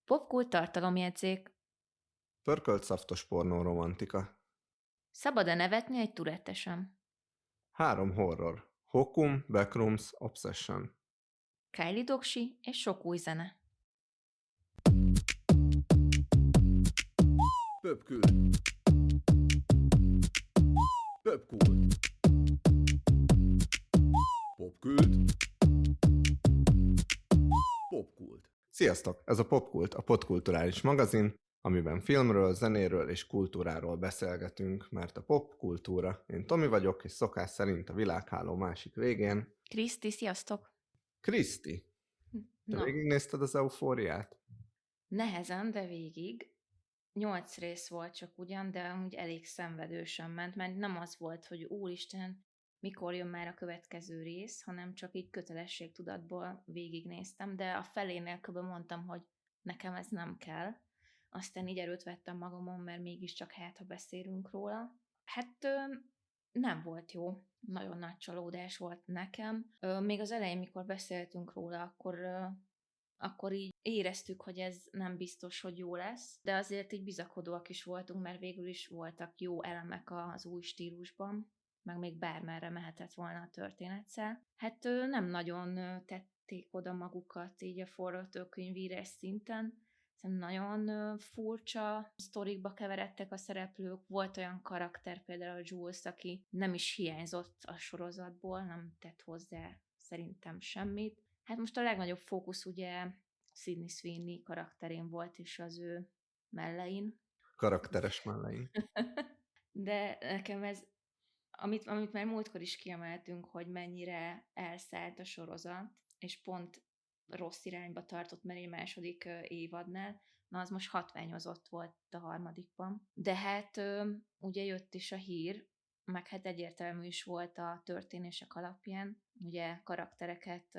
Popkult tartalomjegyzék. Pörkölt szaftos pornó romantika. Szabad-e nevetni egy turettesen? 3 horror. Hokum, Backrooms, Obsession. Kylie Doksi és sok új zene. Pöpkült. Pöpkult. Popkult. Popkult. Sziasztok! Ez a Popkult, a popkulturális magazin, amiben filmről, zenéről és kultúráról beszélgetünk, mert a popkultúra. Én Tomi vagyok, és szokás szerint a világháló másik végén. Kriszti, sziasztok! Kriszti, te Na, végignézted az Eufóriát? nehezen, de végig. 8 rész volt csak ugyan, de amúgy elég szenvedősen ment, mert nem az volt, hogy úristen, mikor jön már a következő rész, hanem csak így kötelességtudatból végignéztem, de a felénél kb. Mondtam, hogy nekem ez nem kell. Aztán így erőt vettem magamon, mert mégiscsak ha beszélünk róla. Hát nem volt jó. Nagyon nagy csalódás volt nekem. Még az elején, mikor beszéltünk róla, akkor így éreztük, hogy ez nem biztos, hogy jó lesz, de azért így bizakodóak is voltunk, mert végül is voltak jó elemek az új stílusban, meg még bármerre mehetett volna a történetszel. Hát nem nagyon tették oda magukat így a forgatókönyvírás szinten, szerintem nagyon furcsa sztorikba keveredtek a szereplők, volt olyan karakter, például a Jules, aki nem is hiányzott a sorozatból, nem tett hozzá szerintem semmit. Hát most a legnagyobb fókusz ugye Sydney Sweeney karakterén volt, és az ő mellein. Karakteres mellein. De nekem ez, amit már múltkor is kiemeltünk, hogy mennyire elszállt a sorozat, és pont rossz irányba tartott, mert egy második évadnál, na az most hatványozott volt a harmadikban. De hát ugye jött is a hír, meg hát egyértelmű is volt a történések alapján, ugye karaktereket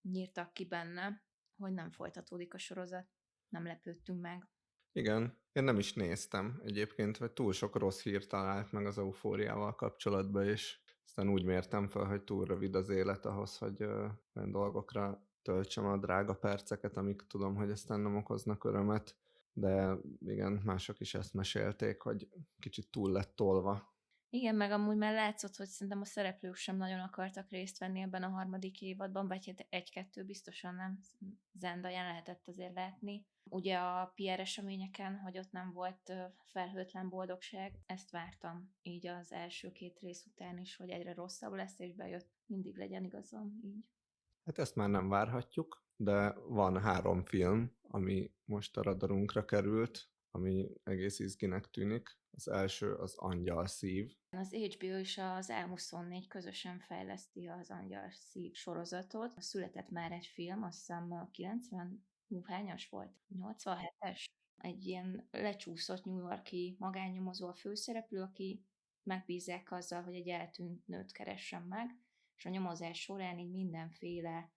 nyírtak ki benne, hogy nem folytatódik a sorozat. Nem lepődtünk meg. Igen, én nem is néztem egyébként, vagy túl sok rossz hír talált meg az Eufóriával kapcsolatban, és aztán úgy mértem fel, hogy túl rövid az élet ahhoz, hogy olyan dolgokra töltsem a drága perceket, amik tudom, hogy aztán nem okoznak örömet, de igen, mások is ezt mesélték, hogy kicsit túl lett tolva. Igen, meg amúgy már látszott, hogy szerintem a szereplők sem nagyon akartak részt venni ebben a harmadik évadban, vagy hát egy-kettő biztosan nem. Zendaján lehetett azért látni. Ugye a PR eseményeken, hogy ott nem volt felhőtlen boldogság, ezt vártam így az első 2 rész után is, hogy egyre rosszabb lesz, és bejött. Mindig legyen igazam, így. Hát ezt már nem várhatjuk, de van 3 film, ami most a radarunkra került, ami egész izginek tűnik. Az első az Angyal szív. Az HBO és az A24 közösen fejleszti az Angyal Szív sorozatot. Született már egy film, azt hiszem 90, hányas volt? 87-es? Egy ilyen lecsúszott New York-i magánnyomozó a főszereplő, aki megbízzák azzal, hogy egy eltűnt nőt keressen meg, és a nyomozás során így mindenféle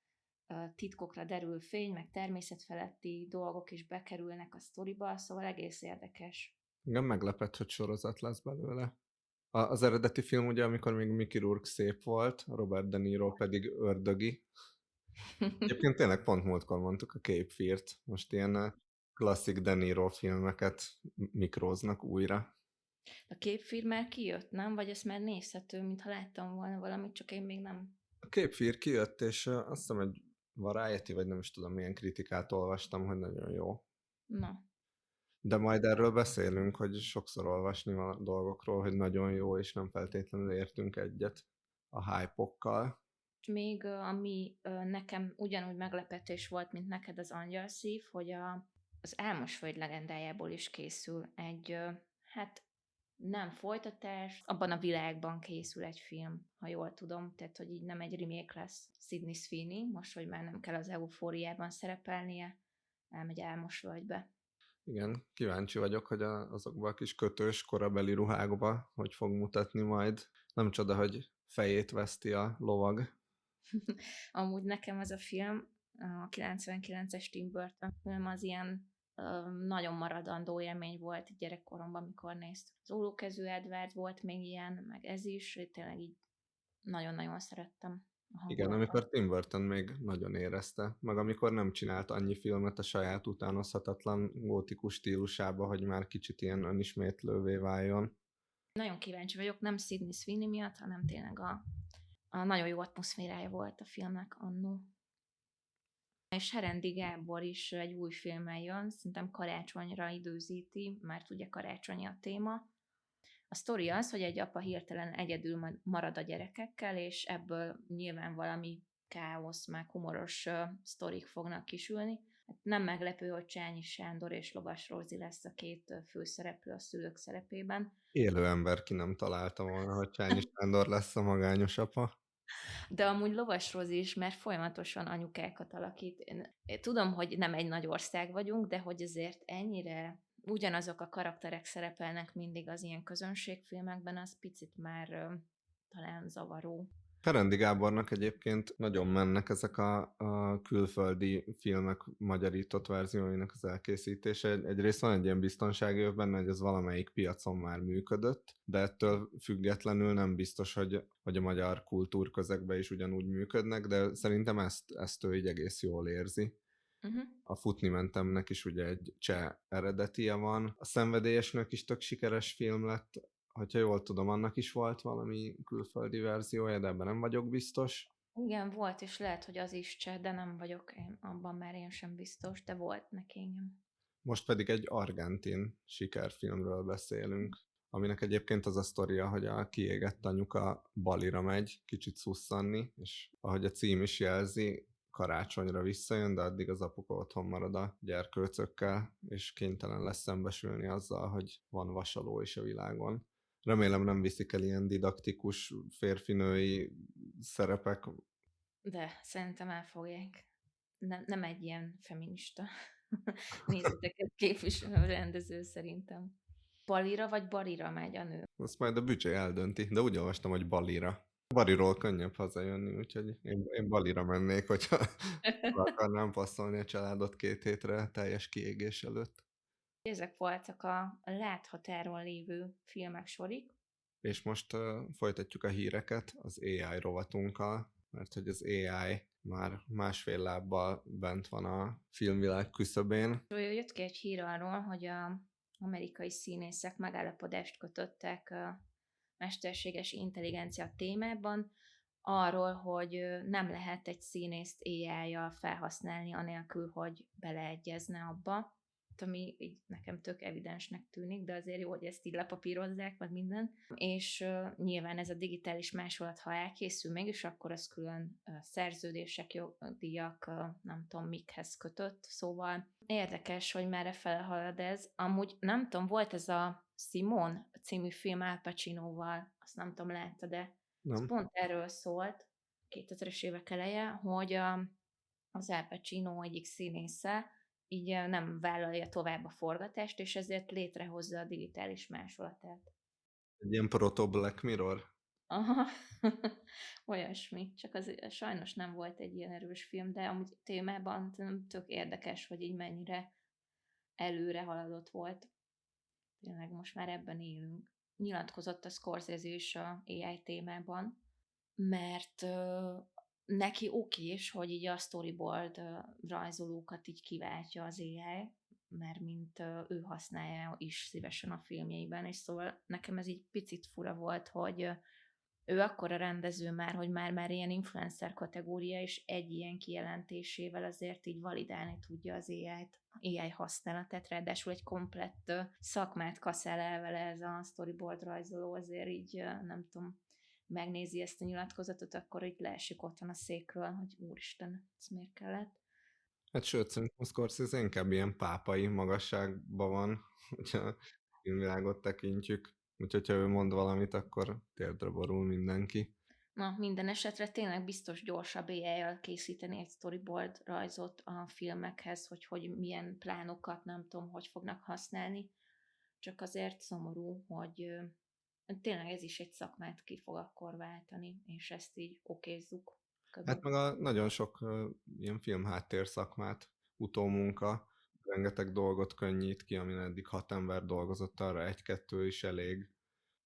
titkokra derül fény, meg természetfeletti dolgok is bekerülnek a sztoriba, szóval egész érdekes. Igen, meglepett, hogy sorozat lesz belőle. Az eredeti film ugye, amikor még Mickey Rourke szép volt, Robert De Niro pedig ördögi. Egyébként tényleg pont múltkor mondtuk a Cape Fear-t. Most ilyen klasszik De Niro filmeket mikróznak újra. A képfilm már kijött, nem? Vagy ezt már nézhető, mintha láttam volna valamit, csak én még nem. A Cape Fear kijött, és azt hiszem egy Variety, vagy nem is tudom milyen kritikát olvastam, hogy nagyon jó. Na. De majd erről beszélünk, hogy sokszor olvasni van a dolgokról, hogy nagyon jó, és nem feltétlenül értünk egyet a hype-okkal. És még ami nekem ugyanúgy meglepetés volt, mint neked az Angyalszív, hogy az Álmosföld legendájából is készül egy, hát nem folytatás, abban a világban készül egy film, ha jól tudom, tehát hogy így nem egy remake lesz. Sydney Sweeney, most, hogy már nem kell az Eufóriában szerepelnie, elmegy Álmosvölgybe. Igen, kíváncsi vagyok, hogy azokban a kis kötős korabeli ruhákba hogy fog mutatni majd. Nem csoda, hogy fejét veszti a lovag. Amúgy nekem ez a film, a 99-es Tim Burton film, az ilyen nagyon maradandó élmény volt gyerekkoromban, amikor néztük. Az Ólókezű Edward volt még ilyen, meg ez is, tényleg így nagyon-nagyon szerettem. a Igen, hangulatban. amikor Tim Burton még nagyon érezte, meg amikor nem csinált annyi filmet a saját utánozhatatlan gótikus stílusába, hogy már kicsit ilyen önismétlővé váljon. Nagyon kíváncsi vagyok, nem Sydney Sweeney miatt, hanem tényleg a nagyon jó atmoszférája volt a filmnek annó. És Herendi Gábor is egy új filmmel jön, szerintem karácsonyra időzíti, mert ugye karácsonyi a téma. A sztori az, hogy egy apa hirtelen egyedül marad a gyerekekkel, és ebből nyilván valami káosz, meg humoros sztorik fognak kisülni. Hát nem meglepő, hogy Csányi Sándor és Lovas Rózi lesz a két főszereplő a szülők szerepében. Élő ember ki nem találta volna, hogy Csányi Sándor lesz a magányos apa. De amúgy Lovas Rózi is, mert folyamatosan anyukákat alakít. Én tudom, hogy nem egy nagy ország vagyunk, de hogy azért ennyire ugyanazok a karakterek szerepelnek mindig az ilyen közönségfilmekben, az picit már talán zavaró. Herendi Gábornak egyébként nagyon mennek ezek a külföldi filmek magyarított verzióinak az elkészítése. Egyrészt van egy ilyen biztonsági öv benne, hogy ez valamelyik piacon már működött, de ettől függetlenül nem biztos, hogy a magyar kultúrközegben is ugyanúgy működnek, de szerintem ezt ő így egész jól érzi. Uh-huh. A Futni mentemnek is ugye egy cseh eredetie van. A Szenvedélyesnők is tök sikeres film lett, hogyha jól tudom, annak is volt valami külföldi verziója, de ebben nem vagyok biztos. Igen, volt, és lehet, hogy az is cseh, de nem vagyok abban már én sem biztos, de volt neki, igen. Most pedig egy argentin sikerfilmről beszélünk, aminek egyébként az a sztoria, hogy a kiégett anyuka Balira megy kicsit szusszanni, és ahogy a cím is jelzi, karácsonyra visszajön, de addig az apuka otthon marad a gyerkőcökkel, és kénytelen lesz szembesülni azzal, hogy van vasaló is a világon. Remélem nem viszik el ilyen didaktikus férfinői szerepek. De szerintem elfogják. Nem egy ilyen feminista nézeteket képviselő rendező szerintem. Balira vagy Barira megy a nő? Azt majd a büdzsé eldönti, de úgy olvastam, hogy Balira. Baliról könnyebb hazajönni, úgyhogy én Balira mennék, hogyha akarnám passzolni a családot 2 hétre teljes kiégés előtt. Ezek voltak a láthatáron lévő filmek sorik. És most folytatjuk a híreket az AI rovatunkkal, mert hogy az AI már másfél lábbal bent van a filmvilág küszöbén. Jött ki egy hír arról, hogy az amerikai színészek megállapodást kötöttek a mesterséges intelligencia témában, arról, hogy nem lehet egy színészt AI-jal felhasználni anélkül, hogy beleegyezne abba, ami így nekem tök evidensnek tűnik, de azért jó, hogy ezt így lepapírozzák, meg minden. És nyilván ez a digitális másolat, ha elkészül mégis, akkor az külön szerződések, jogdíjak, nem tudom mikhez kötött, szóval érdekes, hogy merre felhalad ez. Amúgy nem tudom, volt ez a Simon című film Al Pacinoval, azt nem tudom, látta, de ez Nem? pont erről szólt, 2000-es évek eleje, hogy az Al Pacino egyik színésze így nem vállalja tovább a forgatást, és ezért létrehozza a digitális másolatát. Egy ilyen proto Black Mirror? Aha, olyasmi. Csak az sajnos nem volt egy ilyen erős film, de amúgy témában tök érdekes, hogy így mennyire előre haladott volt. Tényleg most már ebben élünk. Nyilatkozott a Scorsese is a AI témában, mert neki okés, hogy így a storyboard rajzolókat így kiváltja az AI, mert mint ő használja is szívesen a filmjeiben, és szóval nekem ez így picit fura volt, hogy ő akkora rendező már, hogy már ilyen influencer kategória, és egy ilyen kijelentésével azért így validálni tudja az AI használatát, ráadásul egy komplett szakmát kaszál el vele ez a storyboard rajzoló, azért így nem tudom, megnézi ezt a nyilatkozatot, akkor így leesik otthon a székről, hogy úristen, ez miért kellett. Hát sőt, szerintem Scorsese inkább ilyen pápai magasságban van, hogyha a filmvilágot tekintjük. Úgyhogy ha ő mond valamit, akkor térdre borul mindenki. Na, minden esetre tényleg biztos gyorsabb AI-jal készíteni egy storyboard rajzot a filmekhez, hogy milyen plánokat, nem tudom, hogy fognak használni. Csak azért szomorú, hogy tényleg ez is egy szakmát ki fog akkor váltani, és ezt így okézzuk. Hát meg nagyon sok ilyen filmháttér szakmát, utómunka, rengeteg dolgot könnyít ki, amin eddig 6 ember dolgozott, arra 1-2 is elég.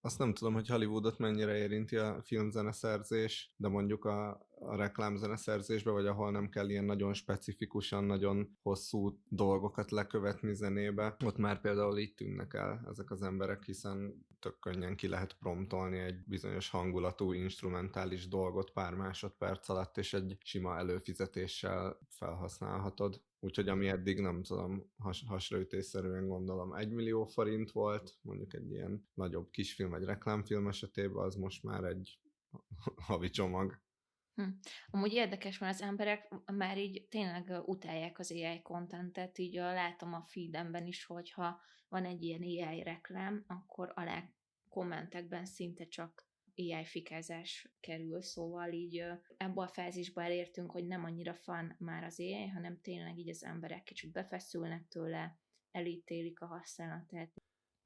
Azt nem tudom, hogy Hollywoodot mennyire érinti a filmzeneszerzés, de mondjuk a a reklámzeneszerzésbe, vagy ahol nem kell ilyen nagyon specifikusan, nagyon hosszú dolgokat lekövetni zenébe, ott már például így tűnnek el ezek az emberek, hiszen tök könnyen ki lehet promptolni egy bizonyos hangulatú, instrumentális dolgot pár másodperc alatt, és egy sima előfizetéssel felhasználhatod. Úgyhogy ami eddig, nem tudom, hasraütésszerűen gondolom 1 millió forint volt, mondjuk egy ilyen nagyobb kisfilm vagy reklámfilm esetében, az most már egy havi csomag. Amúgy érdekes, mert az emberek már így tényleg utálják az AI contentet, így látom a feedemben is, hogyha van egy ilyen AI reklám, akkor alá kommentekben szinte csak AI fikázás kerül, szóval így ebből a fázisba elértünk, hogy nem annyira fun már az AI, hanem tényleg így az emberek kicsit befeszülnek tőle, elítélik a használatát.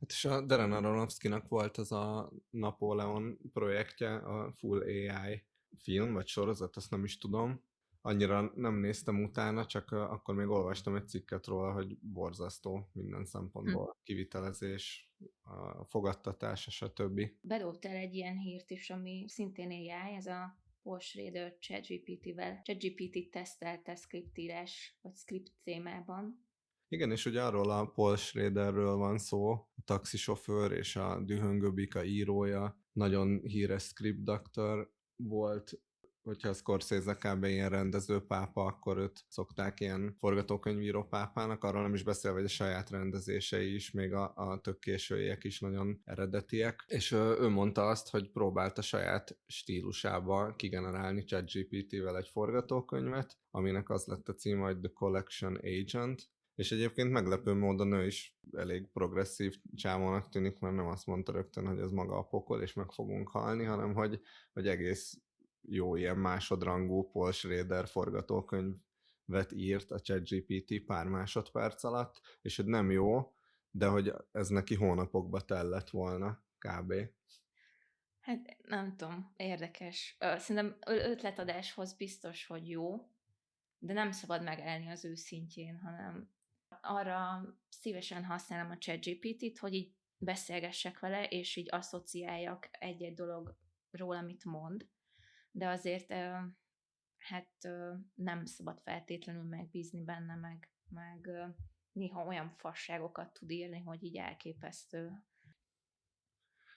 Hát és a Darren Aronofskynak volt az a Napóleon projektje, a full AI film, vagy sorozat, azt nem is tudom. Annyira nem néztem utána, csak akkor még olvastam egy cikket róla, hogy borzasztó minden szempontból. Kivitelezés, a fogadtatása, stb. Bedobtál egy ilyen hírt is, ami szintén AI, ez a Paul Schrader ChatGPT-t tesztelte scriptírás, vagy script témában. Igen, és ugye arról a Paul Schraderről van szó, a taxisofőr és a Dühöngő Bika írója, nagyon híres script doctor volt, hogyha a Scorsese kb. Ilyen rendezőpápa, akkor őt szokták ilyen forgatókönyvíró pápának, arról nem is beszélve, hogy a saját rendezései is, még a tök későiek is nagyon eredetiek, és ő mondta azt, hogy próbálta saját stílusába kigenerálni ChatGPT-vel egy forgatókönyvet, aminek az lett a címe, hogy The Collection Agent, és egyébként meglepő módon ő is elég progresszív csávónak tűnik, mert nem azt mondta rögtön, hogy ez maga a pokol, és meg fogunk halni, hanem hogy egész jó ilyen másodrangú Paul Schrader forgatókönyvet írt a ChatGPT pár másodperc alatt, és hogy nem jó, de hogy ez neki hónapokba tellett volna, kb. Hát nem tudom, érdekes. Szerintem ötletadáshoz biztos, hogy jó, de nem szabad megállni az ő szintjén, hanem arra szívesen használom a ChatGPT-t, hogy így beszélgessek vele, és így asszociáljak egy-egy dologról, amit mond, de azért hát nem szabad feltétlenül megbízni benne, meg néha olyan fasságokat tud írni, hogy így elképesztő.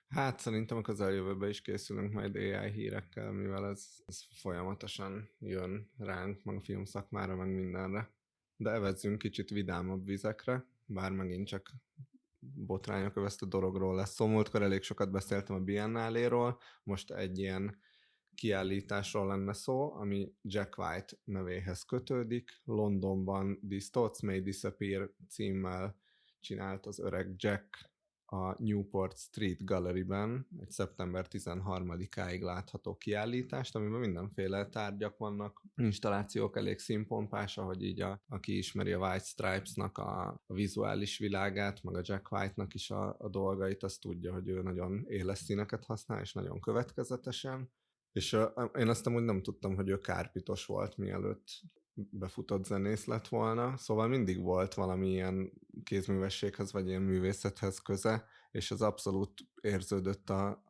Hát szerintem a közeljövőben is készülünk majd AI hírekkel, mivel ez folyamatosan jön ránk, meg a filmszakmára, meg mindenre. De evezzünk kicsit vidámabb vizekre, bár megint csak botrányok övezte dologról lesz szó. Múltkor elég sokat beszéltem a Biennáléról, most egy ilyen kiállításról lenne szó, ami Jack White nevéhez kötődik. Londonban These Thoughts May Disappear címmel csinált az öreg Jack a Newport Street Gallery-ben egy szeptember 13-áig látható kiállítást, amiben mindenféle tárgyak vannak, installációk elég színpompás, ahogy így aki ismeri a White Stripes-nak a vizuális világát, meg a Jack White-nak is a dolgait, azt tudja, hogy ő nagyon éles színeket használ, és nagyon következetesen. És én azt amúgy nem tudtam, hogy ő kárpitos volt, mielőtt befutott zenész lett volna, szóval mindig volt valami ilyen kézművességhez, vagy ilyen művészethez köze, és az abszolút érződött a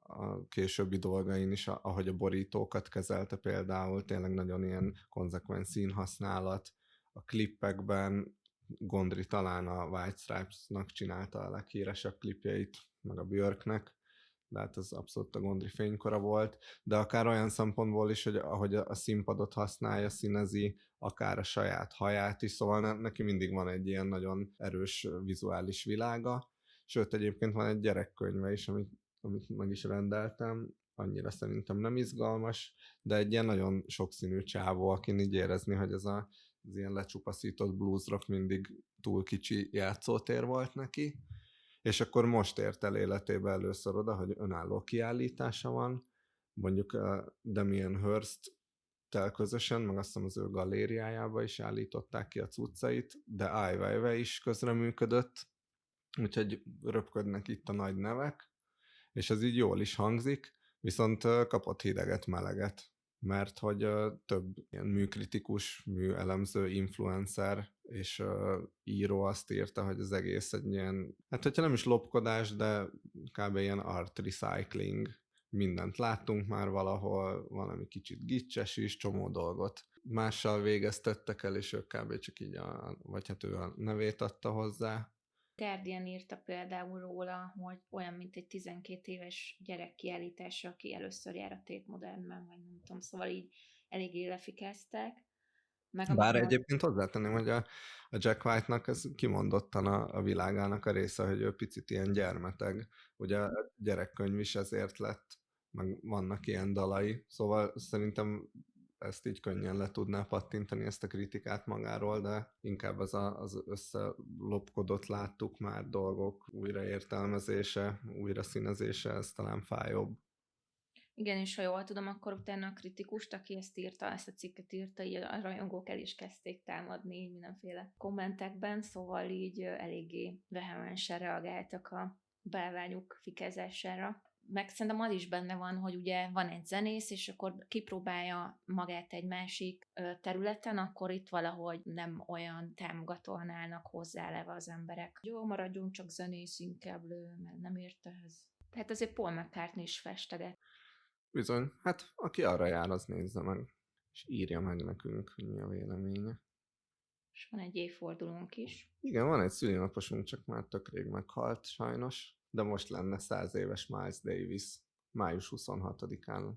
későbbi dolgain is, ahogy a borítókat kezelte például, tényleg nagyon ilyen konzekvens színhasználat. A klippekben Gondry talán a White Stripes-nak csinálta a leghíresebb klipjeit, meg a Björknek, de hát az abszolút a Gondry fénykora volt, de akár olyan szempontból is, hogy ahogy a színpadot használja, színezi, akár a saját haját is, szóval neki mindig van egy ilyen nagyon erős vizuális világa, sőt egyébként van egy gyerekkönyve is, amit meg is rendeltem, annyira szerintem nem izgalmas, de egy ilyen nagyon sokszínű csávó, akin így érezni, hogy az ilyen lecsupaszított blues rock mindig túl kicsi játszótér volt neki, és akkor most ért el életébe először oda, hogy önálló kiállítása van, mondjuk Damien Hirst-tel közösen, meg azt hiszem az ő galériájába is állították ki a cuccait, de Ai Weiwei is közreműködött, úgyhogy röpködnek itt a nagy nevek, és ez így jól is hangzik, viszont kapott hideget, meleget, mert hogy több ilyen műkritikus, műelemző, influencer és író azt írta, hogy az egész egy ilyen, hát hogyha nem is lopkodás, de kb. Ilyen art recycling mindent láttunk már valahol, valami kicsit gicses is, csomó dolgot mással végeztettek el, és ők kb. Csak így vagy hát ő a nevét adta hozzá. Guardian írta például róla, hogy olyan, mint egy 12 éves gyerek kiállítása, aki először jár a Tate Modernben, vagy nem tudom, szóval így eléggé lefikázták. Meg Bár amikor egyébként hozzátenném, hogy a Jack White-nak ez kimondottan a világának a része, hogy ő picit ilyen gyermeteg. Ugye a gyerekkönyv is ezért lett, meg vannak ilyen dalai, szóval szerintem ezt így könnyen le tudná pattintani, ezt a kritikát magáról, de inkább az összelopkodott láttuk már dolgok újraértelmezése, újraszínezése, ez talán fájóbb. igen, és ha jól tudom, akkor utána a kritikust, aki ezt írta, ezt a cikket írta, így a rajongók el is kezdték támadni így mindenféle kommentekben, szóval így eléggé vehemensen reagáltak a bálványuk fikázására. Meg szerintem az is benne van, hogy ugye van egy zenész, és akkor kipróbálja magát egy másik területen, akkor itt valahogy nem olyan támogatóan állnak hozzá eleve az emberek. Jó, maradjon csak zenész inkább, mert nem ért ehhez. Tehát azért Paul McCartney is festeget. Bizony, hát aki arra jár, az nézze meg, és írja meg nekünk, hogy mi a véleménye. És van egy évfordulónk is. Igen, van egy szülinaposunk, csak már tök rég meghalt sajnos, de most lenne 100 éves Miles Davis, május 26-án.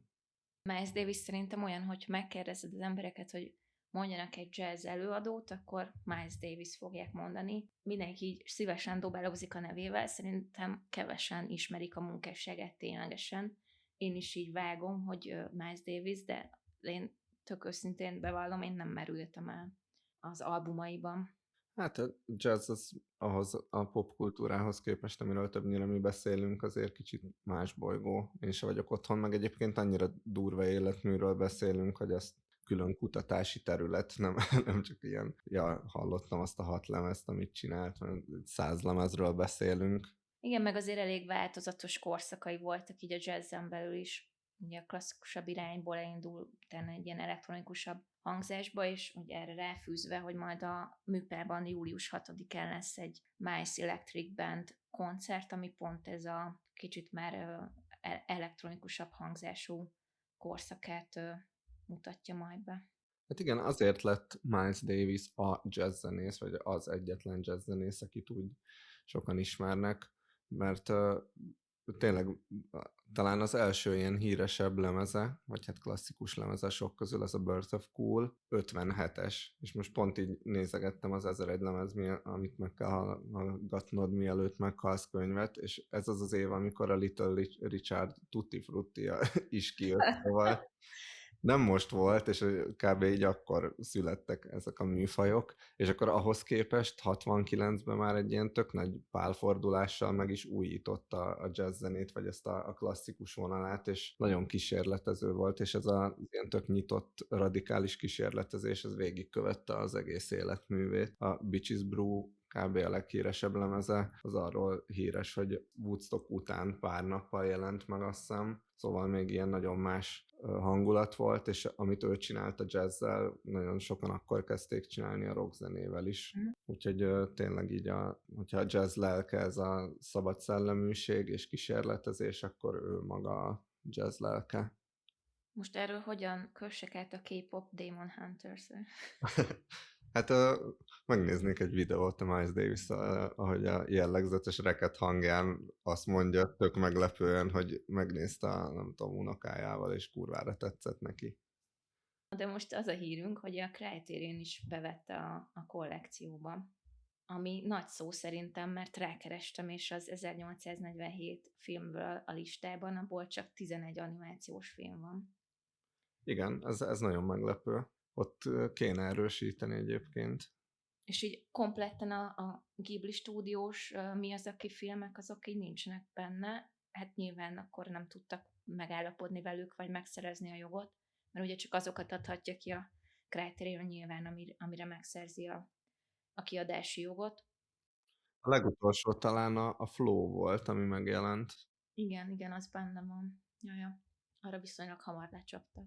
Miles Davis szerintem olyan, hogy megkérdezed az embereket, hogy mondjanak egy jazz előadót, akkor Miles Davis fogják mondani. Mindenki így szívesen dobálózik a nevével, szerintem kevesen ismerik a munkásságát ténylegesen. Én is így vágom, hogy Miles Davis, de én tök őszintén bevallom, én nem merültem el az albumaiban. Hát a jazz az ahhoz a popkultúrához képest, amiről többnyire mi beszélünk, azért kicsit más bolygó. Én se vagyok otthon, meg egyébként annyira durva életműről beszélünk, hogy ezt külön kutatási terület, nem, nem csak ilyen, ja, hallottam azt a 6 lemezt, amit csinált, mert 100 lemezről beszélünk. Igen, meg azért elég változatos korszakai voltak így a jazzen belül is. Ugye a klasszikusabb irányból elindul utána egy ilyen elektronikusabb hangzásba, és ugye erre ráfűzve, hogy majd a műpában július 6-án lesz egy Mice Electric Band koncert, ami pont ez a kicsit már elektronikusabb hangzású korszakát mutatja majd be. Hát igen, azért lett Miles Davis a jazzzenész, vagy az egyetlen jazzzenész, akit úgy sokan ismernek, mert tényleg talán az első ilyen híresebb lemeze, vagy hát klasszikus lemeze sok közül, az a Birth of Cool, 57-es, és most pont így nézegettem az 1001 lemez, amit meg kell hallgatnod, mielőtt meghalsz könyvet, és ez az az év, amikor a Little Richard Tutti Frutti is kijött, szóval nem most volt, és kb. Így akkor születtek ezek a műfajok, és akkor ahhoz képest 69-ben már egy ilyen tök nagy pálfordulással meg is újította a jazz zenét, vagy ezt a klasszikus vonalát, és nagyon kísérletező volt, és ez az ilyen tök nyitott, radikális kísérletezés, ez végigkövette az egész életművét. A Bitches Brew kb. A leghíresebb lemeze, az arról híres, hogy Woodstock után pár nappal jelent meg, azt hiszem, szóval még ilyen nagyon más hangulat volt, és amit ő csinált a jazzzel, nagyon sokan akkor kezdték csinálni a rockzenével is. Úgyhogy tényleg így, hogyha a jazz lelke ez a szabad szelleműség és kísérletezés, akkor ő maga a jazz lelke. Most erről hogyan kössek át a K-pop Demon Hunters-re? Hát megnéznék egy videót a Miles davis ahogy a jellegzetes reket hangján azt mondja tök meglepően, hogy megnézte a, nem tudom, unokájával, és kurvára tetszett neki. De most az a hírünk, hogy a Criterion is bevette a kollekcióba, ami nagy szó szerintem, mert rákerestem, és az 1847 filmből a listában, abból csak 11 animációs film van. Igen, ez nagyon meglepő. Ott kéne erősíteni egyébként. És így kompletten a Ghibli stúdiós mi az, aki filmek, azok így nincsenek benne. Hát nyilván akkor nem tudtak megállapodni velük, vagy megszerezni a jogot, mert ugye csak azokat adhatja ki a Criterion nyilván, amire megszerzi a kiadási jogot. A legutolsó talán a Flow volt, ami megjelent. Igen, az benne van. Jaja. Arra viszonylag hamar lecsaptak.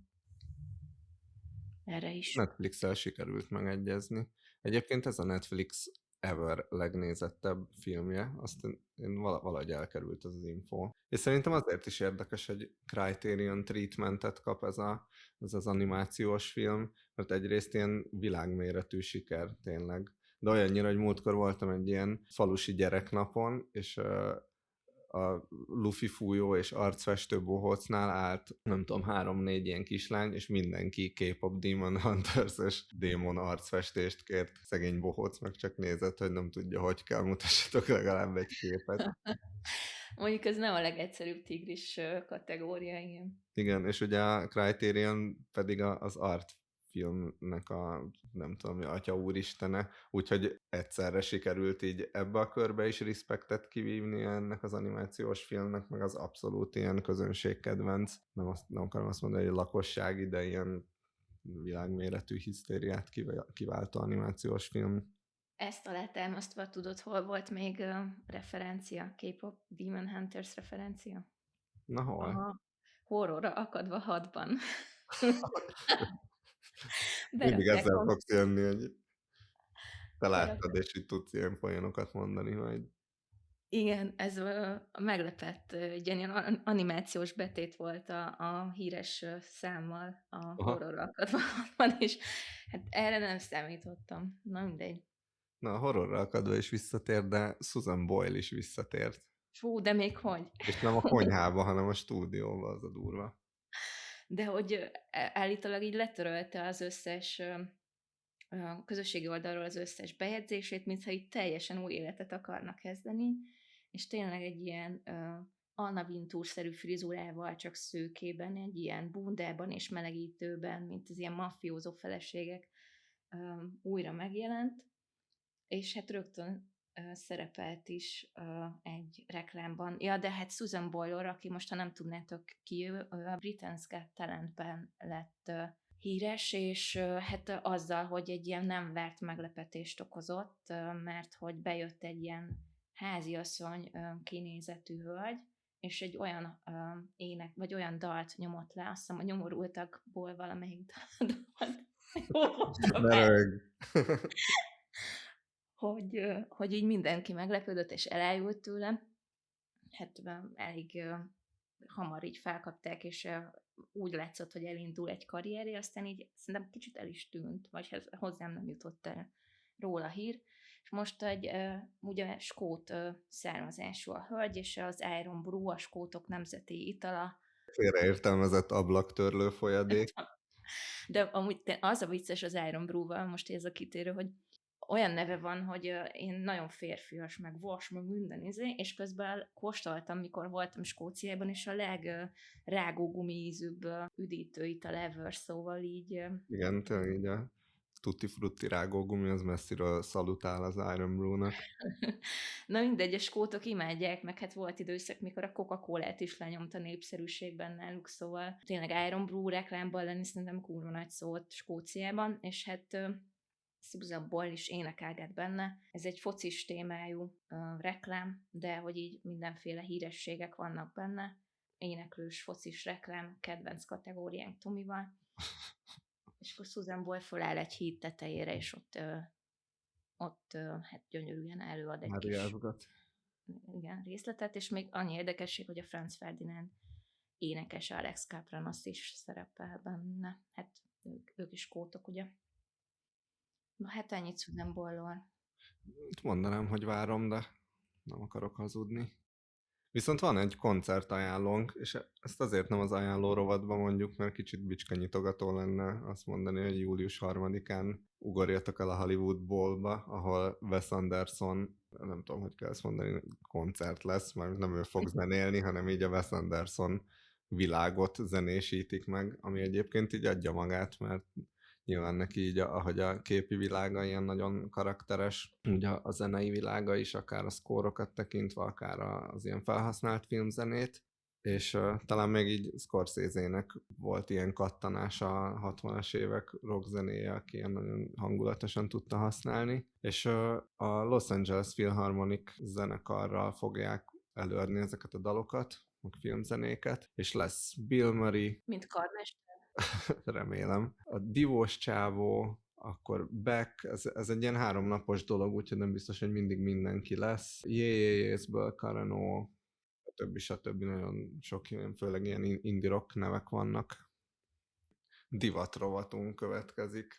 Erre is. Netflix-el sikerült megegyezni. Egyébként ez a Netflix ever legnézettebb filmje, azt én valahogy elkerült ez az info. És szerintem azért is érdekes, hogy Criterion treatmentet kap ez az animációs film, mert egyrészt ilyen világméretű siker tényleg. De olyannyira, hogy múltkor voltam egy ilyen falusi gyereknapon, és a lufi fújó és arcfestő bohócnál állt, nem tudom, 3-4 ilyen kislány, és mindenki K-pop Demon Hunters és démon arcfestést kért. Szegény bohóc meg csak nézett, hogy nem tudja, hogy kell, mutassatok legalább egy képet. Mondjuk ez nem a legegyszerűbb tigris kategória, igen. Igen, és ugye a Criterion pedig az art filmnek a, nem tudom, atya úristene, úgyhogy egyszerre sikerült így ebbe a körbe is respektet kivívni ennek az animációs filmnek, meg az abszolút ilyen közönségkedvenc, nem akarom azt mondani, hogy lakossági, de ilyen világméretű hisztériát kiváltó animációs film. Ezt alátámasztva tudod, hol volt még referencia, K-pop Demon Hunters referencia? Na hol? A Horrorra akadva 6-ban. Mindig Berakták ezzel fogsz jönni, hogy te láttad, berakták. és így tudsz ilyen folyanokat mondani, hogy Igen, ez meglepett, egy ilyen animációs betét volt a híres számmal, a aha. Horrorra akadva 6-ban, és hát erre nem számítottam. Na mindegy. Na, a horrorra akadva is visszatér, de Susan Boyle is visszatért. Fú, de még hogy? És nem a konyhába, hanem a stúdióba, az a durva. De hogy állítólag így letörölte az összes a közösségi oldalról az összes bejegyzését, mintha itt teljesen új életet akarnak kezdeni, és tényleg egy ilyen Anna Wintour-szerű frizurával, csak szőkében, egy ilyen bundában és melegítőben, mint az ilyen maffiózó feleségek újra megjelent, és hát rögtön szerepelt is egy reklámban. Ja, de hát Susan Boyle, aki most, ha nem tudnátok ki, ő a Britain's Got Talentben lett híres, és hát azzal, hogy egy ilyen nem várt meglepetést okozott, mert hogy bejött egy ilyen háziasszony kinézetű hölgy, és egy olyan ének, vagy olyan dalt nyomott le, azt hiszem a nyomorultakból valamelyik dalt. Ne röhögj. hogy így mindenki meglepődött és elájult tőle. Hát elég hamar így felkapták, és úgy látszott, hogy elindul egy karrierje, aztán így szerintem kicsit el is tűnt, vagy hozzám nem jutott el róla hír. És most egy ugye skót származású a hölgy, és az Iron Brew, a skótok nemzeti itala. Félreértelmezett ablaktörlő folyadék. De amúgy az a vicces az Iron Brew-val, most ez a kitérő, hogy olyan neve van, hogy én nagyon férfias, meg vas, meg minden és közben kóstoltam, mikor voltam Skóciában, és a legrágógumi ízűbb üdítőital ever, szóval így... Igen, tényleg így a tutti frutti rágógumi, az messziről szalutál az Iron Brew-nak. Na mindegy, a skótok imádják, meg hát volt időszak, mikor a Coca-Colát is lenyomta népszerűségben náluk, szóval tényleg Iron Brew reklámban lenni szerintem kurva nagy szót Skóciában, és hát Susan Boyle is énekelget benne. Ez egy focis témájú reklám, de hogy így mindenféle hírességek vannak benne. Éneklős focis reklám, kedvenc kategóriánk Tomival. És akkor Susan Boyle föláll egy híd tetejére, és ott hát gyönyörűen előad egy kis igen, részletet, és még annyi érdekesség, hogy a Franz Ferdinand énekes Alex Kapranos is szerepel benne. Hát ők is skótok, ugye? Na hát ennyit Susan Boyle-ról. Mondanám, hogy várom, de nem akarok hazudni. Viszont van egy koncertajánlónk, és ezt azért nem az ajánló rovatban mondjuk, mert kicsit bicskanyitogató lenne azt mondani, hogy július 3-án ugorjatok el a Hollywood Bowl-ba, ahol Wes Anderson, nem tudom, hogy kell ezt mondani, koncert lesz, mert nem ő fog zenélni, hanem így a Wes Anderson világot zenésítik meg, ami egyébként így adja magát, mert nyilván neki így, ahogy a képi világa ilyen nagyon karakteres, ugye a zenei világa is, akár a szkórokat tekintve, akár az ilyen felhasznált filmzenét, és talán még így Scorsese-nek volt ilyen kattanás a 60-as évek rockzenéje, aki ilyen nagyon hangulatosan tudta használni, és a Los Angeles Philharmonic zenekarral fogják előadni ezeket a dalokat, meg filmzenéket, és lesz Bill Murray, Mint karmester. remélem. A divós csávó, akkor Beck, ez egy ilyen 3 napos dolog, úgyhogy nem biztos, hogy mindig mindenki lesz. Jéjéjészből, Karano, stb. Nagyon sok, főleg ilyen indie rock nevek vannak. Divatrovatunk következik.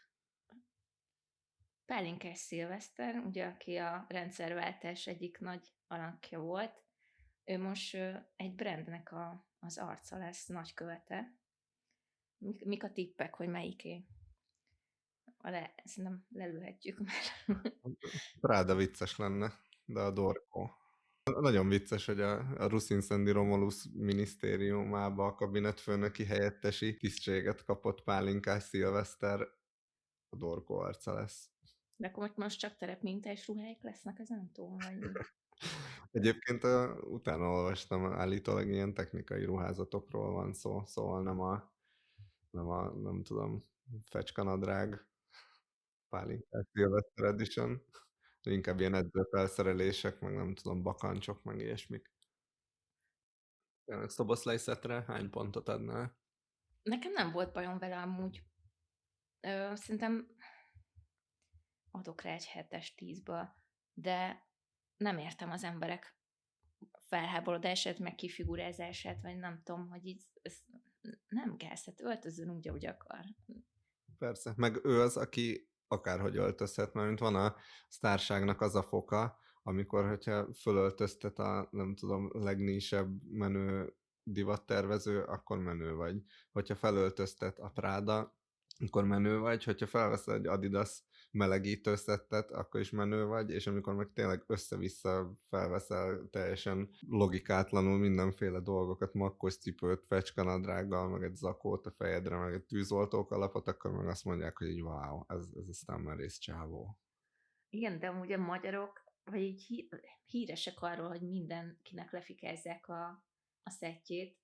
Pálinkás Szilveszter, ugye, aki a rendszerváltás egyik nagy alakja volt, ő most egy brandnek az arca lesz, nagykövete. Mik a tippek, hogy melyiké? Szerintem lelőhetjük már. Práda vicces lenne, de a Dorko. Nagyon vicces, hogy a Ruszin Szendi Romulus minisztériumába a kabinetfőnöki helyettesi tisztséget kapott Pálinkás Szilveszter, a Dorko arca lesz. De akkor most csak terepmintás ruháik lesznek ezen túl, vagy mi? Egyébként utána olvastam, állítólag ilyen technikai ruházatokról van szó, szóval nem tudom, fecskanadrág, Pálinkás Szilveszter Edition, inkább ilyen edzőfelszerelések, meg nem tudom, bakancsok, meg ilyesmik. Szoboszlai szetre hány pontot adnál? Nekem nem volt bajom vele amúgy. Szerintem adok rá egy 7-es 10-ből, de nem értem az emberek felháborodását, meg kifigurázását, vagy nem tudom, hogy így ez nem gáz, hát öltözön úgy, ahogy akar. Persze, meg ő az, aki akárhogy öltözhet, mert van a sztárságnak az a foka, amikor, hogyha fölöltöztet a, nem tudom, legnísebb menő divattervező, akkor menő vagy. Hogyha felöltöztet a Prada, akkor menő vagy, hogyha felveszel egy Adidas melegítőszettet, akkor is menő vagy, és amikor meg tényleg össze-vissza felveszel teljesen logikátlanul mindenféle dolgokat, makkos cipőt, fecskanadrággal, meg egy zakót a fejedre, meg egy tűzoltók alapot, akkor meg azt mondják, hogy így wow, ez aztán merész csávó. Igen, de amúgy a magyarok, vagy így híresek arról, hogy mindenkinek lefikázzák a szettjét,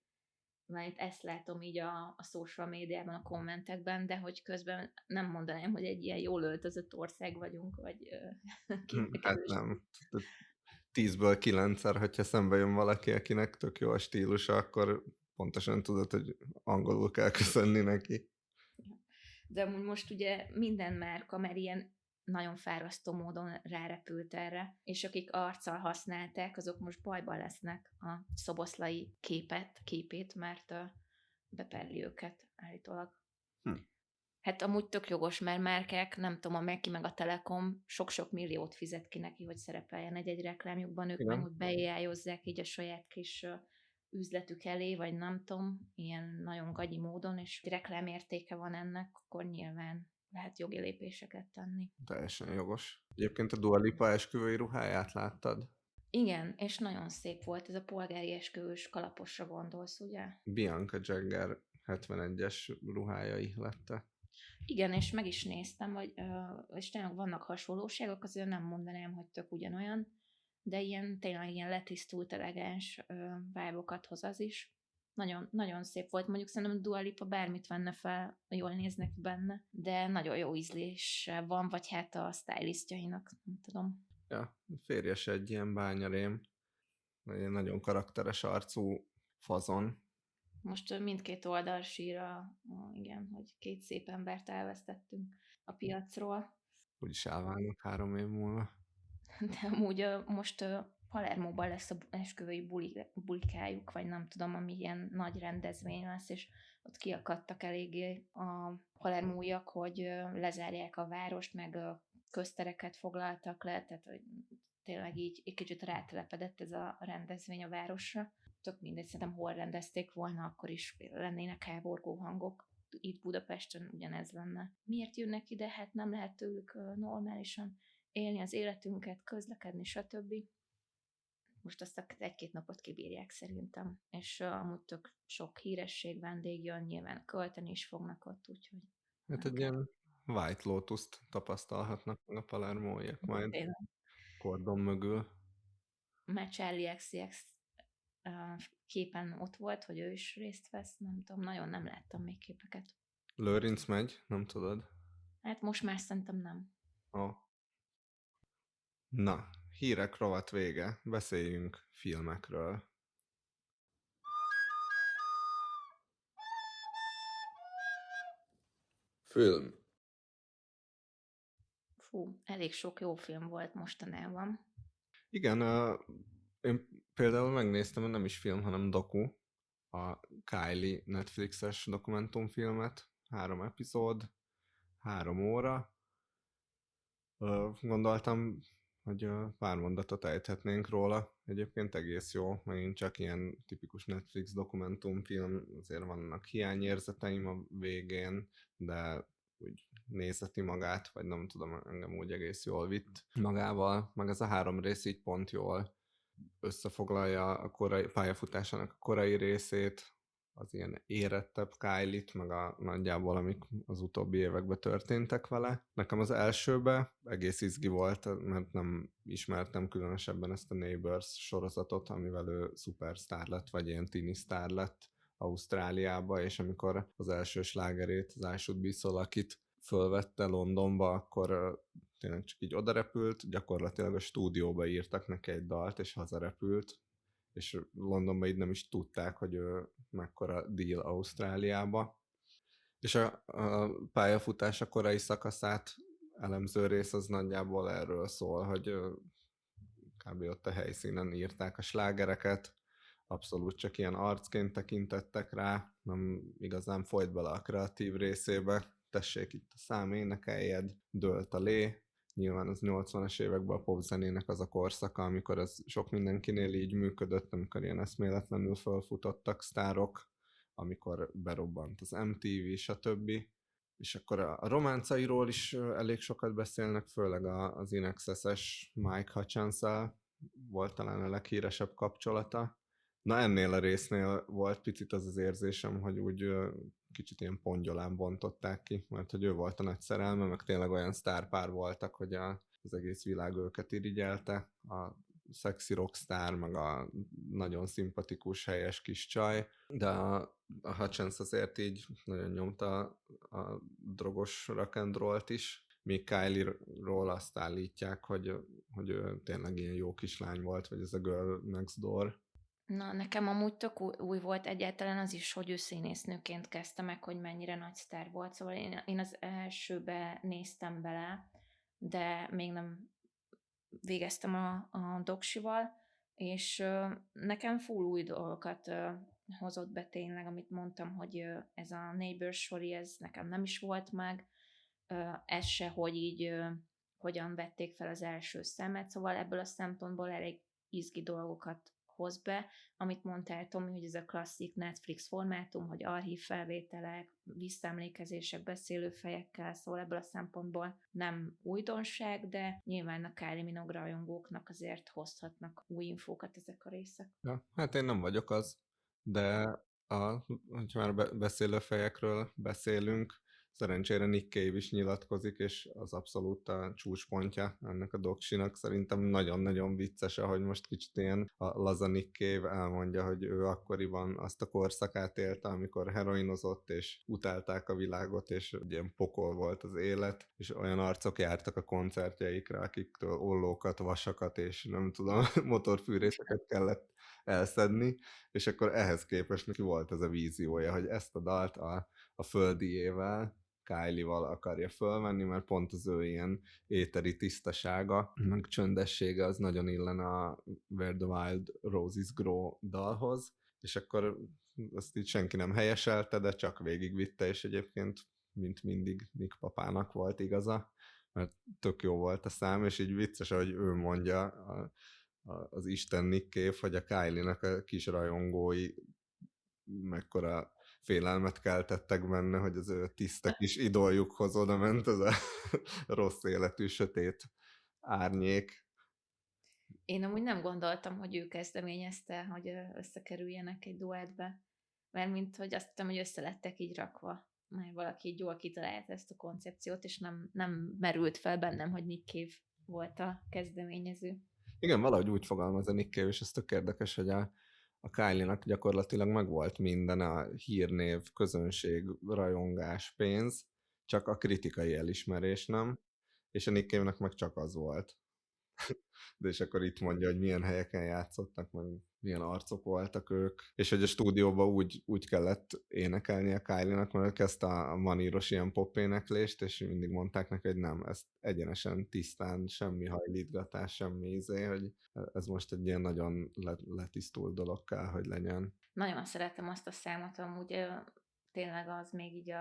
mert ezt látom így a social médiában, a kommentekben, de hogy közben nem mondanám, hogy egy ilyen jól öltözött ország vagyunk, vagy Hát képviselős. nem. 10-ből 9-szer, hogyha szembe jön valaki, akinek tök jó a stílusa, akkor pontosan tudod, hogy angolul kell köszönni neki. De amúgy most ugye minden márka már ilyen nagyon fárasztó módon rárepült erre, és akik arccal használták, azok most bajban lesznek a szoboszlai képét, mert beperli őket állítólag. Hm. Hát amúgy tök jogos, mert márkák, nem tudom, a Meki meg a Telekom sok-sok milliót fizet ki neki, hogy szerepeljen egy-egy reklámjukban, ők meg Igen. úgy beéjájozzák így a saját kis üzletük elé, vagy nem tudom, ilyen nagyon gagyi módon, és reklámértéke van ennek, akkor nyilván lehet jogi lépéseket tenni. Teljesen jogos. Egyébként a Dua Lipa esküvői ruháját láttad? Igen, és nagyon szép volt, ez a polgári esküvős kalaposra gondolsz, ugye? Bianca Jagger 71-es ruhája ihlette. Igen, és meg is néztem, hogy, és tényleg vannak hasonlóságok, azért nem mondanám, hogy tök ugyanolyan, de ilyen tényleg ilyen letisztult, elegáns vibe-okat hoz az is. Nagyon, nagyon szép volt. Mondjuk szerintem Dua Lipa bármit venne fel, jól néznek benne, de nagyon jó ízlése van, vagy hát a stylistjainak, nem tudom. Ja, férjes egy ilyen bányarém, egy nagyon karakteres arcú fazon. Most mindkét oldal sír igen, hogy két szép embert elvesztettünk a piacról. Úgyis elválnak 3 év múlva. De amúgy most Palermóban lesz a esküvői bulikájuk, vagy nem tudom, ami ilyen nagy rendezvény lesz, és ott kiakadtak eléggé a palermóiak, hogy lezárják a várost, meg köztereket foglaltak le, tehát hogy tényleg így egy kicsit rátelepedett ez a rendezvény a városra. Tök mindegy, szerintem hol rendezték volna, akkor is lennének háborgó hangok. Itt Budapesten ugyanez lenne. Miért jönnek ide? Hát nem lehet tőlük normálisan élni az életünket, közlekedni, stb. Most azt egy-két napot kibírják szerintem. És amúgy tök sok híresség, vendég jön, nyilván költeni is fognak ott, úgyhogy Hát nem egy kell. ilyen White Lotus-t tapasztalhatnak meg a palermóiak majd Tényleg. kordon mögül. Már Charlie XCX képen ott volt, hogy ő is részt vesz, nem tudom, nagyon nem láttam még képeket. Lőrinc megy, nem tudod? Hát most már szerintem nem. Ó. Na, hírek rovat vége. Beszéljünk filmekről. Film. Fú, elég sok jó film volt mostanában. Igen, én például megnéztem, nem is film, hanem doku, a Kylie Netflixes dokumentumfilmet, 3 epizód, 3 óra. Gondoltam, hogy pár mondatot ejthetnénk róla. Egyébként egész jó, megint csak ilyen tipikus Netflix dokumentumfilm, azért vannak hiányérzeteim a végén, de úgy nézeti magát, vagy nem tudom, engem úgy egész jól vitt magával, meg ez a 3 rész így pont jól összefoglalja a korai pályafutásának a korai részét, az ilyen érettebb Kylie-t, meg a nagyjából, amik az utóbbi években történtek vele. Nekem az elsőbe egész izgi volt, mert nem ismertem különösebben ezt a Neighbours sorozatot, amivel ő szupersztár lett, vagy ilyen tini sztár lett Ausztráliába, és amikor az első slágerét, az I Should Be So Lucky-t fölvette Londonba, akkor tényleg csak így odarepült, gyakorlatilag a stúdióba írtak neki egy dalt, és hazarepült, és Londonban így nem is tudták, hogy ő mekkora deal Ausztráliába. És a pályafutása korai szakaszát elemző rész az nagyjából erről szól, hogy kb. Ott a helyszínen írták a slágereket, abszolút csak ilyen arcként tekintettek rá, nem igazán folyt bele a kreatív részébe, tessék itt a szám, énekeljed, dőlt a lé, nyilván az 80-as években a popzenének az a korszaka, amikor ez sok mindenkinél így működött, amikor ilyen eszméletlenül felfutottak sztárok, amikor berobbant az MTV, stb. És akkor a románcairól is elég sokat beszélnek, főleg az Inexes-es Mike hutchins volt talán a leghíresebb kapcsolata. Na ennél a résznél volt picit az az érzésem, hogy úgy kicsit ilyen pongyolán bontották ki, mert hogy ő volt a nagy szerelme, meg tényleg olyan sztárpár voltak, hogy az egész világ őket irigyelte, a szexi rockstar, meg a nagyon szimpatikus, helyes kis csaj, de a Hutchins azért így nagyon nyomta a drogos rock and rollt is, míg Kylie-ról azt állítják, hogy ő tényleg ilyen jó kislány volt, vagy ez a girl next door. Na, nekem amúgy tök új volt egyáltalán az is, hogy ő színésznőként kezdte meg, hogy mennyire nagy sztár volt. Szóval én az elsőbe néztem bele, de még nem végeztem a doksival, és nekem full új dolgokat hozott be tényleg, amit mondtam, hogy ez a Neighbor Story, ez nekem nem is volt meg, ez se, hogy így hogyan vették fel az első szemet, szóval ebből a szempontból elég izgi dolgokat hoz be, amit mondtál, Tomi, hogy ez a klasszik Netflix formátum, hogy archív felvételek, visszaemlékezések, beszélőfejekkel, szóval ebből a szempontból nem újdonság, de nyilván a Kylie Minogue rajongóknak azért hozhatnak új infókat ezek a részek. Ja, hát én nem vagyok az, de hogyha már beszélőfejekről beszélünk, szerencsére Nick Cave is nyilatkozik, és az abszolút a csúcspontja ennek a doksinak. Szerintem nagyon-nagyon vicces, ahogy most kicsit ilyen a laza Nick Cave elmondja, hogy ő akkoriban azt a korszakát élte, amikor heroinozott, és utálták a világot, és ilyen pokol volt az élet, és olyan arcok jártak a koncertjeikre, akiktől ollókat, vasakat, és nem tudom, motorfűrészeket kellett elszedni, és akkor ehhez képest neki volt ez a víziója, hogy ezt a dalt a földiével, Kylie-val akarja fölvenni, mert pont az ő ilyen éteri tisztasága, meg csöndessége az nagyon illen a Where the Wild Roses Grow dalhoz, és akkor azt így senki nem helyeselte, de csak végigvitte, és egyébként mint mindig Nick papának volt igaza, mert tök jó volt a szám, és így vicces, hogy ő mondja az Isten Nick Cave, hogy a Kylie-nak a kis rajongói mekkora félelmet keltettek benne, hogy az ő tiszta kis idoljukhoz oda ment ez a rossz életű, sötét árnyék. Én amúgy nem gondoltam, hogy ő kezdeményezte, hogy összekerüljenek egy duettbe, mert mint hogy azt hittem, hogy össze lettek így rakva, mert valaki így jól kitalálta ezt a koncepciót, és nem merült fel bennem, hogy Nick Cave volt a kezdeményező. Igen, valahogy úgy fogalmaz a Nick Cave, és ez tök érdekes, hogy a Kylie-nak gyakorlatilag megvolt minden, a hírnév, közönség, rajongás, pénz, csak a kritikai elismerés nem, és a Nick Cave-nek meg csak az volt. De és akkor itt mondja, hogy milyen helyeken játszottak, meg milyen arcok voltak ők, és hogy a stúdióban úgy kellett énekelnie Kylie-nak, mert ő kezdte a maníros ilyen popéneklést, és mindig mondták neki, hogy nem, ezt egyenesen, tisztán, semmi hajlítgatás, semmi hogy ez most egy ilyen nagyon letisztult dolog kell, hogy legyen. Nagyon szeretem azt a számot, amúgy tényleg az még így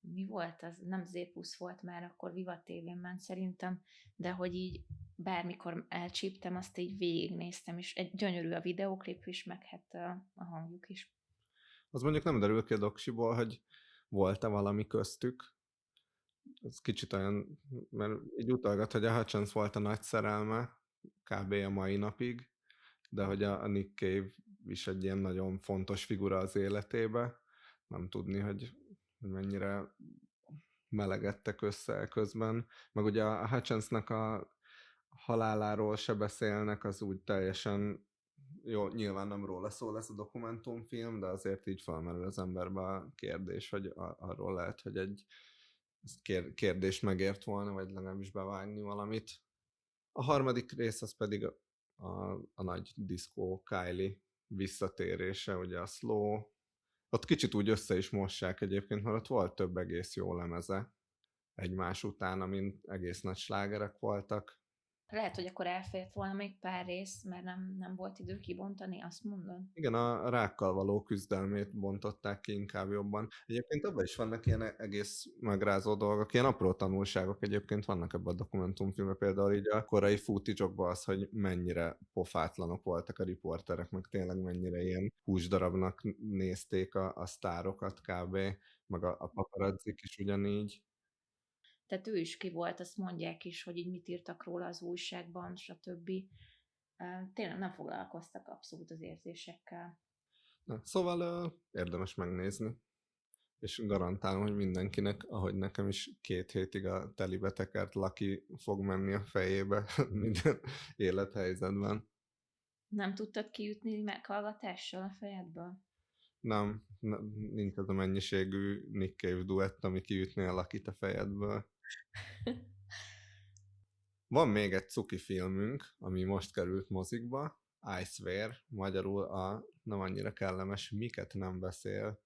mi volt az? Nem Z+ volt már, akkor Viva TV-n ment szerintem, de hogy így bármikor elcsíptem, azt így végignéztem, és egy gyönyörű a videóklip is, meg hát a hangjuk is. Az mondjuk nem derül ki a doksiból, hogy volt-e valami köztük. Ez kicsit olyan, mert így utalgat, hogy a Hutchins volt a nagy szerelme, kb. A mai napig, de hogy a Nick Cave is egy ilyen nagyon fontos figura az életébe. Nem tudni, hogy mennyire melegedtek össze közben. Meg ugye a Hutchinsnak a haláláról se beszélnek, az úgy teljesen jó, nyilván nem róla szól ez a dokumentumfilm, de azért így felmerül az emberbe a kérdés, hogy arról lehet, hogy egy kérdés megért volna, vagy legalábbis bevágni valamit. A harmadik rész az pedig a nagy diszkó Kylie visszatérése, ugye a Slow. Ott kicsit úgy össze is mossák egyébként, mert ott volt több egész jó lemeze egymás után, amin egész nagy slágerek voltak. Lehet, hogy akkor elfért volna még pár rész, mert nem volt idő kibontani, azt mondod? Igen, a rákkal való küzdelmét bontották ki inkább jobban. Egyébként abban is vannak ilyen egész megrázó dolgok, ilyen apró tanulságok egyébként vannak ebben a dokumentumfilmben, például így a korai footage-okban az, hogy mennyire pofátlanok voltak a riporterek, meg tényleg mennyire ilyen húsdarabnak nézték a sztárokat kb., meg a paparazzik is ugyanígy. Tehát ő is ki volt, azt mondják is, hogy így mit írtak róla az újságban, stb. Tényleg nem foglalkoztak abszolút az érzésekkel. Na, szóval érdemes megnézni. És garantálom, hogy mindenkinek, ahogy nekem is 2 hétig a telibe tekert Lucky fog menni a fejébe minden élethelyzetben. Nem tudtad kiütni meghallgatással a fejedből? Nem, nincs az a mennyiségű Nick Cave duett, ami kiütné a Lucky-t a fejedből. Van még egy cuki filmünk, ami most került mozikba, I Swear, magyarul a nem annyira kellemes Miket nem beszél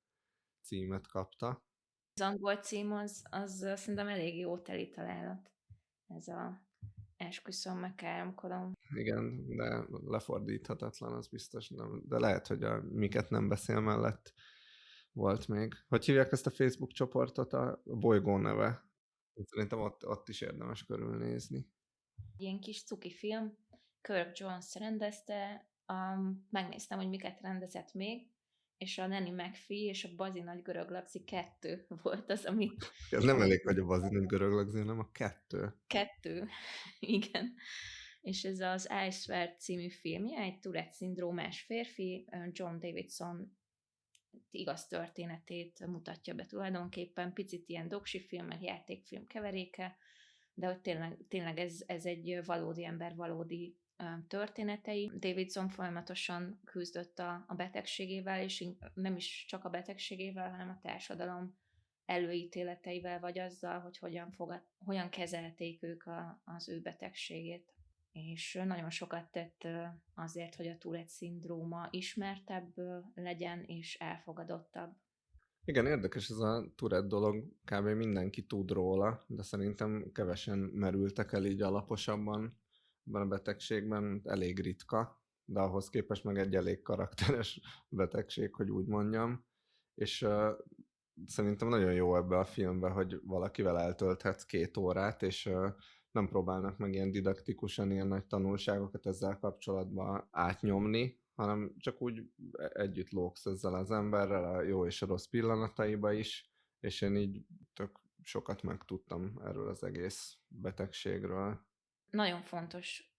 címet kapta. Az angol cím az szerintem elég jó teli találat. Ez a esküszöm, meg káromkodom. Igen, de lefordíthatatlan, az biztos nem. De lehet, hogy a Miket nem beszél mellett volt még. Hogy hívják ezt a Facebook csoportot? A bolygó neve. Szerintem ott is érdemes körülnézni. Ilyen kis cuki film, Kirk Jones rendezte, megnéztem, hogy miket rendezett még, és a Nanny McPhee és a Bazi Nagy Görög Laci 2 volt az, Ez nem elég, hogy a bazin egy görög hanem a 2. 2, igen. És ez az I Swear című filmje, egy Tourette-szindrómás férfi, John Davidson igaz történetét mutatja be tulajdonképpen, picit ilyen doksi film, meg játékfilm keveréke, de hogy tényleg ez egy valódi ember, valódi történetei. Davidson folyamatosan küzdött a betegségével, és nem is csak a betegségével, hanem a társadalom előítéleteivel, vagy azzal, hogy hogyan kezelték ők az ő betegségét. És nagyon sokat tett azért, hogy a Tourette-szindróma ismertebb legyen és elfogadottabb. Igen, érdekes ez a Tourette dolog, kb. Mindenki tud róla, de szerintem kevesen merültek el így alaposabban ebben a betegségben, elég ritka, de ahhoz képest meg egy elég karakteres betegség, hogy úgy mondjam. És szerintem nagyon jó ebbe a filmbe, hogy valakivel eltölthetsz 2 órát, és nem próbálnak meg ilyen didaktikusan ilyen nagy tanulságokat ezzel kapcsolatban átnyomni, hanem csak úgy együtt lógsz ezzel az emberrel, a jó és a rossz pillanataiba is, és én így tök sokat megtudtam erről az egész betegségről. Nagyon fontos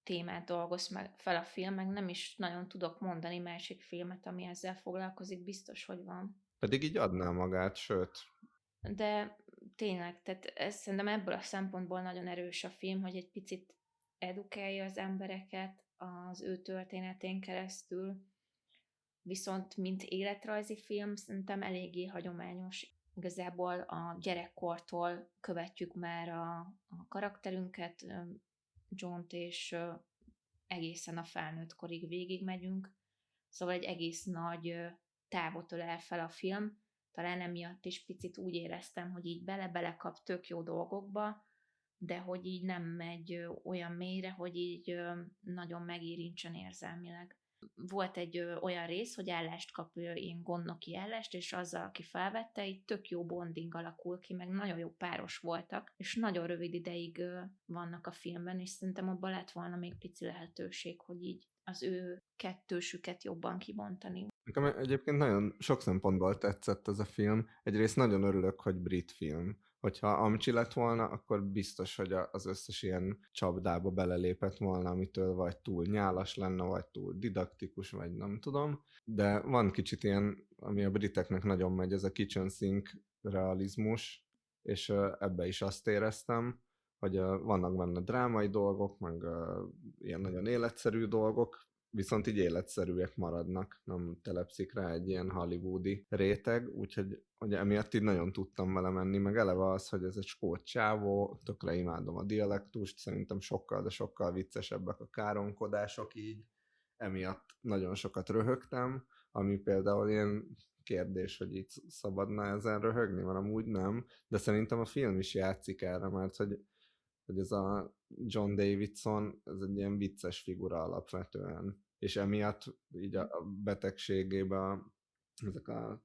témát dolgoz meg fel a film, meg nem is nagyon tudok mondani másik filmet, ami ezzel foglalkozik, biztos, hogy van. Pedig így adná magát, sőt. De tényleg, tehát ez szerintem ebből a szempontból nagyon erős a film, hogy egy picit edukálja az embereket az ő történetén keresztül, viszont mint életrajzi film szerintem eléggé hagyományos. Igazából a gyerekkortól követjük már a karakterünket, Johnt, és egészen a felnőtt korig végigmegyünk. Szóval egy egész nagy távot ölel fel a film. Talán emiatt is picit úgy éreztem, hogy így bele-belekap tök jó dolgokba, de hogy így nem megy olyan mélyre, hogy így nagyon megérintsen érzelmileg. Volt egy olyan rész, hogy állást kap, ilyen gondnoki állást, és azzal, aki felvette, így tök jó bonding alakul ki, meg nagyon jó páros voltak, és nagyon rövid ideig vannak a filmben, és szerintem abban lett volna még pici lehetőség, hogy így az ő kettősüket jobban kibontani. Nekem egyébként nagyon sok szempontból tetszett ez a film. Egyrészt nagyon örülök, hogy brit film. Hogyha amcsi lett volna, akkor biztos, hogy az összes ilyen csapdába belelépett volna, amitől vagy túl nyálas lenne, vagy túl didaktikus, vagy nem tudom. De van kicsit ilyen, ami a briteknek nagyon megy, ez a kitchen sink realizmus, és ebbe is azt éreztem, hogy vannak benne drámai dolgok, meg ilyen nagyon életszerű dolgok, viszont így életszerűek maradnak, nem telepszik rá egy ilyen hollywoodi réteg, úgyhogy hogy emiatt így nagyon tudtam vele menni, meg eleve az, hogy ez egy skót csávó, tökre imádom a dialektust, szerintem sokkal, de sokkal viccesebbek a káromkodások így, emiatt nagyon sokat röhögtem, ami például ilyen kérdés, hogy így szabadna ezen röhögni, mert amúgy nem, de szerintem a film is játszik erre, mert hogy ez a John Davidson, ez egy ilyen vicces figura alapvetően, és emiatt így a betegségében ezek a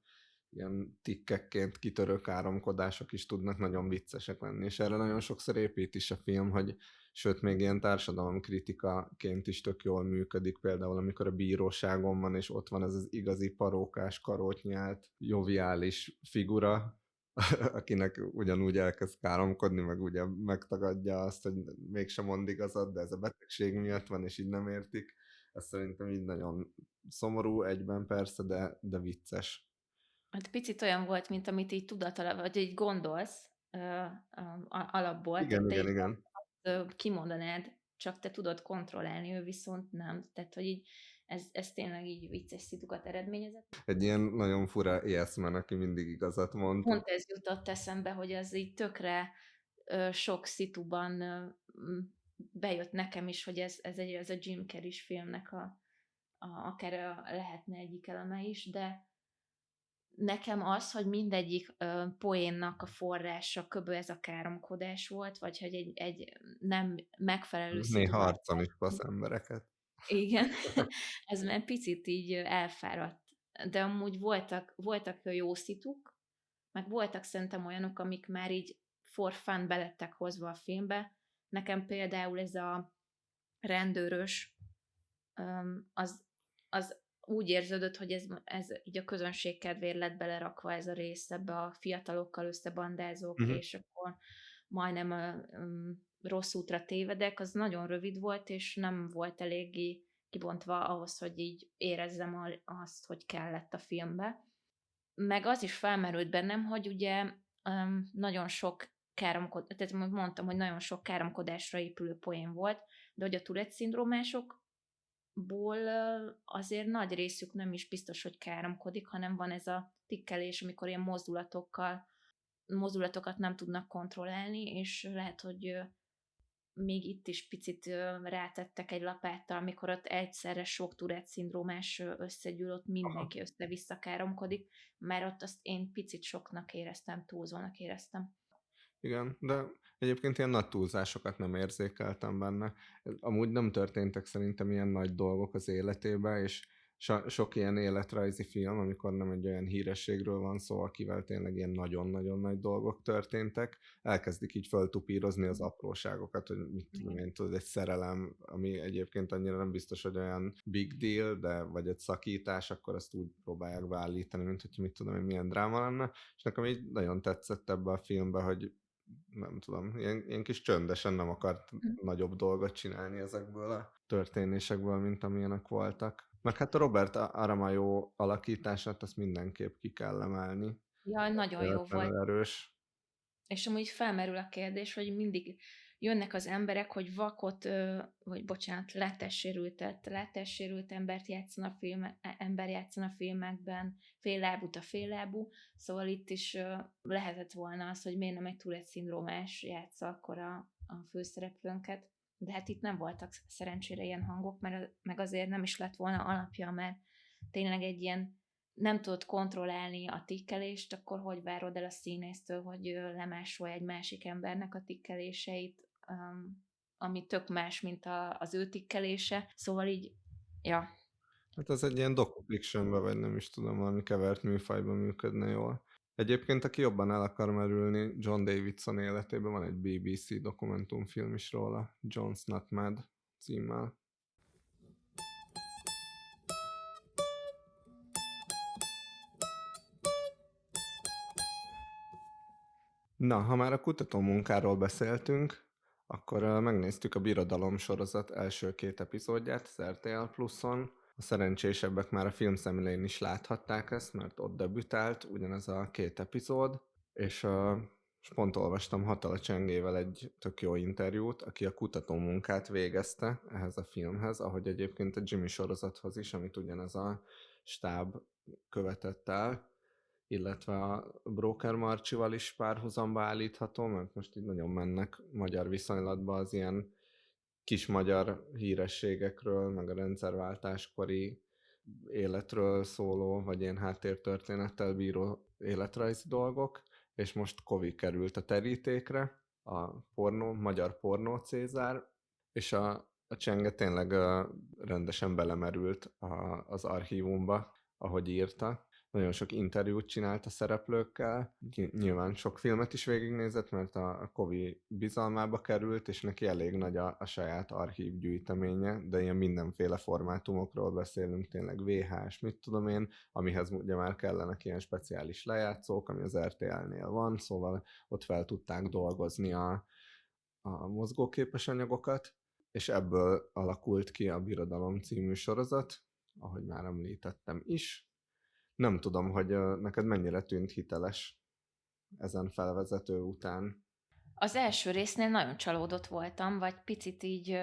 ilyen tikkekként kitörő káromkodások is tudnak nagyon viccesek lenni, és erre nagyon sokszor épít is a film, hogy sőt, még ilyen társadalomkritikaként is tök jól működik, például amikor a bíróságon van, és ott van ez az igazi parókás, karótnyált, joviális figura, akinek ugyanúgy elkezd káromkodni, meg ugye megtagadja azt, hogy mégsem mond igazat, de ez a betegség miatt van, és így nem értik. Ez szerintem így nagyon szomorú egyben persze, de vicces. Hát picit olyan volt, mint amit így vagy így gondolsz alapból, tehát Igen, te igen, is igen. kimondanád, csak te tudod kontrollálni, ő viszont nem. Tehát, hogy így ez tényleg így vicces szitukat eredményezett. Egy ilyen nagyon fura ijeszmen, aki mindig igazat mond. Pont ez jutott eszembe, hogy az így tökre sok szituban bejött nekem is, hogy ez a Jim Carrey filmnek akár lehetne egyik eleme is, de nekem az, hogy mindegyik poénnak a forrása kb. Ez a káromkodás volt, vagy hogy egy nem megfelelő Néha szituban. arcon is basz embereket. Igen, ez már picit így elfáradt. De amúgy voltak jó szituk, meg voltak szerintem olyanok, amik már így for fun belettek hozva a filmbe. Nekem például ez a rendőrös, az úgy érződött, hogy ez így a közönség kedvéért lett belerakva ez a rész ebbe a fiatalokkal összebandázók, Uh-huh. és akkor majdnem rossz útra tévedek, az nagyon rövid volt, és nem volt eléggé kibontva ahhoz, hogy így érezzem azt, hogy kellett a filmbe. Meg az is felmerült bennem, hogy ugye nagyon sok tehát mondtam, hogy nagyon sok káromkodásra épülő poén volt, de hogy a Tourette-szindrómásokból azért nagy részük nem is biztos, hogy káromkodik, hanem van ez a tikkelés, amikor ilyen mozdulatokat nem tudnak kontrollálni, és lehet, hogy még itt is picit rátettek egy lapáttal, amikor ott egyszerre sok Tourette-szindrómás összegyűl, ott Aha. mindenki össze-vissza káromkodik, mert ott azt én picit soknak éreztem, túlzónak éreztem. Igen, de egyébként ilyen nagy túlzásokat nem érzékeltem benne. Amúgy nem történtek szerintem ilyen nagy dolgok az életébe, és sok ilyen életrajzi film, amikor nem egy olyan hírességről van szó, akivel tényleg ilyen nagyon-nagyon nagy dolgok történtek, elkezdik így föltupírozni az apróságokat, hogy mit tudom én, tudod, egy szerelem, ami egyébként annyira nem biztos, hogy olyan big deal, de vagy egy szakítás, akkor azt úgy próbálják beállítani, mint hogy mit tudom én, milyen dráma lenne. És nekem így nagyon tetszett ebbe a filmbe, hogy nem tudom, ilyen kis csöndesen nem akart nagyobb dolgot csinálni ezekből a történésekből, mint amilyenek voltak. Meg hát a Robert Aramayo alakítását azt mindenképp ki kell emelni. Jaj, nagyon jó volt. Véletlenül erős. És amúgy felmerül a kérdés, hogy mindig jönnek az emberek, hogy vakot, vagy bocsánat, látássérült ember játszon a filmekben, féllábút a féllábú, szóval itt is lehetett volna az, hogy miért nem egy Tourette-szindrómás játsza akkor a főszereplőnket. De hát itt nem voltak szerencsére ilyen hangok, meg azért nem is lett volna alapja, mert tényleg egy ilyen nem tudod kontrollálni a tikkelést, akkor hogy várod el a színésztől, hogy lemásolja egy másik embernek a tikkeléseit, ami tök más, mint az ő tikkelése. Szóval így, ja. Hát ez egy ilyen docu-fictionbe, vagy nem is tudom, valami kevert műfajban működne jól. Egyébként, aki jobban el akar merülni, John Davidson életében van egy BBC dokumentumfilm is róla, John's Not Mad címmel. Na, ha már a kutatómunkáról beszéltünk, akkor megnéztük a Birodalom sorozat első 2 epizódját az RTL Pluson. A szerencsésebbek már a filmszemlén is láthatták ezt, mert ott debütált ugyanez a 2 epizód, és pont olvastam Hatala Csengével egy tök jó interjút, aki a kutatómunkát végezte ehhez a filmhez, ahogy egyébként a Jimmy sorozathoz is, amit ugyanez a stáb követett el, illetve a Broker Marcsival is párhuzamba állítható, mert most így nagyon mennek magyar viszonylatban az ilyen kis magyar hírességekről, meg a rendszerváltáskori életről szóló, vagy ilyen háttértörténettel bíró életrajzi dolgok, és most Kovi került a terítékre, a magyar pornó Cézár, és a Csenge tényleg rendesen belemerült az archívumba, ahogy írta. Nagyon sok interjút csinált a szereplőkkel, nyilván sok filmet is végignézett, mert a Kovi bizalmába került, és neki elég nagy a saját archív gyűjteménye, de ilyen mindenféle formátumokról beszélünk, tényleg VHS, mit tudom én, amihez ugye már kellenek ilyen speciális lejátszók, ami az RTL-nél van, szóval ott fel tudták dolgozni a mozgóképes anyagokat, és ebből alakult ki a Birodalom című sorozat, ahogy már említettem is. Nem tudom, hogy neked mennyire tűnt hiteles ezen felvezető után. Az első résznél nagyon csalódott voltam, vagy picit így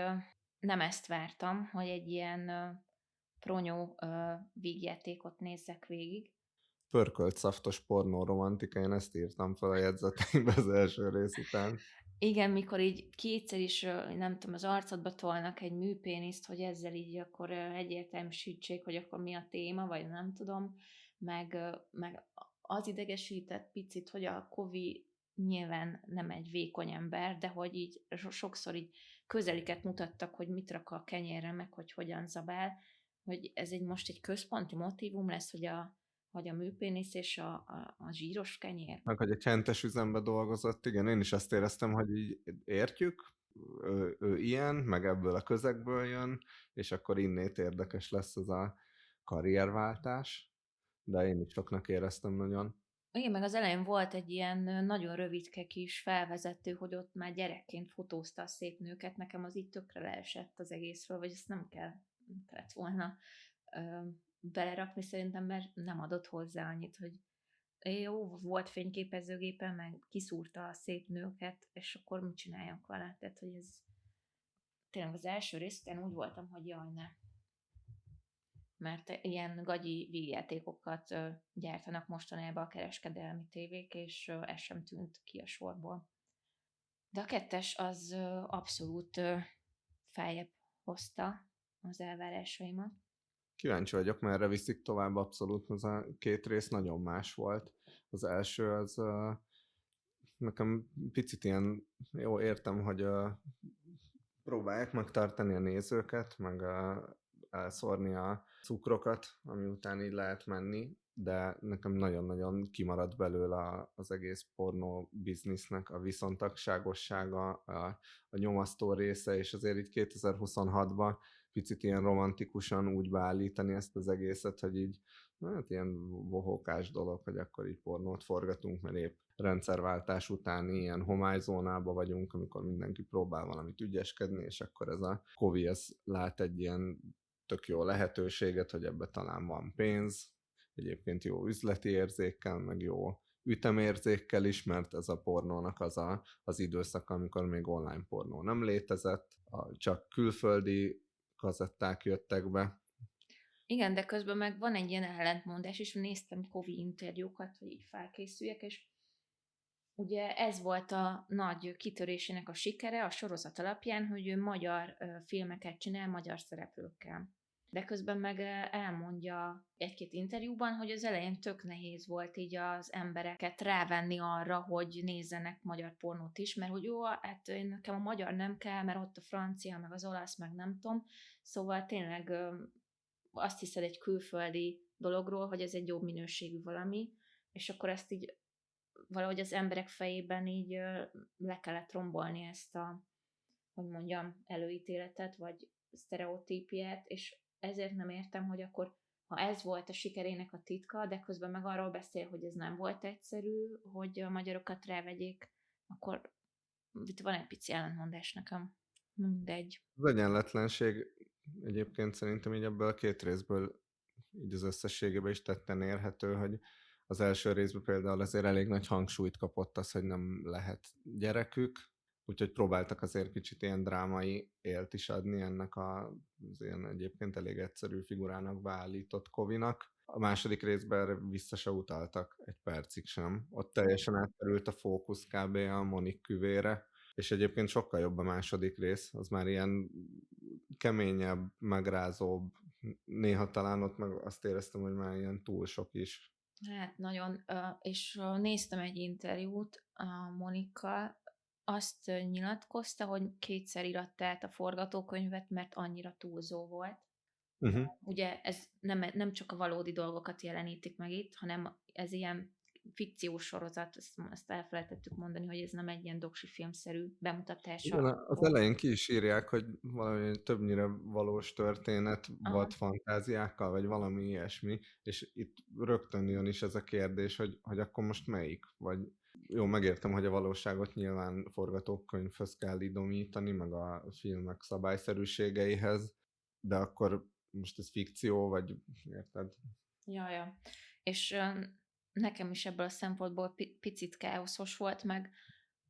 nem ezt vártam, hogy egy ilyen pronyó vígjátékot nézzek végig. Pörkölt szaftos pornó romantika, én ezt írtam fel a jegyzeteimbe az első rész után. Igen, mikor így kétszer is, nem tudom, az arcodba tolnak egy műpéniszt, hogy ezzel így akkor egyértelműsítsék, hogy akkor mi a téma, vagy nem tudom, meg az idegesített picit, hogy a Kovi nyilván nem egy vékony ember, de hogy így sokszor így közeliket mutattak, hogy mit rak a kenyérre, meg hogy hogyan zabál, hogy ez most egy központi motívum lesz, hogy a műpénisz és a zsíros kenyér. Meg, hogy egy hentes üzembe dolgozott, igen, én is azt éreztem, hogy így értjük, ő ilyen, meg ebből a közegből jön, és akkor innét érdekes lesz ez a karrierváltás, de én is soknak éreztem nagyon. Igen, meg az elején volt egy ilyen nagyon rövidke kis felvezető, hogy ott már gyerekként fotózta a szép nőket. Nekem az így tökre leesett az egészről, vagy ezt nem kellett volna belerakni szerintem, mert nem adott hozzá annyit, hogy jó, volt fényképezőgépen, meg kiszúrta a szép nőket, és akkor mit csináljak vele? Tehát, hogy ez tényleg az első rész után úgy voltam, hogy jaj, ne. Mert ilyen gagyi vígjátékokat gyártanak mostanában a kereskedelmi tévék, és ez sem tűnt ki a sorból. De a 2 az abszolút feljebb hozta az elvárásaimat. Kíváncsi vagyok, merre viszik tovább, abszolút az a 2 rész nagyon más volt. Az első az nekem picit ilyen, jó értem, hogy próbálják megtartani a nézőket, meg elszórni a cukrokat, ami után így lehet menni, de nekem nagyon-nagyon kimaradt belőle az egész pornó biznisznek a viszontagságossága, a nyomasztó része, és azért így 2026-ban picit ilyen romantikusan úgy beállítani ezt az egészet, hogy így hát ilyen bohókás dolog, hogy akkor így pornót forgatunk, mert épp rendszerváltás utáni ilyen homályzónába vagyunk, amikor mindenki próbál valamit ügyeskedni, és akkor ez a Kovi ez lát egy ilyen tök jó lehetőséget, hogy ebbe talán van pénz, egyébként jó üzleti érzékkel, meg jó ütemérzékkel is, mert ez a pornónak az időszaka, amikor még online pornó nem létezett, csak külföldi kazetták jöttek be. Igen, de közben meg van egy ilyen ellentmondás, és néztem Kovi interjúkat, hogy így felkészüljek, és ugye ez volt a nagy kitörésének a sikere a sorozat alapján, hogy ő magyar filmeket csinál magyar szereplőkkel. De közben meg elmondja egy-két interjúban, hogy az elején tök nehéz volt így az embereket rávenni arra, hogy nézzenek magyar pornót is, mert hogy jó, hát én nekem a magyar nem kell, mert ott a francia, meg az olasz, meg nem tudom. Szóval tényleg azt hiszed egy külföldi dologról, hogy ez egy jobb minőségű valami, és akkor ezt így valahogy az emberek fejében így le kellett rombolni ezt a, hogy mondjam, előítéletet, vagy sztereotípiát, és ezért nem értem, hogy akkor, ha ez volt a sikerének a titka, de közben meg arról beszél, hogy ez nem volt egyszerű, hogy a magyarokat rávegyék, akkor itt van egy pici ellentmondás nekem. Mindegy. Az egyenletlenség egyébként szerintem így ebből a két részből így az összességében is tetten érhető, hogy az első részben például azért elég nagy hangsúlyt kapott az, hogy nem lehet gyerekük, úgyhogy próbáltak azért kicsit ilyen drámai élt is adni ennek az ilyen egyébként elég egyszerű figurának beállított Kovinak. A második részben erre vissza se utaltak egy percig sem. Ott teljesen átterült a fókusz kb. A Monik küvére, és egyébként sokkal jobb a második rész, az már ilyen keményebb, megrázóbb, néha talán ott meg azt éreztem, hogy már ilyen túl sok is. Hát nagyon, és néztem egy interjút a Monikkal, azt nyilatkozta, hogy kétszer íratta át a forgatókönyvet, mert annyira túlzó volt. Uh-huh. Ugye ez nem csak a valódi dolgokat jelenítik meg itt, hanem ez ilyen fikciós sorozat, ezt elfelejtettük mondani, hogy ez nem egy ilyen doksi filmszerű bemutatása. Igen, az elején ki is írják, hogy valami többnyire valós történet, Aha. vad fantáziákkal, vagy valami ilyesmi, és itt rögtön jön is ez a kérdés, hogy akkor most melyik? Vagy jó, megértem, hogy a valóságot nyilván forgatókönyvhöz kell idomítani, meg a filmek szabályszerűségeihez, de akkor most ez fikció, vagy érted? Ja. És nekem is ebből a szempontból picit káoszos volt,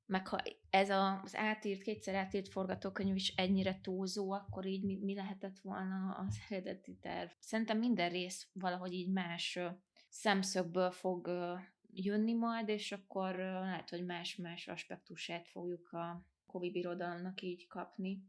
meg ha ez az kétszer átírt forgatókönyv is ennyire túlzó, akkor így mi lehetett volna az eredeti terv? Szerintem minden rész valahogy így más szemszögből fog jönni majd, és akkor lehet, hogy más-más aspektusát fogjuk a Covid birodalomnak így kapni.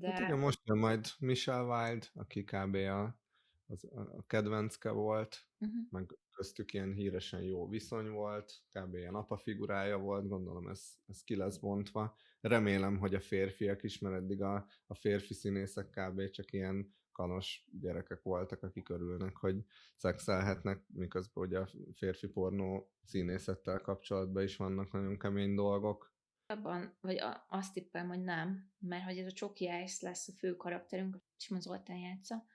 Hát De igen, most jön majd Michelle Wilde, aki kb. A kedvencke volt, uh-huh. meg köztük ilyen híresen jó viszony volt, kb. Ilyen apa figurája volt, gondolom ez ki lesz bontva. Remélem, hogy a férfiak is, mert eddig a férfi színészek kb. Csak ilyen kanos gyerekek voltak, akik örülnek, hogy szexelhetnek, miközben ugye a férfi pornó színészettel kapcsolatban is vannak nagyon kemény dolgok. Abban, vagy azt tippelem, hogy nem, mert hogy ez a Csoki Ice lesz a fő karakterünk, Sima Zoltán játsza,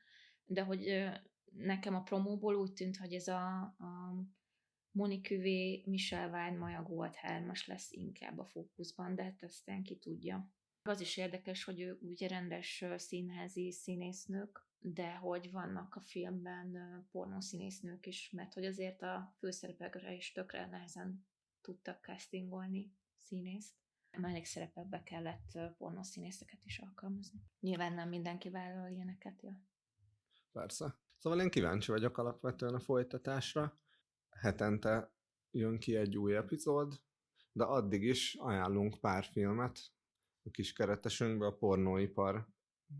de hogy nekem a promóból úgy tűnt, hogy ez a Monique Üvé, Michelle Wilde, Maja Gold 3-as lesz inkább a fókuszban, de hát aztán ki tudja. Az is érdekes, hogy ők ugye rendes színházi színésznők, de hogy vannak a filmben pornószínésznők is, mert hogy azért a főszerepekre is tökre nehezen tudtak castingolni színészt. Mellékszerepekbe kellett pornószínészeket is alkalmazni. Nyilván nem mindenki vállal ilyeneket, ja. Persze. Szóval én kíváncsi vagyok alapvetően a folytatásra. Hetente jön ki egy új epizód, de addig is ajánlunk pár filmet a kis keretesünkbe a pornóipar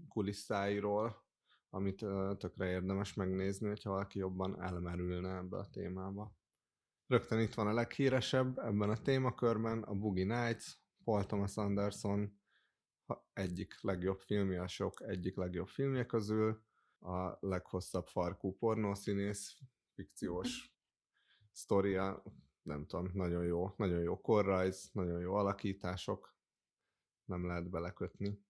kulisszáiról, amit tökre érdemes megnézni, hogyha valaki jobban elmerülne ebbe a témába. Rögtön itt van a leghíresebb ebben a témakörben, a Boogie Nights, Paul Thomas Anderson egyik legjobb filmje, a sok egyik legjobb filmje közül, a leghosszabb farkú pornószínész, fikciós sztoria, nem tudom, nagyon jó korrajz, nagyon jó alakítások, nem lehet belekötni.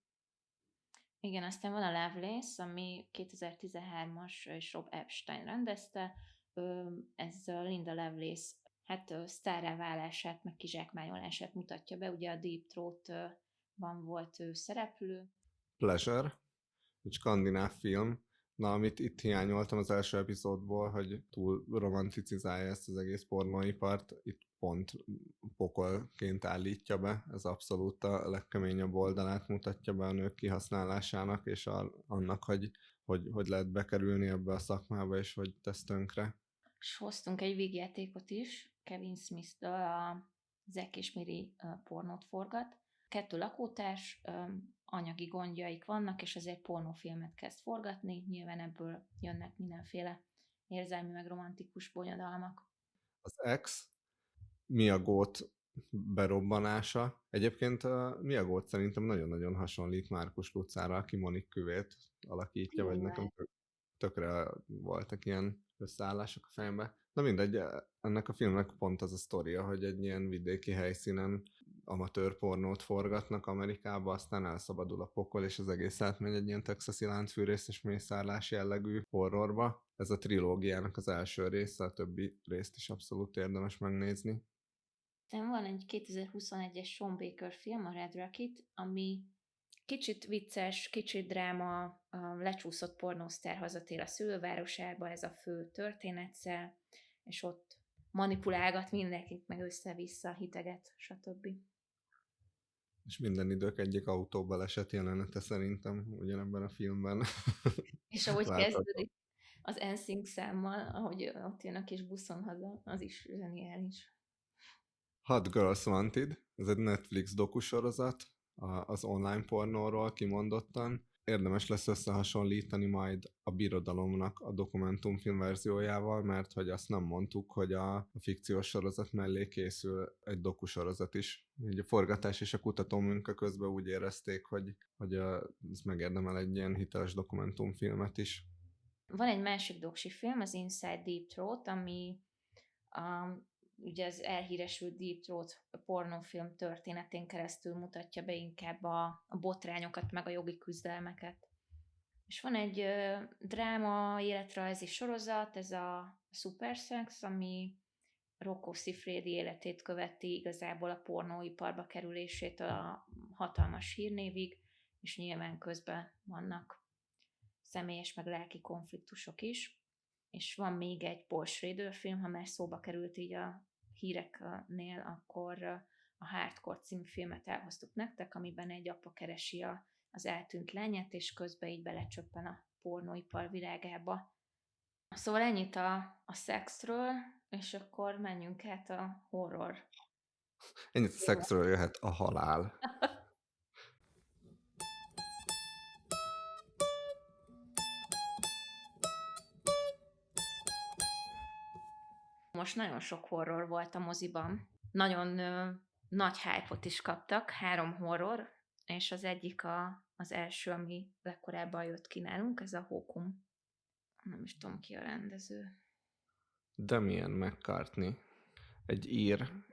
Igen, aztán van a Lovelace, ami 2013-as, és Rob Epstein rendezte. Ez Linda Lovelace sztárrá válását, meg kizsákmányolását mutatja be. Ugye a Deep Throat-ban volt ő szereplő. Pleasure, egy skandináv film, na amit itt hiányoltam az első epizódból, hogy túl romanticizálja ezt az egész pornóipart, itt pont pokolként állítja be, ez abszolút a legkeményebb oldalát mutatja be a nők kihasználásának, és annak, hogy lehet bekerülni ebbe a szakmába, és hogy tesz tönkre. És hoztunk egy végjátékot is, Kevin Smith-től, a Zack és Miri pornót forgat. 2 lakótárs, anyagi gondjaik vannak, és ezért pornófilmet kezd forgatni. Nyilván ebből jönnek mindenféle érzelmi meg romantikus bonyodalmak. Az X, Mia Goth berobbanása. Egyébként a Mia Goth szerintem nagyon-nagyon hasonlít Márkus Lucára, aki Monik Küvét alakítja, vagy Jó nekem lehet. tökre voltak ilyen összeállások a fejembe. Na mindegy, ennek a filmnek pont az a sztoria, hogy egy ilyen vidéki helyszínen amatőr pornót forgatnak Amerikába, aztán elszabadul a pokol, és az egész átmegy egy ilyen texasi láncfűrész és mészárlás jellegű horrorba. Ez a trilógiának az első része, a többi részt is abszolút érdemes megnézni. Aztán van egy 2021-es Sean Baker film, a Red Rocket, ami kicsit vicces, kicsit dráma, a lecsúszott pornósztár hazatér a szülővárosába, ez a fő történetszel, és ott manipulálgat mindenkit, meg össze-vissza, hiteget, stb. És minden idők egyik autóbaleset jelenete szerintem ugyanebben a filmben És ahogy látható. kezdődik az NSYNC számmal, ahogy ott jön a kis buszon haza, az is zseniális. Hot Girls Wanted, ez egy Netflix dokusorozat az online pornóról kimondottan. Érdemes lesz összehasonlítani majd a Birodalomnak a dokumentumfilm verziójával, mert hogy azt nem mondtuk, hogy a fikciós sorozat mellé készül egy dokusorozat is. Így a forgatás és a kutatómunka közben úgy érezték, hogy ez megérdemel egy ilyen hiteles dokumentumfilmet is. Van egy másik doksi film, az Inside Deep Throat, ami a, ugye az elhíresült Deep Throat pornófilm történetén keresztül mutatja be inkább a botrányokat, meg a jogi küzdelmeket. És van egy dráma életrajzi sorozat, ez a Supersex, ami Rocco Siffredi életét követi, igazából a pornóiparba kerülését a hatalmas hírnévig, és nyilván közben vannak személyes meg lelki konfliktusok is. És van még egy Paul Schrader film, ha már szóba került így a híreknél, akkor a Hardcore című filmet elhoztuk nektek, amiben egy apa keresi az eltűnt lányát, és közben így belecsöppen a pornóipar világába. Szóval ennyit a szexről, és akkor menjünk át a horror. Ennyit a szexről jöhet a halál. Most nagyon sok horror volt a moziban. Nagyon nagy hype-ot is kaptak, 3 horror, és az egyik az első, ami legkorábban jött ki nálunk, ez a Hokum. Nem is tudom ki a rendező. Damien McCartney, egy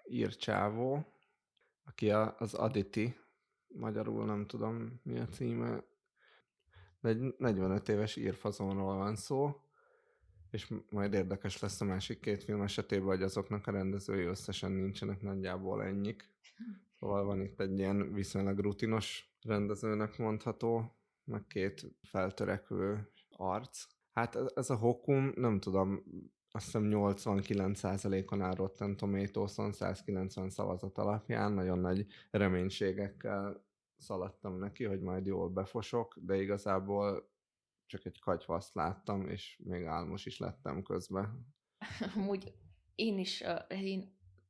ír csávó, aki az Aditi, magyarul nem tudom mi a címe, de egy 45 éves írfazonról van szó, és majd érdekes lesz a másik 2 film esetében, hogy azoknak a rendezői összesen nincsenek nagyjából ennyik. Szóval van itt egy ilyen viszonylag rutinos rendezőnek mondható, meg 2 feltörekvő arc. Hát ez a Hokum, nem tudom, azt hiszem 89%-on áll Rotten Tomatoes-on, 190 szavazat alapján, nagyon nagy reménységekkel szaladtam neki, hogy majd jól befosok, de igazából csak egy katyvaszt láttam, és még álmos is lettem közben. Amúgy én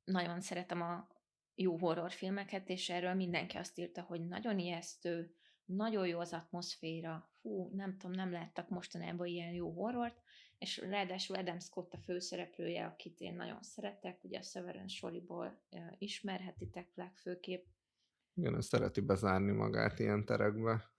nagyon szeretem a jó horrorfilmeket, és erről mindenki azt írta, hogy nagyon ijesztő, nagyon jó az atmoszféra, fú, nem tudom, nem láttak mostanában ilyen jó horrort, és ráadásul Adam Scott a főszereplője, akit én nagyon szeretek, ugye a Severance Storyból ismerhetitek legfőképp. Igen, ő szereti bezárni magát ilyen terekbe.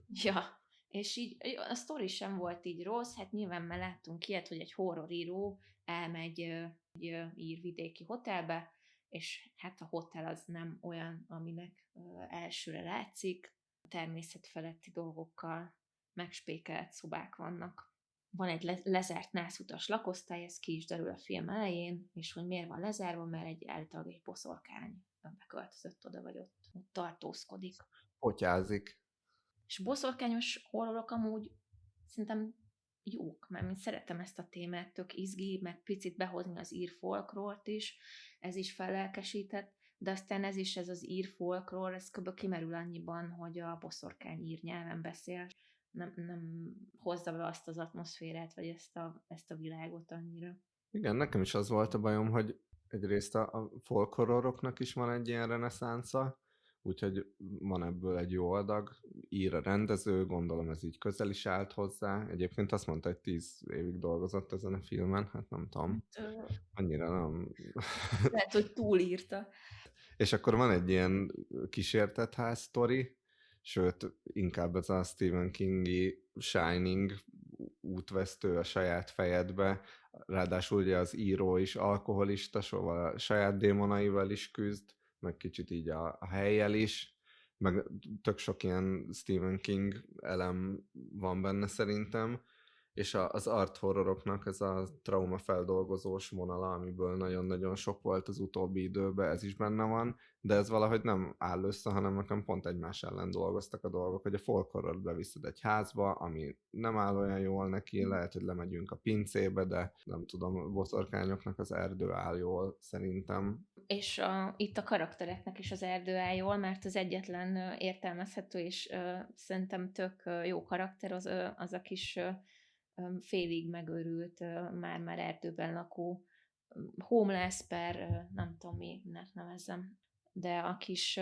Ja, és így a sztori sem volt így rossz, hát nyilván már láttunk ilyet, hogy egy horroríró elmegy egy írvidéki hotelbe, és hát a hotel az nem olyan, aminek elsőre látszik, természetfeletti dolgokkal megspékelt szobák vannak. Van egy lezárt nászutas lakosztály, ez ki is derül a film elején, és hogy miért van lezárva, mert állítólag egy boszorkány beköltözött oda, vagy ott tartózkodik. Potyázik. És boszorkányos horrorok amúgy szerintem jók, mert én szeretem ezt a témát, tök izgi, meg picit behozni az ír folklórt is, ez is fellelkesített, de aztán ez az ír folklór, ez kb. Kimerül annyiban, hogy a boszorkány ír nyelven beszél, nem hozza be azt az atmoszférát, vagy ezt a világot annyira. Igen, nekem is az volt a bajom, hogy egyrészt a folk horroroknak is van egy ilyen reneszánsza, úgyhogy van ebből egy jó adag. Ír a rendező, gondolom ez így közel is állt hozzá. Egyébként azt mondta, hogy 10 évig dolgozott ezen a filmen, hát nem tudom, Hát, annyira nem. lehet, hogy túlírta. És akkor van egy ilyen kísértetház sztori, sőt, inkább ez a Stephen Kingi Shining útvesztő a saját fejedbe, ráadásul ugye az író is alkoholista, szóval a saját démonaival is küzd, meg kicsit így a helyjel is, meg tök sok ilyen Stephen King elem van benne szerintem, és az art horroroknak ez a traumafeldolgozós vonala, amiből nagyon-nagyon sok volt az utóbbi időben, ez is benne van, de ez valahogy nem áll össze, hanem nekem pont egymás ellen dolgoztak a dolgok, hogy a folk horror beviszed egy házba, ami nem áll olyan jól neki, lehet, hogy lemegyünk a pincébe, de nem tudom, a boszorkányoknak az erdő áll jól, szerintem. És itt a karaktereknek is az erdő áll jól, mert az egyetlen értelmezhető és szerintem tök jó karakter az a kis félig megőrült, már már lakó homeless per, nem tudom minek nevezzem, de a kis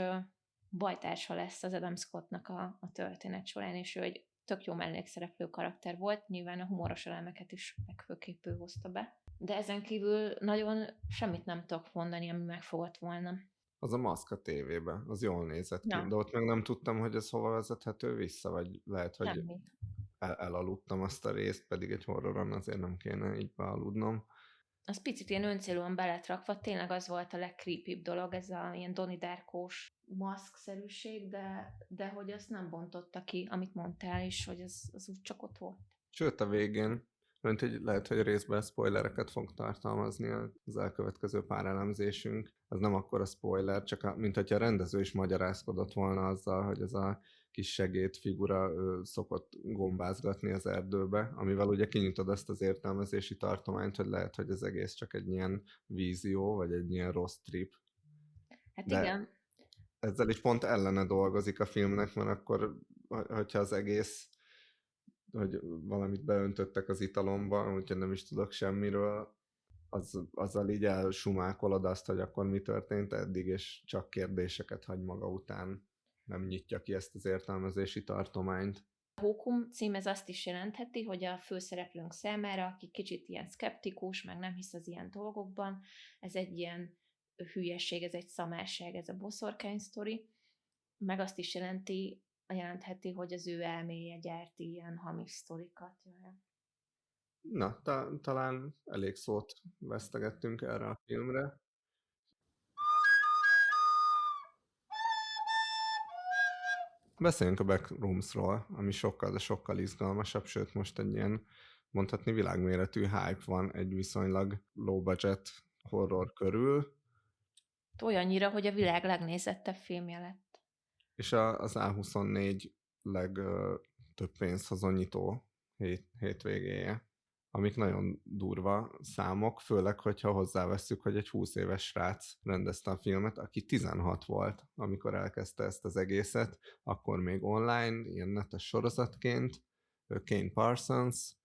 bajtársa lesz az Adam Scottnak a történet során, és ő egy tök jó mellékszereplő karakter volt, nyilván a humoros elemeket is legfőképp ő hozta be. De ezen kívül nagyon semmit nem tudok mondani, ami megfogott volna. Az a maszk a tévében, az jól nézett ki, Na, de ott meg nem tudtam, hogy ez hova vezethető vissza, vagy lehet, hogy semmit. elaludtam azt a részt, pedig egy horroron azért nem kéne így bealudnom. Az picit ilyen öncélúan be rakva, tényleg az volt a legcreepibb dolog, ez a ilyen Donnie Darko-s maszkszerűség, de hogy azt nem bontotta ki, amit mondtál, és hogy az úgy csak ott volt. Sőt, a végén, mert hogy lehet, hogy részben spoilereket fog tartalmazni az elkövetkező pár elemzésünk. Az nem akkora spoiler, csak mint hogyha a rendező is magyarázkodott volna azzal, hogy ez a kis segédfigura szokott gombázgatni az erdőbe, amivel ugye kinyitod azt az értelmezési tartományt, hogy lehet, hogy az egész csak egy ilyen vízió, vagy egy ilyen rossz trip. Hát De igen, ezzel is pont ellene dolgozik a filmnek, mert akkor, hogyha az egész, hogy valamit beöntöttek az italomba, úgyhogy nem is tudok semmiről, azzal így elsumákolod azt, hogy akkor mi történt eddig, és csak kérdéseket hagy maga után. Nem nyitja ki ezt az értelmezési tartományt. a Hókum cím ez azt is jelentheti, hogy a főszereplőnk számára, aki kicsit ilyen szkeptikus, meg nem hisz az ilyen dolgokban, ez egy ilyen hülyeség, ez egy szamárság, ez a boszorkány sztori, meg azt is jelentheti, hogy az ő elméje gyárti ilyen hamis sztorikat. Na, talán elég szót vesztegettünk erre a filmre. Beszéljünk a Backroomsról, ami sokkal, de sokkal izgalmasabb, sőt most egy ilyen, mondhatni világméretű hype van egy viszonylag low budget horror körül, Olyannyira, hogy a világ legnézettebb filmje lett. és az A24 legtöbb pénzhozonnyitó hétvégéje, amik nagyon durva számok, főleg, hogyha hozzávesszük, hogy egy 20 éves srác rendezte a filmet, aki 16 volt, amikor elkezdte ezt az egészet, akkor még online, ilyen netes sorozatként, Kane Parsons,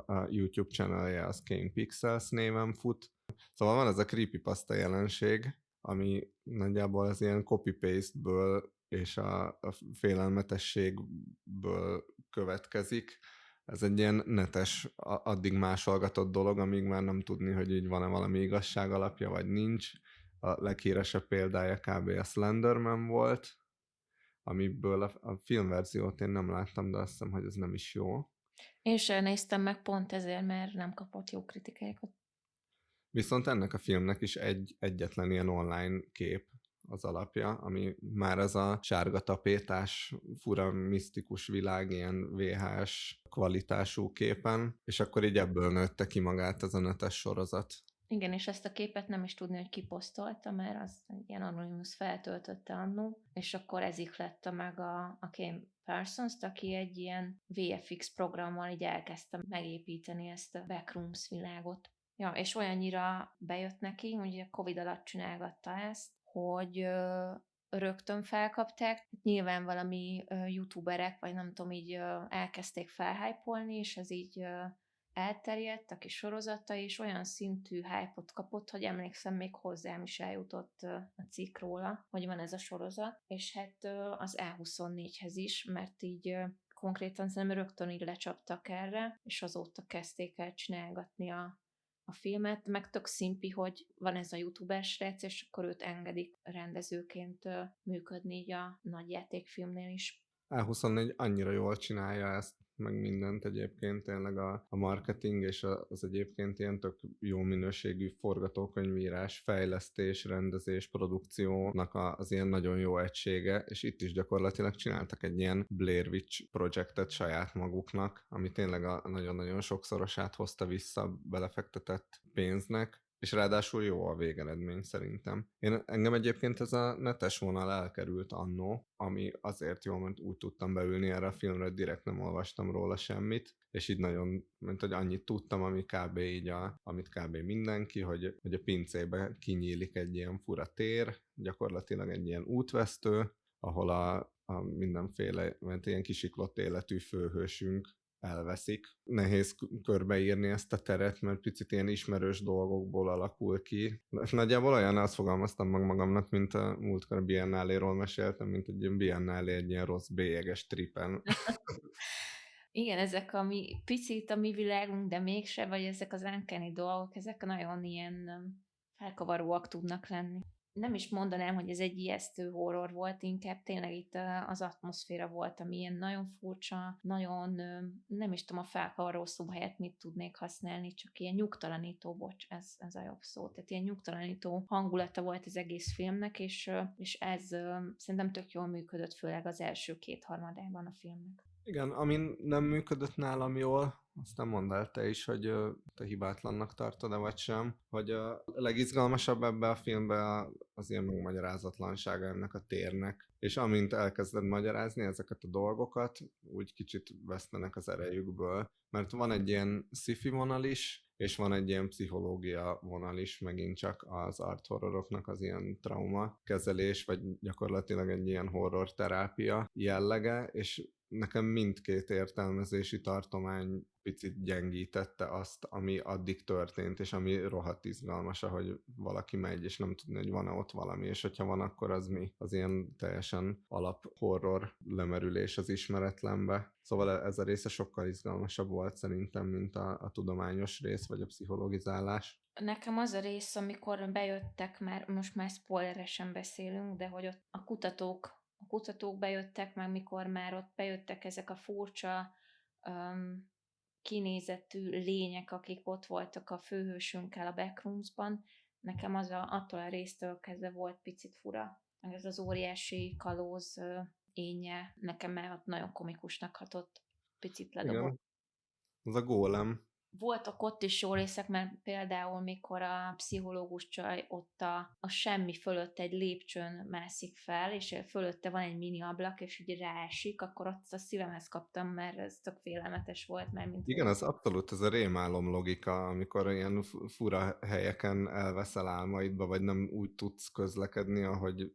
a YouTube channelje az Kane Pixels néven fut. Szóval van ez a creepypasta jelenség, ami nagyjából az ilyen copy-paste-ből és a félelmetességből következik. Ez egy ilyen netes, addig másolgatott dolog, amíg már nem tudni, hogy így van-e valami igazság alapja, vagy nincs. A leghíresebb példája kb. A Slenderman volt, amiből a filmverziót én nem láttam, de azt hiszem, hogy ez nem is jó. Én sem néztem meg pont ezért, mert nem kapott jó kritikákat. Viszont ennek a filmnek is egyetlen ilyen online kép az alapja, ami már ez a sárga tapétás, fura, misztikus világ, ilyen VHS kvalitású képen, és akkor így ebből nőtte ki magát ez a netes sorozat. Igen, és ezt a képet nem is tudni, hogy ki posztolta, mert az egy ilyen Anonymous feltöltötte annó, és akkor ez ihlette meg a Kane Parsons-t, aki egy ilyen VFX programmal így elkezdte megépíteni ezt a Backrooms világot. Ja, és olyannyira bejött neki, hogy a Covid alatt csinálgatta ezt, hogy rögtön felkapták. Nyilván valami youtuberek, vagy nem tudom, így elkezdték felhypolni, és ez így elterjedt, a kis sorozata, és olyan szintű hype-ot kapott, hogy emlékszem, még hozzám is eljutott a cikk róla, hogy van ez a sorozat, és hát az E24-hez is, mert így konkrétan szerintem rögtön így lecsaptak erre, és azóta kezdték el csinálgatni a filmet, meg tök szimpi, hogy van ez a youtuber srác, és akkor őt engedik rendezőként működni így a nagy játékfilmnél is. A24 annyira jól csinálja ezt, meg mindent egyébként, tényleg a marketing és az egyébként ilyen tök jó minőségű forgatókönyvírás, fejlesztés, rendezés, produkciónak az ilyen nagyon jó egysége, és itt is gyakorlatilag csináltak egy ilyen Blair Witch projektet saját maguknak, ami tényleg a nagyon-nagyon sokszorosát hozta vissza belefektetett pénznek, és ráadásul jó a végeredmény szerintem. Engem egyébként ez a netes vonal elkerült annó, ami azért jó, mert úgy tudtam beülni erre a filmre, direkt nem olvastam róla semmit, és így nagyon, mint hogy annyit tudtam, ami kb. Így amit kb. Mindenki, hogy a pincébe kinyílik egy ilyen fura tér, gyakorlatilag egy ilyen útvesztő, ahol a mindenféle, mert ilyen kisiklott életű főhősünk elveszik. Nehéz körbeírni ezt a teret, mert picit ilyen ismerős dolgokból alakul ki. Nagyjából olyan, azt fogalmaztam meg magamnak, mint a múltkor a Biennáléról meséltem, mint egy ilyen Biennálé egy ilyen rossz bélyeges tripen. Igen, ezek picit a mi világunk, de mégse, vagy ezek az uncanny dolgok, ezek nagyon ilyen felkavaróak tudnak lenni. Nem is mondanám, hogy ez egy ijesztő horror volt, inkább tényleg itt az atmoszféra volt, ami ilyen nagyon furcsa, nagyon, nem is tudom a felkavaró szó helyett mit tudnék használni, csak ilyen nyugtalanító, bocs, ez a jobb szó. Tehát ilyen nyugtalanító hangulata volt az egész filmnek, és ez szerintem tök jól működött, főleg az első kétharmadában a filmnek. Igen, amin nem működött nálam jól, aztán mondd el te is, hogy te hibátlannak tartod-e vagy sem, hogy a legizgalmasabb ebbe a filmbe az ilyen megmagyarázatlansága ennek a térnek, és amint elkezded magyarázni ezeket a dolgokat, úgy kicsit vesztenek az erejükből, mert van egy ilyen sci-fi vonal is, és van egy ilyen pszichológia vonal is, megint csak az art horroroknak az ilyen trauma kezelés, vagy gyakorlatilag egy ilyen horror terápia jellege, és nekem mindkét értelmezési tartomány picit gyengítette azt, ami addig történt, és ami rohadt izgalmas, ahogy valaki megy, és nem tudni, hogy van-e ott valami, és hogyha van, akkor az mi? Az ilyen teljesen alap horror lemerülés az ismeretlenbe. Szóval ez a része sokkal izgalmasabb volt szerintem, mint a tudományos rész, vagy a pszichologizálás. Nekem az a rész, amikor bejöttek, már most már spoileresen beszélünk, de hogy ott a kutatók bejöttek, meg mikor már ott bejöttek ezek a furcsa kinézetű lények, akik ott voltak a főhősünkkel a backroomsban, nekem attól a résztől kezdve volt picit fura. Meg ez az óriási kalóz énje, nekem már ott nagyon komikusnak hatott, picit ledobott. Igen, az a gólem. Voltak ott is jó részek, mert például mikor a pszichológus csaj ott a semmi fölött egy lépcsőn mászik fel, és fölötte van egy mini ablak, és ugye ráesik, akkor ott a szívemhez kaptam, mert ez tök félelmetes volt, mert mint Igen, az abszolút ez a rémálom logika, amikor ilyen fura helyeken elveszel álmaidba, vagy nem úgy tudsz közlekedni,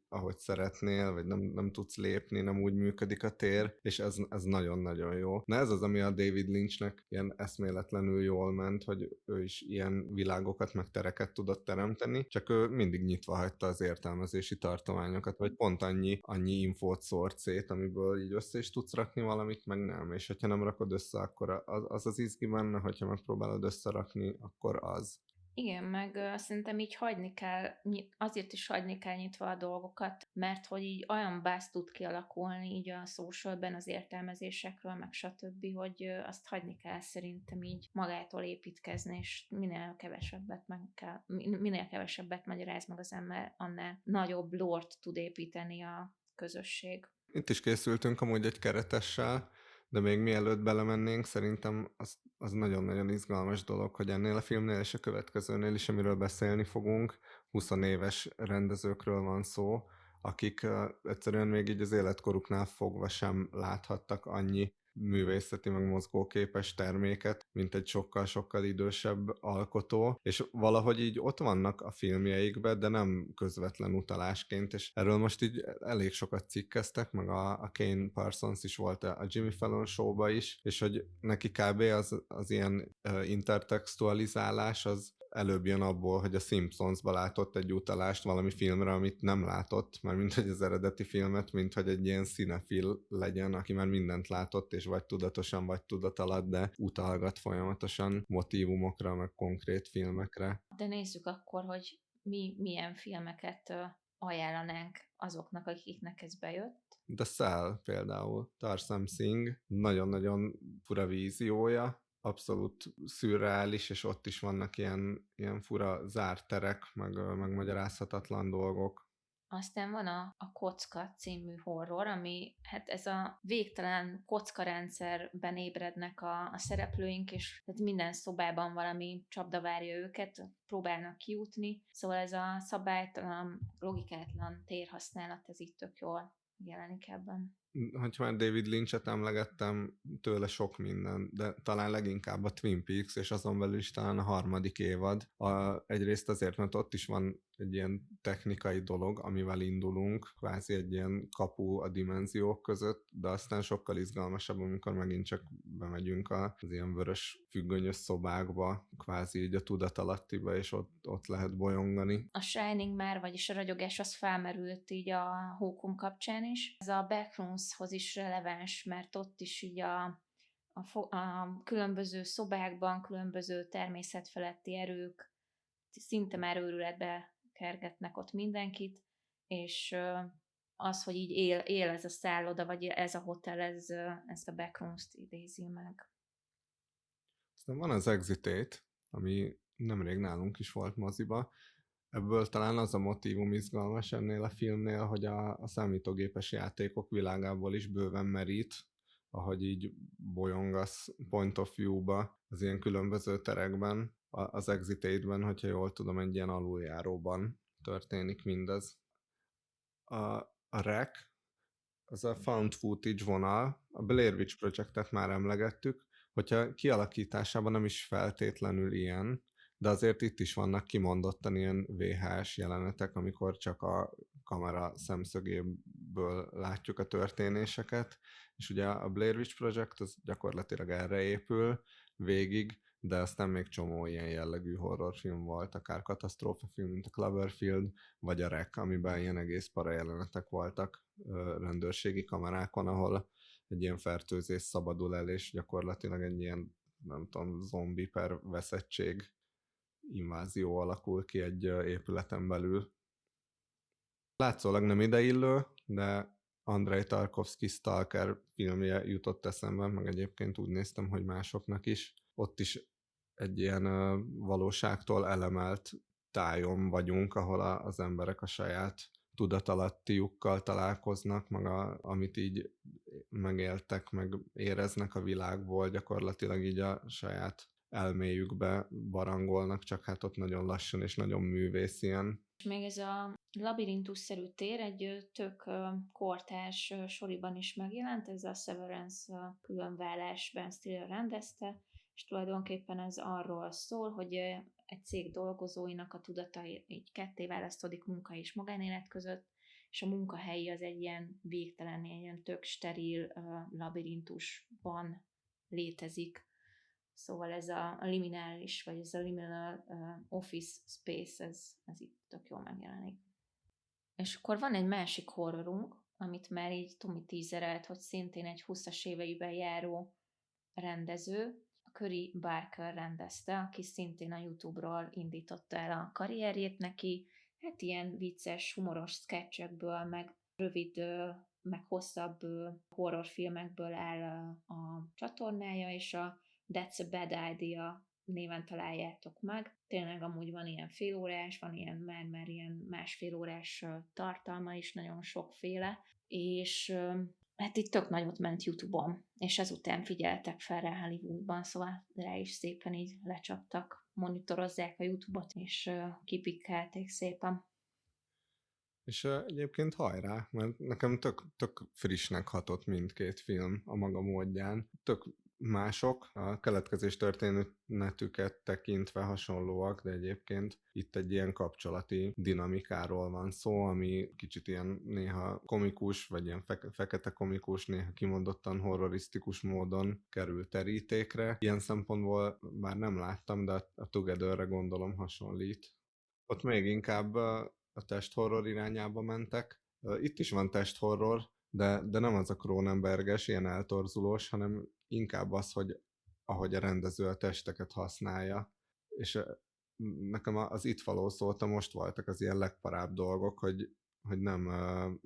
ahogy szeretnél, vagy nem tudsz lépni, nem úgy működik a tér, és ez nagyon-nagyon jó. Na ez az, ami a David Lynchnek ilyen eszméletlenül jól ment, hogy ő is ilyen világokat meg tereket tudott teremteni, csak ő mindig nyitva hagyta az értelmezési tartományokat, vagy pont annyi infót szórt szét, amiből így össze is tudsz rakni valamit, meg nem, és hogyha nem rakod össze, akkor az izgi benne, hogyha megpróbálod összerakni, akkor az. Igen, meg szerintem így hagyni kell, azért is hagyni kell nyitva a dolgokat, mert hogy így olyan báz tud kialakulni így a socialben az értelmezésekről, meg stb., hogy azt hagyni kell szerintem így magától építkezni, és minél kevesebbet magyaráz meg az ember, annál nagyobb lort tud építeni a közösség. Itt is készültünk amúgy egy keretessel, de még mielőtt belemennénk, szerintem az nagyon-nagyon izgalmas dolog, hogy ennél a filmnél és a következőnél is, amiről beszélni fogunk, 20 éves rendezőkről van szó, akik egyszerűen még így az életkoruknál fogva sem láthattak annyi művészeti, meg mozgóképes terméket, mint egy sokkal-sokkal idősebb alkotó, és valahogy így ott vannak a filmjeikben, de nem közvetlen utalásként, és erről most így elég sokat cikkeztek, meg a Kane Parsons is volt a Jimmy Fallon showba is, és hogy neki kb. Az ilyen intertextualizálás az előbb jön abból, hogy a Simpsonsba látott egy utalást valami filmre, amit nem látott, már mint hogy az eredeti filmet, mint hogy egy ilyen cinefil legyen, aki már mindent látott, és vagy tudatosan, vagy tudatalatt, de utalgat folyamatosan motívumokra, meg konkrét filmekre. De nézzük akkor, hogy mi milyen filmeket ajánlanánk azoknak, akiknek ez bejött. The Cell például, Tarsem Singh, nagyon-nagyon fura víziója, abszolút szürreális, és ott is vannak ilyen fura zárt terek, meg megmagyarázhatatlan dolgok. Aztán van a Kocka című horror, ami hát ez a végtelen kockarendszerben ébrednek a szereplőink, és tehát minden szobában valami csapda várja őket, próbálnak kijutni. Szóval ez a szabálytalan, logikátlan térhasználat, ez itt tök jól jelenik ebben. Hogyha már David Lynch-et emlegettem, tőle sok minden, de talán leginkább a Twin Peaks, és azon belül is talán a harmadik évad. Egyrészt azért, mert ott is van egy ilyen technikai dolog, amivel indulunk, kvázi egy ilyen kapu a dimenziók között, de aztán sokkal izgalmasabb, amikor megint csak bemegyünk az ilyen vörös függönyös szobákba, kvázi így a tudatalattiba, és ott lehet bolyongani. A Shining már, vagyis a ragyogás az felmerült így a Hókum kapcsán is. Ez a Backroomshoz is releváns, mert ott is így a különböző szobákban különböző természetfeletti erők szinte már őrületbe kergetnek ott mindenkit, és az, hogy így él ez a szálloda, vagy ez a hotel, ez a Backrooms-t idézi meg. Aztán van az Exit, ami nemrég nálunk is volt moziba. Ebből talán az a motívum izgalmas ennél a filmnél, hogy a számítógépes játékok világából is bőven merít, ahogy így bolyongasz point of view-ba az ilyen különböző terekben. Az Exit-ben, hogyha jól tudom, egy ilyen aluljáróban történik mindez. A REC, az a found footage vonal, a Blair Witch Project-et már emlegettük, hogyha kialakításában nem is feltétlenül ilyen, de azért itt is vannak kimondottan ilyen VHS jelenetek, amikor csak a kamera szemszögéből látjuk a történéseket, és ugye a Blair Witch Project az gyakorlatilag erre épül végig, de aztán még csomó ilyen jellegű horrorfilm volt, akár katasztrófafilm, mint a Cloverfield, vagy a REC, amiben ilyen egész para jelenetek voltak rendőrségi kamerákon, ahol egy ilyen fertőzés szabadul el, és gyakorlatilag egy ilyen, nem tudom, zombi per veszettség invázió alakul ki egy épületen belül. Látszólag nem ideillő, de Andrei Tarkovsky Stalker filmje jutott eszembe, meg egyébként úgy néztem, hogy másoknak is. Ott is egy ilyen valóságtól elemelt tájon vagyunk, ahol az emberek a saját tudatalattiukkal találkoznak, meg amit így megéltek, meg éreznek a világból, gyakorlatilag így a saját elméjükbe barangolnak, csak hát ott nagyon lassan és nagyon művészien. És még ez a labirintusszerű tér egy tök kortárs soriban is megjelent, ez a Severance különvállás Ben Stiller rendezte, és tulajdonképpen ez arról szól, hogy egy cég dolgozóinak a tudata így ketté választódik munka és magánélet között, és a munkahelyi az egy ilyen végtelen, ilyen tök steril labirintusban létezik. Szóval ez a liminális, vagy ez a liminal office space, ez itt tök jól megjelenik. És akkor van egy másik horrorunk, amit már így Tomi tízerelt, hogy szintén egy 20-as éveiben járó rendező, a Curry Barker rendezte, aki szintén a YouTube-ról indította el a karrierjét neki, hát ilyen vicces, humoros sketchekből, meg rövid, meg hosszabb horrorfilmekből áll a csatornája, és a That's a Bad Idea néven találjátok meg. Tényleg amúgy van ilyen félórás, van ilyen már ilyen másfél órás tartalma is, nagyon sokféle, és hát itt tök nagyot ment YouTube-on, és ezután figyeltek fel rá Hollywoodban, szóval rá is szépen így lecsaptak, monitorozzák a YouTube-ot, és kipikkelték szépen. És egyébként hajrá, mert nekem tök frissnek hatott mindkét film a maga módján. Tök mások, a keletkezés történetüket tekintve hasonlóak, de egyébként itt egy ilyen kapcsolati dinamikáról van szó, ami kicsit ilyen néha komikus, vagy ilyen fekete komikus, néha kimondottan horrorisztikus módon kerül terítékre. Ilyen szempontból már nem láttam, de a Together-re gondolom hasonlít. Ott még inkább a testhorror irányába mentek. Itt is van testhorror, de nem az a Cronenberges, ilyen eltorzulós, hanem inkább az, hogy ahogy a rendező a testeket használja. És nekem az It Follow óta most voltak az ilyen legparább dolgok, hogy nem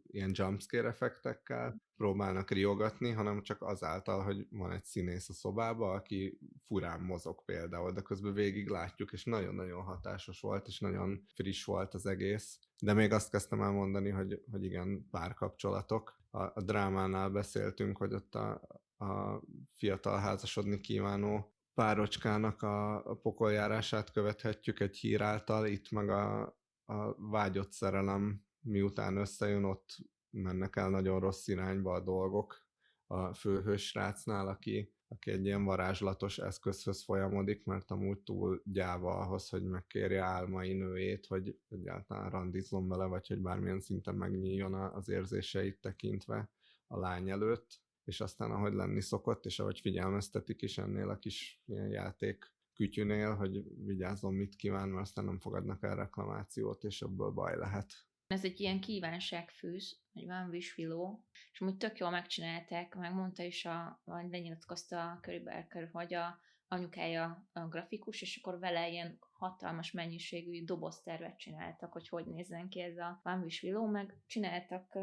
ilyen jumpscare effektekkel próbálnak riogatni, hanem csak azáltal, hogy van egy színész a szobába, aki furán mozog például, de közben végig látjuk, és nagyon-nagyon hatásos volt, és nagyon friss volt az egész. De még azt kezdtem el mondani, hogy igen, párkapcsolatok. A drámánál beszéltünk, hogy ott a fiatal házasodni kívánó párocskának a pokoljárását követhetjük egy hír által, itt meg a vágyott szerelem miután összejön, ott mennek el nagyon rossz irányba a dolgok a főhős srácnál, aki egy ilyen varázslatos eszközhöz folyamodik, mert amúgy túl gyáva ahhoz, hogy megkérje álmai nőjét, hogy egyáltalán randizzon vele, vagy hogy bármilyen szinten megnyíljon az érzéseit tekintve a lány előtt, és aztán ahogy lenni szokott, és ahogy figyelmeztetik is ennél a kis ilyen játék kütyünél, hogy vigyázzon, mit kíván, mert aztán nem fogadnak el reklamációt, és ebből baj lehet. Ez egy ilyen kívánságfűz, egy One Wish Willow, és amúgy tök jól megcsinálták, megmondta is, vagy lenyilatkozta a Curry Barker, hogy a anyukája a grafikus, és akkor vele ilyen hatalmas mennyiségű doboztervet csináltak, hogy nézzen ki ez a One Wish Willow, meg csináltak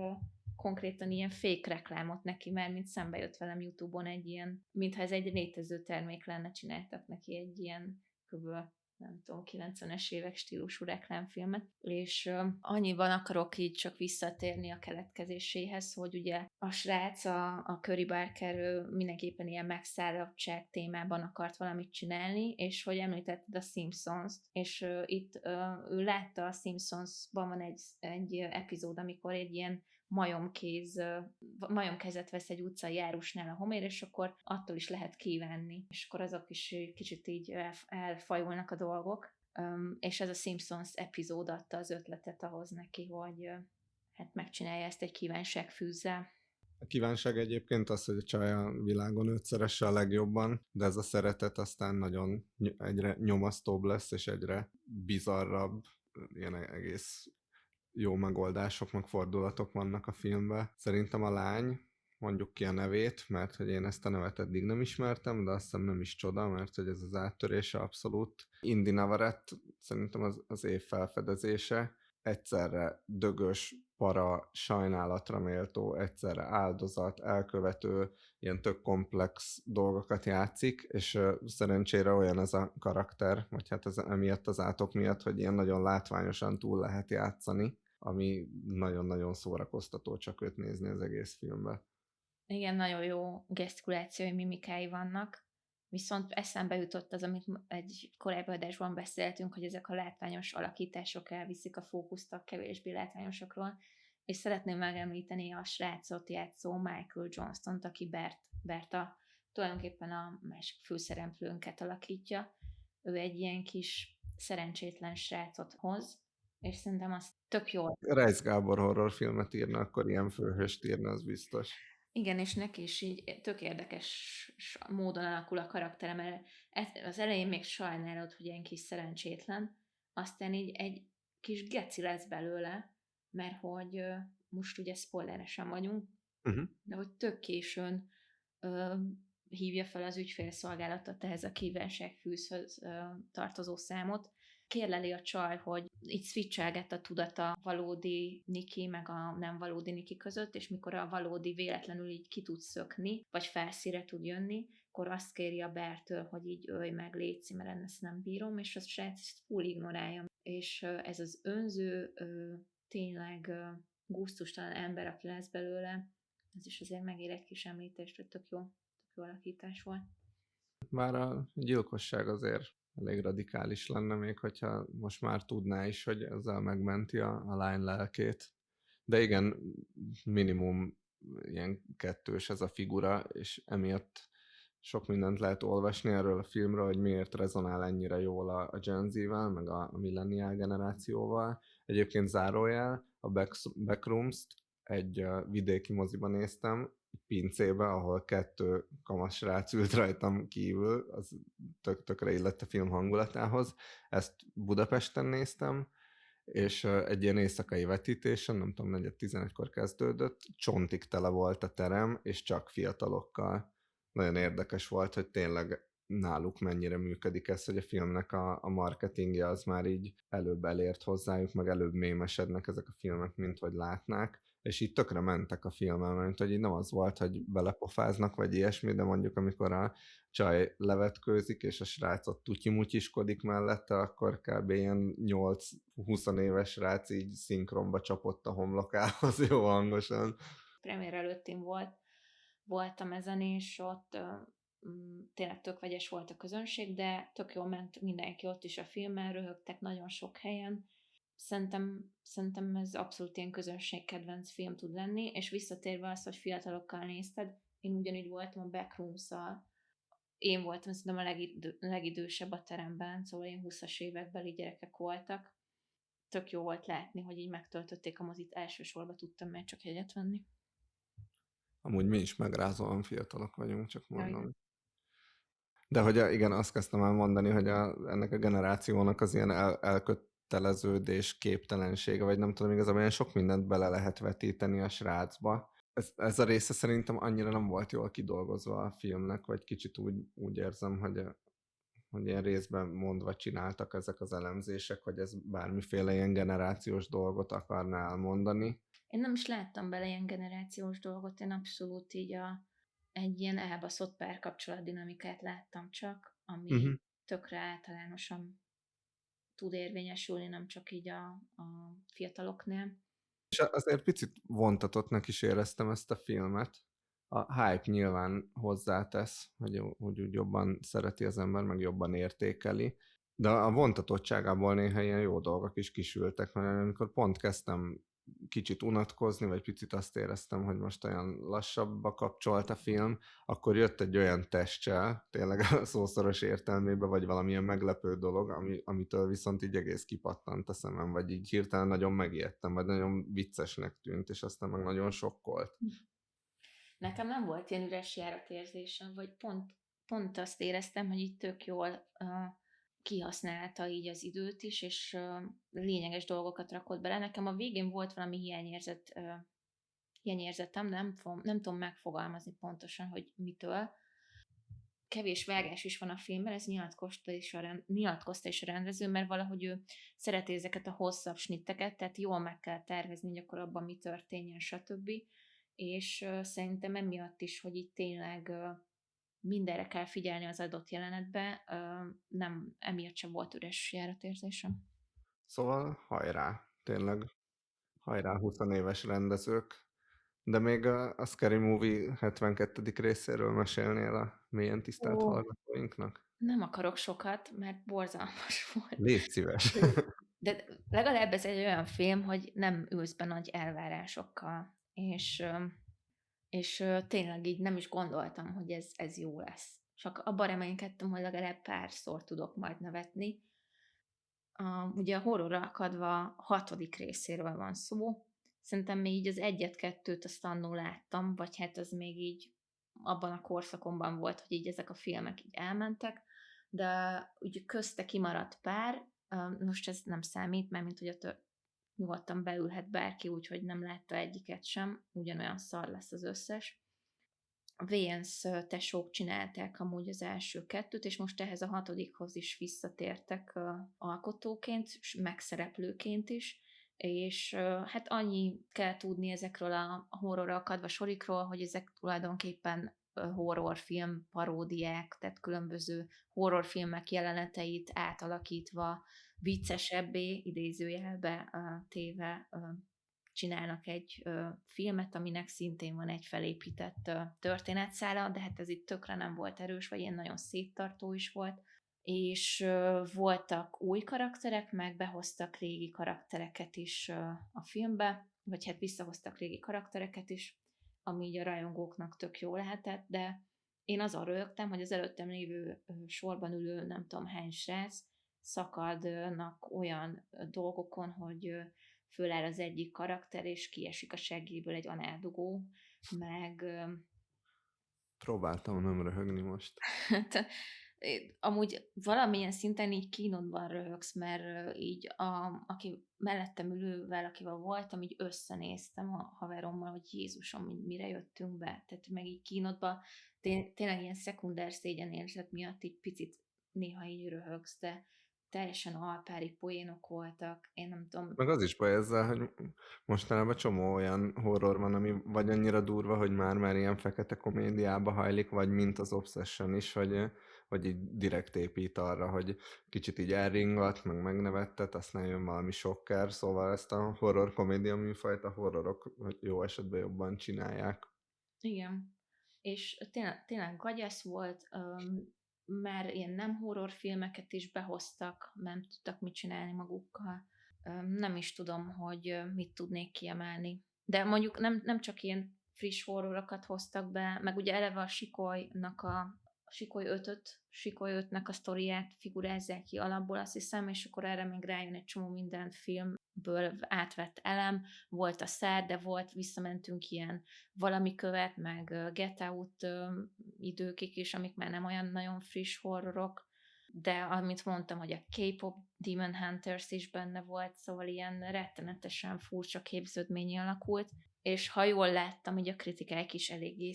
konkrétan ilyen fake reklámot neki, mert mint szembe jött velem YouTube-on egy ilyen, mintha ez egy létező termék lenne, csináltak neki egy ilyen kb. Nem tudom, 90-es évek stílusú reklámfilmet, és annyiban akarok így csak visszatérni a keletkezéséhez, hogy ugye a srác, a Curry Barker, ő mindenképpen ilyen megszálltság témában akart valamit csinálni, és hogy említetted a Simpsons-t, és itt ő látta a Simpsons-ban van egy epizód, amikor egy ilyen majomkezet vesz egy utcai járusnál a Homér, és akkor attól is lehet kívánni. És akkor azok is kicsit így elfajulnak a dolgok. És ez a Simpsons epizód adta az ötletet ahhoz neki, hogy hát megcsinálja ezt egy kívánságfűzzel. A kívánság egyébként az, hogy a csaj a világon őt szeresse a legjobban, de ez a szeretet aztán nagyon egyre nyomasztóbb lesz, és egyre bizarrabb, ilyen egész jó megoldások, meg fordulatok vannak a filmben. Szerintem a lány, mondjuk ki a nevét, mert hogy én ezt a nevet eddig nem ismertem, de azt hiszem nem is csoda, mert hogy ez az áttörése abszolút. Indy Navarrete szerintem az év felfedezése, egyszerre dögös, para, sajnálatra méltó, egyszerre áldozat, elkövető, ilyen tök komplex dolgokat játszik, és szerencsére olyan ez a karakter, vagy hát ez emiatt az átok miatt, hogy ilyen nagyon látványosan túl lehet játszani, ami nagyon-nagyon szórakoztató csak őt nézni az egész filmben. Igen, nagyon jó gesztikulációi mimikái vannak, viszont eszembe jutott az, amit egy korábbi adásban beszéltünk, hogy ezek a látványos alakítások elviszik a fókuszt a kevésbé látványosokról, és szeretném megemlíteni a srácot játszó Michael Johnston-t, aki Berta tulajdonképpen a másik főszereplőnket alakítja. Ő egy ilyen kis szerencsétlen srácot hoz, és szerintem az tök jó. Reis Gábor horrorfilmet írna, akkor ilyen főhőst írna, az biztos. Igen, és neki is így tök érdekes módon alakul a karaktere, mert az elején még sajnálod, hogy ilyen kis szerencsétlen, aztán így egy kis geci lesz belőle, mert hogy most ugye spoileresen vagyunk, de hogy tök későn hívja fel az ügyfélszolgálatot ehhez a kívánságfűzhöz tartozó számot, kérleli a csaj, hogy így switchelget a tudata valódi Niki meg a nem valódi Niki között, és mikor a valódi véletlenül így ki tud szökni, vagy felszíre tud jönni, akkor azt kéri a Bertől, hogy így ölj meg, létszi, mert ezt nem bírom, és a srác ezt full ignorálja. És ez az önző, tényleg gusztustalan ember, aki lesz belőle, ez is azért megér egy kis említést, hogy tök jó alakítás volt. Már a gyilkosság azért elég radikális lenne, még hogyha most már tudná is, hogy ezzel megmenti a lány lelkét. De igen, minimum ilyen kettős ez a figura, és emiatt sok mindent lehet olvasni erről a filmről, hogy miért rezonál ennyire jól a Gen Z-vel, meg a millennial generációval. Egyébként zárójel, a Backrooms-t egy vidéki moziban néztem, pincébe, ahol 2 kamasrác ült rajtam kívül, az tökre illett a film hangulatához. Ezt Budapesten néztem, és egy ilyen éjszakai vetítésen, nem tudom, 4:11-kor kezdődött, csontig tele volt a terem, és csak fiatalokkal. Nagyon érdekes volt, hogy tényleg náluk mennyire működik ez, hogy a filmnek a marketingje az már így előbb elért hozzájuk, meg előbb mémesednek ezek a filmek, mint hogy látnák, és így tökre mentek a filmmel, mert hogy így nem az volt, hogy belepofáznak, vagy ilyesmi, de mondjuk amikor a csaj levetkőzik, és a srác ott tutyimutyiskodik mellette, akkor kb. Ilyen 8-20 éves srác így szinkronba csapott a homlokához jó hangosan. Premier előtt én voltam ezen, és ott tényleg tök vegyes volt a közönség, de tök jól ment mindenki ott is a filmmel, röhögtek nagyon sok helyen. Szerintem ez abszolút ilyen közönségkedvenc film tud lenni, és visszatérve az, hogy fiatalokkal nézted, én ugyanígy voltam a Backrooms-szal. Én voltam szerintem a legidősebb a teremben, szóval ilyen 20-as évekbeli gyerekek voltak. Tök jó volt látni, hogy így megtöltötték a mozit, elsősorban tudtam már csak jegyet venni. Amúgy mi is megrázóan fiatalok vagyunk, csak Ja, mondom. igen. De hogy igen, azt kezdtem el mondani, hogy ennek a generációnak az ilyen elköteleződés képtelensége, vagy nem tudom, igazából ilyen sok mindent bele lehet vetíteni a srácba. Ez a része szerintem annyira nem volt jól kidolgozva a filmnek, vagy kicsit úgy érzem, hogy ilyen részben mondva csináltak ezek az elemzések, hogy ez bármiféle ilyen generációs dolgot akarná elmondani. Én nem is láttam bele ilyen generációs dolgot, én abszolút így egy ilyen elbaszott párkapcsolat dinamikát láttam csak, ami Uh-huh. tökre általánosan tud érvényesülni, nem csak így a fiataloknál. És azért picit vontatottnak is éreztem ezt a filmet. A hype nyilván hozzátesz, hogy úgy jobban szereti az ember, meg jobban értékeli, de a vontatottságából néha ilyen jó dolgok is kisültek, mert amikor pont kezdtem kicsit unatkozni, vagy picit azt éreztem, hogy most olyan lassabbba kapcsolt a film, akkor jött egy olyan testcsel, tényleg a szószoros értelmében, vagy valamilyen meglepő dolog, amitől viszont így egész kipattant a szemem, vagy így hirtelen nagyon megijedtem, vagy nagyon viccesnek tűnt, és aztán meg nagyon sokkolt. Nekem nem volt ilyen üres járatérzésem, vagy pont azt éreztem, hogy itt tök jól kihasználta így az időt is, és lényeges dolgokat rakott bele. Nekem a végén volt valami hiányérzetem, de nem tudom megfogalmazni pontosan, hogy mitől. Kevés vágás is van a filmben, ez nyilatkozta is a rendező, mert valahogy ő szereti ezeket a hosszabb snitteket, tehát jól meg kell tervezni, hogy akkor abban mi történjen, stb. És szerintem emiatt is, hogy itt tényleg mindenre kell figyelni az adott jelenetbe, nem, emiatt sem volt üres járatérzésem. Szóval hajrá, tényleg hajrá 20 éves rendezők. De még a Scary Movie 72. részéről mesélnél a mélyen tisztelt Ó, hallgatóinknak? nem akarok sokat, mert borzalmas volt. Légy szíves. De legalább ez egy olyan film, hogy nem ülsz be nagy elvárásokkal, és tényleg így nem is gondoltam, hogy ez jó lesz. Csak abban reménykedtem, hogy legalább párszor tudok majd nevetni. Ugye a horrorra akadva 6. részéről van szó. Szerintem még így az 1-2-t azt annó láttam, vagy hát az még így abban a korszakomban volt, hogy így ezek a filmek így elmentek, de ugye közte kimaradt pár, most ez nem számít, mert mint hogy nyugodtan beülhet bárki, úgyhogy nem látta egyiket sem, ugyanolyan szar lesz az összes. A Wayans tesók csinálták amúgy az első 2-t, és most ehhez a 6-hoz is visszatértek alkotóként, megszereplőként is, és hát annyi kell tudni ezekről a horrorra akadva sorikról, hogy ezek tulajdonképpen horrorfilm paródiák, tehát különböző horrorfilmek jeleneteit átalakítva viccesebbé, idézőjelbe téve csinálnak egy filmet, aminek szintén van egy felépített történetszála, de hát ez itt tökre nem volt erős, vagy ilyen nagyon széttartó is volt, és voltak új karakterek, meg behoztak régi karaktereket is a filmbe. vagy hát visszahoztak régi karaktereket is, ami így a rajongóknak tök jó lehetett, de én azon röhögtem, hogy az előttem lévő sorban ülő nem tudom hány srác szakadnak olyan dolgokon, hogy föláll az egyik karakter, és kiesik a seggéből egy análdugó, meg Próbáltam nem röhögni most. hát, amúgy valamilyen szinten így kínodban röhögsz, mert így aki mellettem ülővel, akivel voltam, így összenéztem a haverommal, hogy Jézusom, mire jöttünk be. Tehát meg így kínodban tényleg ilyen szekunder szégyenérzet miatt így picit néha így röhögsz, de teljesen alpári poénok voltak, én nem tudom. Meg az is baj ezzel, hogy mostanában csomó olyan horror van, ami vagy annyira durva, hogy már ilyen fekete komédiába hajlik, vagy mint az Obsession is, hogy így direkt épít arra, hogy kicsit így elringat, meg megnevettet, aztán jön valami sokker, szóval ezt a horror komédia műfajt a horrorok jó esetben jobban csinálják. Igen. És tényleg gagyasz volt, már ilyen nem horrorfilmeket is behoztak, nem tudtak mit csinálni magukkal. Nem is tudom, hogy mit tudnék kiemelni. De mondjuk nem csak ilyen friss horrorokat hoztak be, meg ugye eleve a Sikoly 5-öt, Sikoly 5-nek a sztoriát figurázzák ki alapból, azt hiszem, és akkor erre még rájön egy csomó minden filmből átvett elem. Volt a Szár, de visszamentünk ilyen Valami követ, meg Get Out időkig is, amik már nem olyan nagyon friss horrorok, de amit mondtam, hogy a K-pop Demon Hunters is benne volt, szóval ilyen rettenetesen furcsa képződményi alakult, és ha jól láttam, hogy a kritikák is eléggé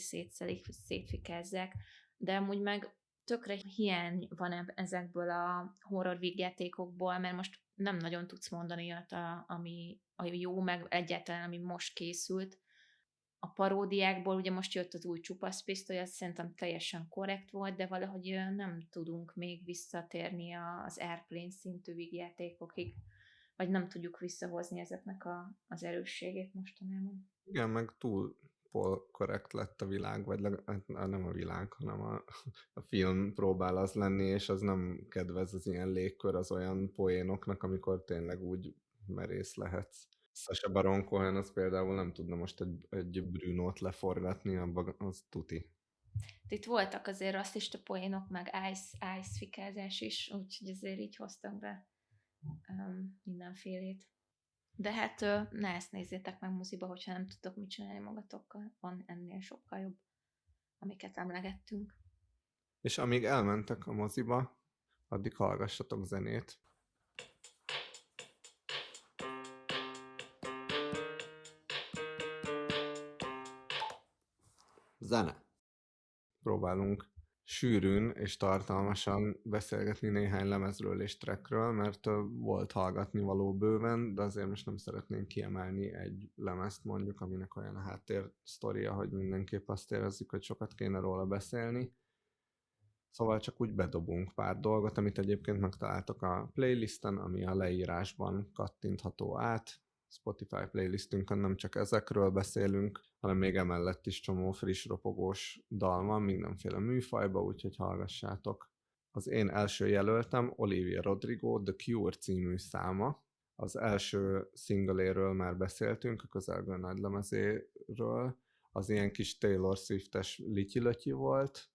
szétfikázzák, de amúgy meg tökre hiány van ezekből a horror vígjátékokból, mert most nem nagyon tudsz mondani olyat, ami a jó, meg egyáltalán ami most készült. A paródiákból ugye most jött az új csupaszpisztoly, az szerintem teljesen korrekt volt, de valahogy nem tudunk még visszatérni az Airplane szintű vígjátékokig, vagy nem tudjuk visszahozni ezeknek az erősségét mostanában. Igen, meg túl korrekt lett a világ, vagy nem a világ, hanem a film próbál az lenni, és az nem kedvez az ilyen légkör az olyan poénoknak, amikor tényleg úgy merész lehetsz. Sacha Baron Cohen az például nem tudna most egy Brünót leforgatni, abban az tuti. Itt voltak azért rasszista poénok, meg ice fikázás is, úgyhogy azért így hoztak be mindenfélét. De hát ne ezt nézzétek meg moziba, hogyha nem tudtok mit csinálni magatokkal. Van ennél sokkal jobb, amiket emlegettünk. És amíg elmentek a moziba, addig hallgassatok zenét. Zene. Próbálunk sűrűn és tartalmasan beszélgetni néhány lemezről és trackről, mert volt hallgatni való bőven, de azért most nem szeretnénk kiemelni egy lemezt mondjuk, aminek olyan a háttér sztoria, hogy mindenképp azt érezzük, hogy sokat kéne róla beszélni. Szóval csak úgy bedobunk pár dolgot, amit egyébként megtaláltok a playlisten, ami a leírásban kattintható át. Spotify playlistünkön nem csak ezekről beszélünk, hanem még emellett is csomó friss, ropogós dal van mindenféle műfajba, úgyhogy hallgassátok. Az én első jelöltem Olivia Rodrigo The Cure című száma. Az első szingléről már beszéltünk, a közelgő nagylemezéről. Az ilyen kis Taylor Swift-es lityi volt.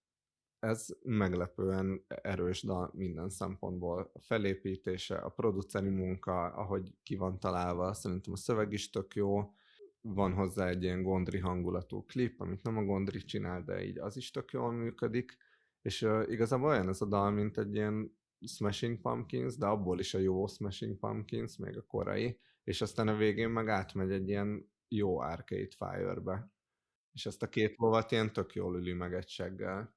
Ez meglepően erős dal minden szempontból. A felépítése, a produceri munka, ahogy ki van találva, szerintem a szöveg is tök jó. Van hozzá egy ilyen Gondry hangulatú klip, amit nem a Gondry csinál, de így az is tök jól működik. És igazából olyan ez a dal, mint egy ilyen Smashing Pumpkins, de abból is a jó Smashing Pumpkins, még a korai, és aztán a végén meg átmegy egy ilyen jó Arcade Fire-be. És ezt a két lovat ilyen tök jól üli meg egy seggel.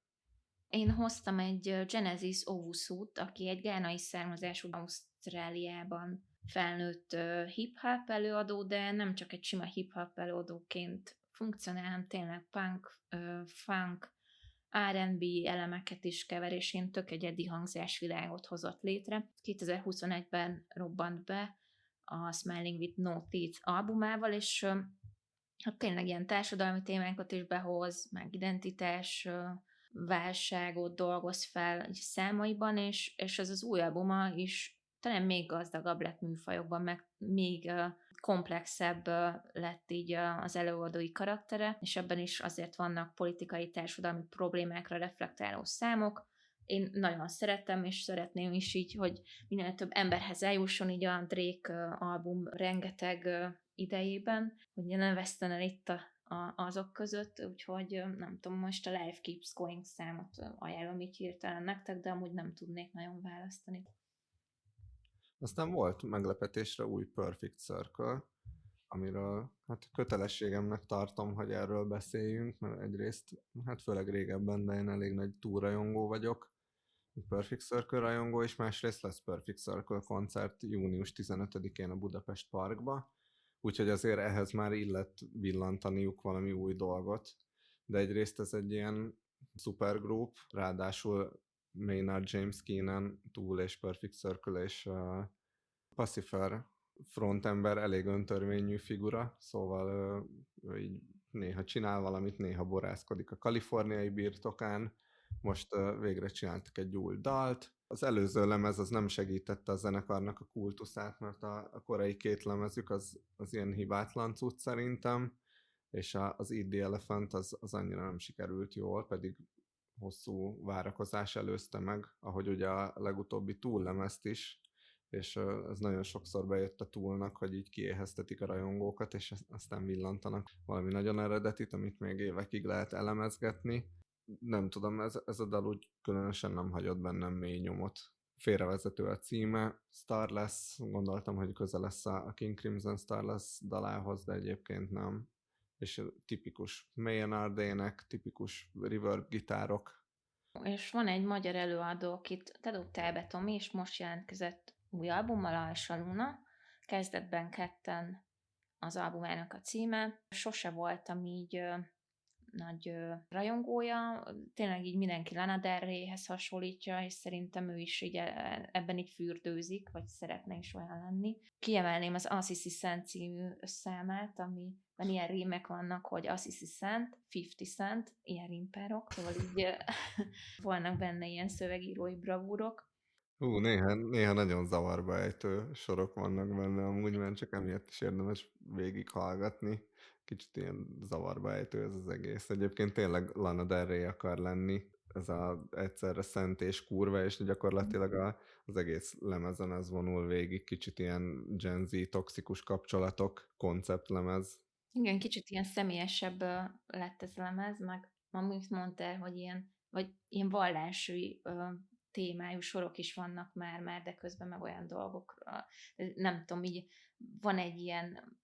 Én hoztam egy Genesis Owusu-t, aki egy gánai származású Ausztráliában felnőtt hip-hop előadó, de nem csak egy sima hip-hop előadóként funkcionál, hanem tényleg punk, funk, R&B elemeket is kever, és én tök egyedi hangzásvilágot hozott létre. 2021-ben robbant be a Smiling with No Teeth albumával, és hát tényleg ilyen társadalmi témákat is behoz, meg identitás válságot dolgoz fel számaiban, és ez az új albuma is talán még gazdagabb lett műfajokban, meg még komplexebb lett így az előadói karaktere, és ebben is azért vannak politikai, társadalmi problémákra reflektáló számok. Én nagyon szeretem, és szeretném is így, hogy minél több emberhez eljusson így a Drake album rengeteg idejében, hogy ne veszten el itt azok között, úgyhogy nem tudom, most a Life Keeps Going számot ajánlom így hirtelen nektek, de amúgy nem tudnék nagyon választani. Aztán volt meglepetésre új Perfect Circle, amiről hát kötelességemnek tartom, hogy erről beszéljünk, mert egyrészt, hát főleg régebben, de én elég nagy túrajongó vagyok, Perfect Circle rajongó, és másrészt lesz Perfect Circle koncert június 15-én a Budapest Parkba, úgyhogy azért ehhez már illet villantaniuk valami új dolgot, de egyrészt ez egy ilyen supergroup, ráadásul Maynard James Keenan, Tool és Perfect Circle és Pacifer frontember elég öntörvényű figura, szóval ő így néha csinál valamit, néha borászkodik a kaliforniai birtokán, most végre csináltak egy új dalt. Az előző lemez az nem segítette a zenekarnak a kultuszát, mert a korai két lemezük az ilyen hibátlan cucc szerintem, és az Eat the Elephant az annyira nem sikerült jól, pedig hosszú várakozás előzte meg, ahogy ugye a legutóbbi túllemezt is, és ez nagyon sokszor bejött a túlnak, hogy így kiéheztetik a rajongókat, és aztán villantanak valami nagyon eredetit, amit még évekig lehet elemezgetni. Nem tudom, ez a dal úgy különösen nem hagyott bennem mély nyomot. Félrevezető a címe, Starless, gondoltam, hogy közel lesz a King Crimson Starless dalához, de egyébként nem. És tipikus Maynard ének, tipikus reverb gitárok. És van egy magyar előadó, akit te dobtál be, Tomi, és most jelentkezett új albummal, Alsa Luna. Kezdetben ketten az albumának a címe. Sose voltam így nagy rajongója, tényleg így mindenki Lana Del Reyhez hasonlítja, és szerintem ő is így ebben így fürdőzik, vagy szeretne is olyan lenni. Kiemelném az Assisi Cent című számát, amiben ilyen rímek vannak, hogy Assisi Cent, 50 Cent, ilyen rímpárok, szóval így vannak benne ilyen szövegírói bravúrok. Néha nagyon zavarba ejtő sorok vannak benne, amúgy már csak emiatt is érdemes végighallgatni. Kicsit ilyen zavarba ejtő ez az egész. Egyébként tényleg Lana Del Rey akar lenni, ez egyszerre szent és kurva, és gyakorlatilag az egész lemezen ez vonul végig, kicsit ilyen Gen Z toxikus kapcsolatok, konceptlemez. Igen, kicsit ilyen személyesebb lett ez a lemez, meg amit mondtál, hogy ilyen, vagy ilyen vallási témájú sorok is vannak már, de közben meg olyan dolgok, nem tudom, így van egy ilyen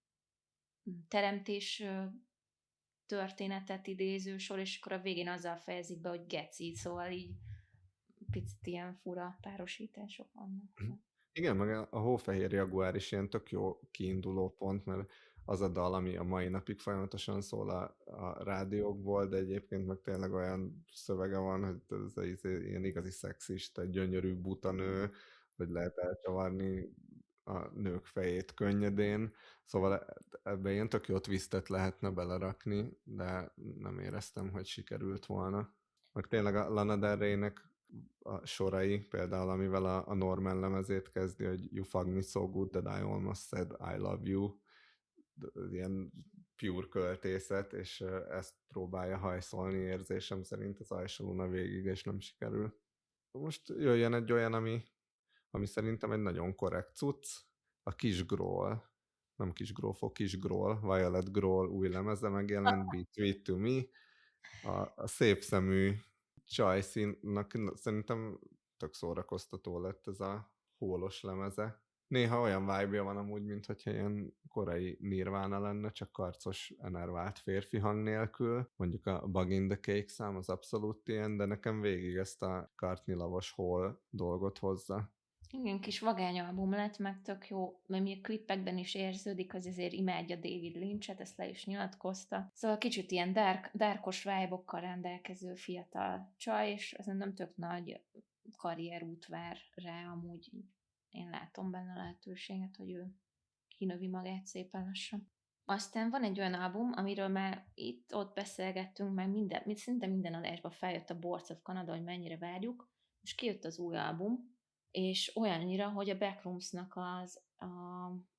teremtés történetet idéző sor, és akkor a végén azzal fejezik be, hogy geci, szóval így picit ilyen fura párosítások vannak. Igen, meg a Hófehér Jaguár is ilyen tök jó kiinduló pont, mert az a dal, ami a mai napig folyamatosan szól a rádiókból, de egyébként meg tényleg olyan szövege van, hogy ez ilyen igazi szexista, egy gyönyörű buta nő, hogy lehet elcsavarni a nők fejét könnyedén, szóval ebbe ilyen tök jó twistet lehetne belerakni, de nem éreztem, hogy sikerült volna. Meg tényleg a Lana Del Reynek a sorai, például amivel a Norman lemezét kezdi, hogy You fuck me so good that I almost said I love you, ilyen pure költészet, és ezt próbálja hajszolni érzésem szerint az Alsó Luna végig, és nem sikerül. Most jöjjön egy olyan, ami szerintem egy nagyon korrekt cucc, a Kis Grohl, nem Kis Grófok, Kis Grohl, Violet Grohl új lemeze megjelent, Be Sweet to Me, a szép szemű csajszínnak szerintem tök szórakoztató lett ez a hólos lemeze. Néha olyan vibe van amúgy, mintha ilyen korai Nirvana lenne, csak karcos, enervált férfi hang nélkül. Mondjuk a Bug in the Cake szám az abszolút ilyen, de nekem végig ezt a Courtney Love-os hol dolgot hozza. Igen, kis vagány album lett, meg tök jó, mert mi a klippekben is érződik, hogy azért imádja David Lynch-et, ezt le is nyilatkozta. Szóval kicsit ilyen darkos vibe-okkal rendelkező fiatal csaj, és ez nem tök nagy karrierút vár rá, amúgy én látom benne lehetőséget, hogy ő kinövi magát szépen lassan. Aztán van egy olyan album, amiről már itt-ott beszélgettünk, meg szinte minden adásban feljött a Boards of Canada, hogy mennyire várjuk, és kijött az új album, és olyannyira, hogy a Backroomsnak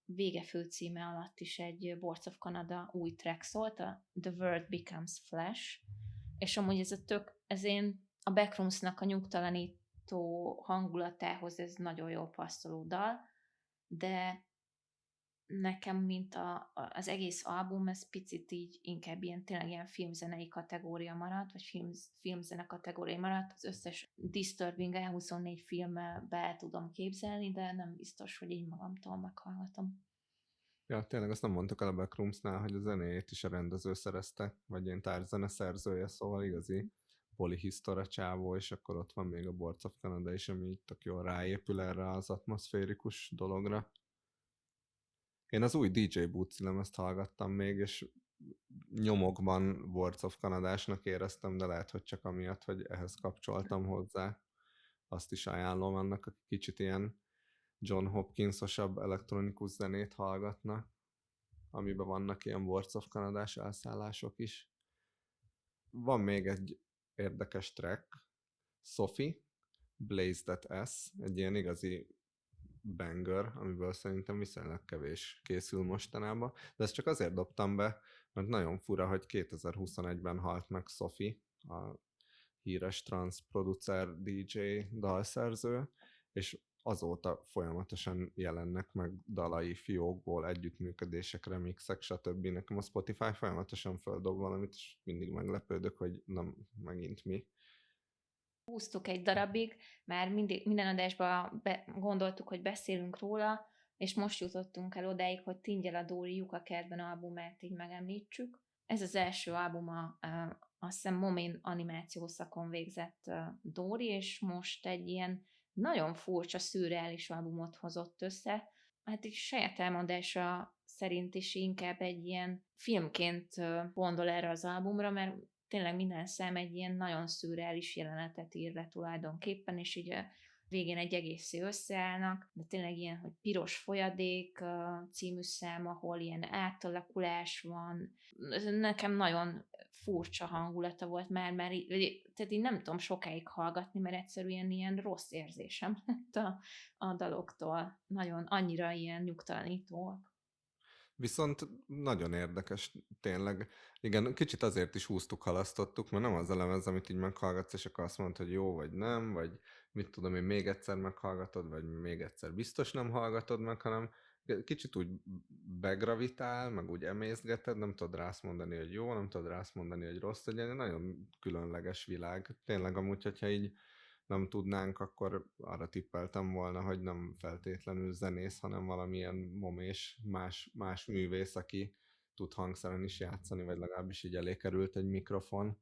vége főcíme alatt is egy Boards of Canada új track szólt, a The World Becomes Flesh, és amúgy ez én a Backroomsnak a nyugtalanító hangulatához ez nagyon jól passzoló dal, de nekem, mint az egész album, ez picit így inkább tényleg ilyen filmzenei kategória maradt, vagy filmzene kategória maradt. Az összes Disturbing E24 filmmel be tudom képzelni, de nem biztos, hogy így magamtól meghallgatom. Ja, tényleg azt nem mondtuk el a Backroomsnál, hogy a zenéjét is a rendező szerezte, vagy ilyen tárgyzene szerzője, szóval igazi polihisztora csávó, és akkor ott van még a Boards of Canada is, ami így tök jól ráépül erre az atmoszférikus dologra. Én az új DJ Bootsy lemezt hallgattam még, és nyomokban Boards of Canadásnak éreztem, de lehet, hogy csak amiatt, hogy ehhez kapcsoltam hozzá. Azt is ajánlom annak, aki kicsit ilyen John Hopkins-osabb elektronikus zenét hallgatnak, amiben vannak ilyen Boards of Canadás elszállások is. Van még egy érdekes track, Sophie, Blaze That S, egy ilyen igazi banger, amiből szerintem viszonylag kevés készül mostanában, de ezt csak azért dobtam be, mert nagyon fura, hogy 2021-ben halt meg Sophie, a híres trans producer, DJ, dalszerző, és azóta folyamatosan jelennek meg dalai fiókból, együttműködések, remixek, stb. Nekem a Spotify folyamatosan földob valamit, és mindig meglepődök, hogy nem megint mi. Húztuk egy darabig, már minden adásban gondoltuk, hogy beszélünk róla, és most jutottunk el odáig, hogy Tingyel a Dóri Lyuka kertben albumát így megemlítsük. Ez az első albuma, azt hiszem Momin animáció szakon végzett Dóri, és most egy ilyen nagyon furcsa, szürreális albumot hozott össze. Hát így saját elmondása szerint is inkább egy ilyen filmként gondol erre az albumra, mert tényleg minden szám egy ilyen nagyon szürreális jelenetet ír le tulajdonképpen, és így a végén egy egészé összeállnak, de tényleg ilyen, hogy Piros folyadék című szám, ahol ilyen átalakulás van. Ez nekem nagyon furcsa hangulata volt már tehát így nem tudom sokáig hallgatni, mert egyszerűen ilyen rossz érzésem lett a daloktól. Nagyon annyira ilyen nyugtalanítóak. Viszont nagyon érdekes, tényleg. Igen, kicsit azért is húztuk, halasztottuk, mert nem az a lemez, amit így meghallgatsz, és akkor azt mondod, hogy jó vagy nem, vagy mit tudom én, még egyszer meghallgatod, vagy még egyszer biztos nem hallgatod meg, hanem kicsit úgy begravitál, meg úgy emészgeted, nem tudod rá azt mondani, hogy jó, nem tudod rá azt mondani, hogy rossz, egy nagyon különleges világ. Tényleg amúgy, hogyha így nem tudnánk, akkor arra tippeltem volna, hogy nem feltétlenül zenész, hanem valamilyen momés, más művész, aki tud hangszeren is játszani, vagy legalábbis így elé került egy mikrofon.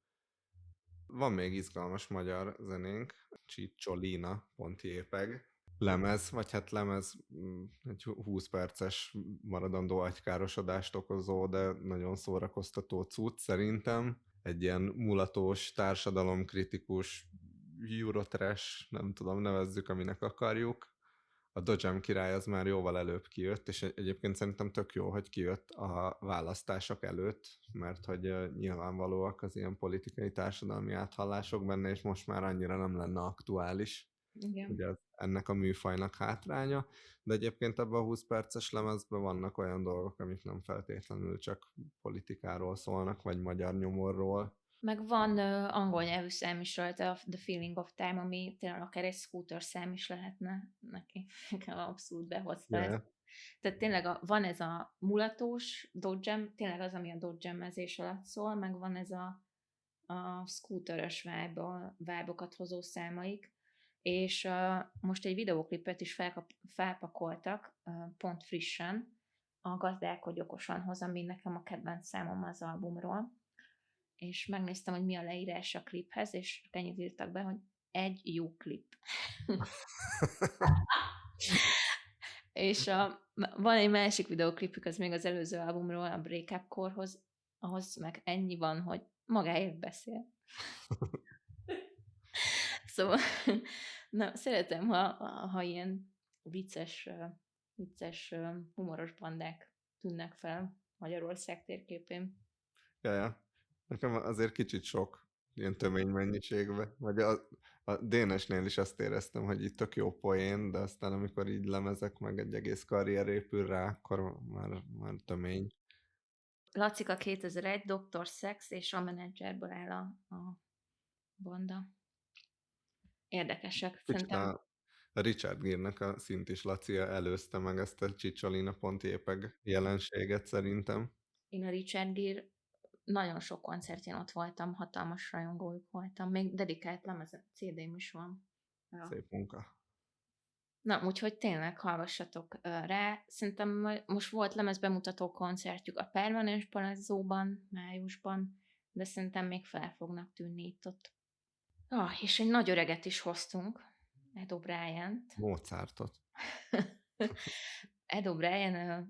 Van még izgalmas magyar zenénk, Cicciolina.jpg lemez, vagy hát lemez, egy 20 perces maradandó agykárosodást okozó, de nagyon szórakoztató cucc szerintem. Egy ilyen mulatós, társadalomkritikus, Eurotrash, nem tudom, nevezzük, aminek akarjuk. A Dodgem király az már jóval előbb kijött, és egyébként szerintem tök jó, hogy kijött a választások előtt, mert hogy nyilvánvalóak az ilyen politikai társadalmi áthallások benne, és most már annyira nem lenne aktuális. Igen. Ugye ennek a műfajnak hátránya, de egyébként ebben a 20 perces lemezben vannak olyan dolgok, amik nem feltétlenül csak politikáról szólnak, vagy magyar nyomorról. Meg van angol nyelvű szám is rajta, a The Feeling of Time, ami tényleg akár egy scooter szám is lehetne neki. Abszolút behozta ezt. Yeah. Tehát tényleg van ez a mulatós Dodgem, tényleg az, ami a Dodgemezés alatt szól, meg van ez a scooterös vibe-okat hozó számaik, és most egy videóklipet is felpakoltak, pont frissen, a Gazdálkodj okosanhoz, ami nekem a kedvenc számom az albumról, és megnéztem, hogy mi a leírás a kliphez, és ennyit írtak be, hogy egy jó klip. És van egy másik videóklipük, az még az előző albumról, a Breakup Korhoz, ahhoz meg ennyi van, hogy magáért beszél. Szóval na, szeretem, ha ilyen vicces, humoros bandák tűnnek fel Magyarország térképén. Ja. Nekem azért kicsit sok ilyen tömény mennyiségbe. Vagy a Dénesnél is azt éreztem, hogy itt tök jó poén, de aztán amikor így lemezek, meg egy egész karrier épül rá, akkor már tömény. Lacika 2001, Dr. Sex és a menedzserből áll a banda. Érdekesek. Kicsit Szerintem a Richard Gere-nek a Szintis Lacia előzte meg ezt a Cicciolina.jpg jelenséget szerintem. én a Richard Gere nagyon sok koncertjén ott voltam, hatalmas rajongójuk voltam. Még dedikált lemeze, CD-m is van. Ja. Szép munka. Na, úgyhogy tényleg hallgassatok rá. Szerintem most volt lemezbemutató koncertjük a Permanens Palazzóban, májusban, de szerintem még fel fognak tűnni itt-ott. És egy nagy öreget is hoztunk, Ed O'Brien-t. Mozartot. Ed O'Brien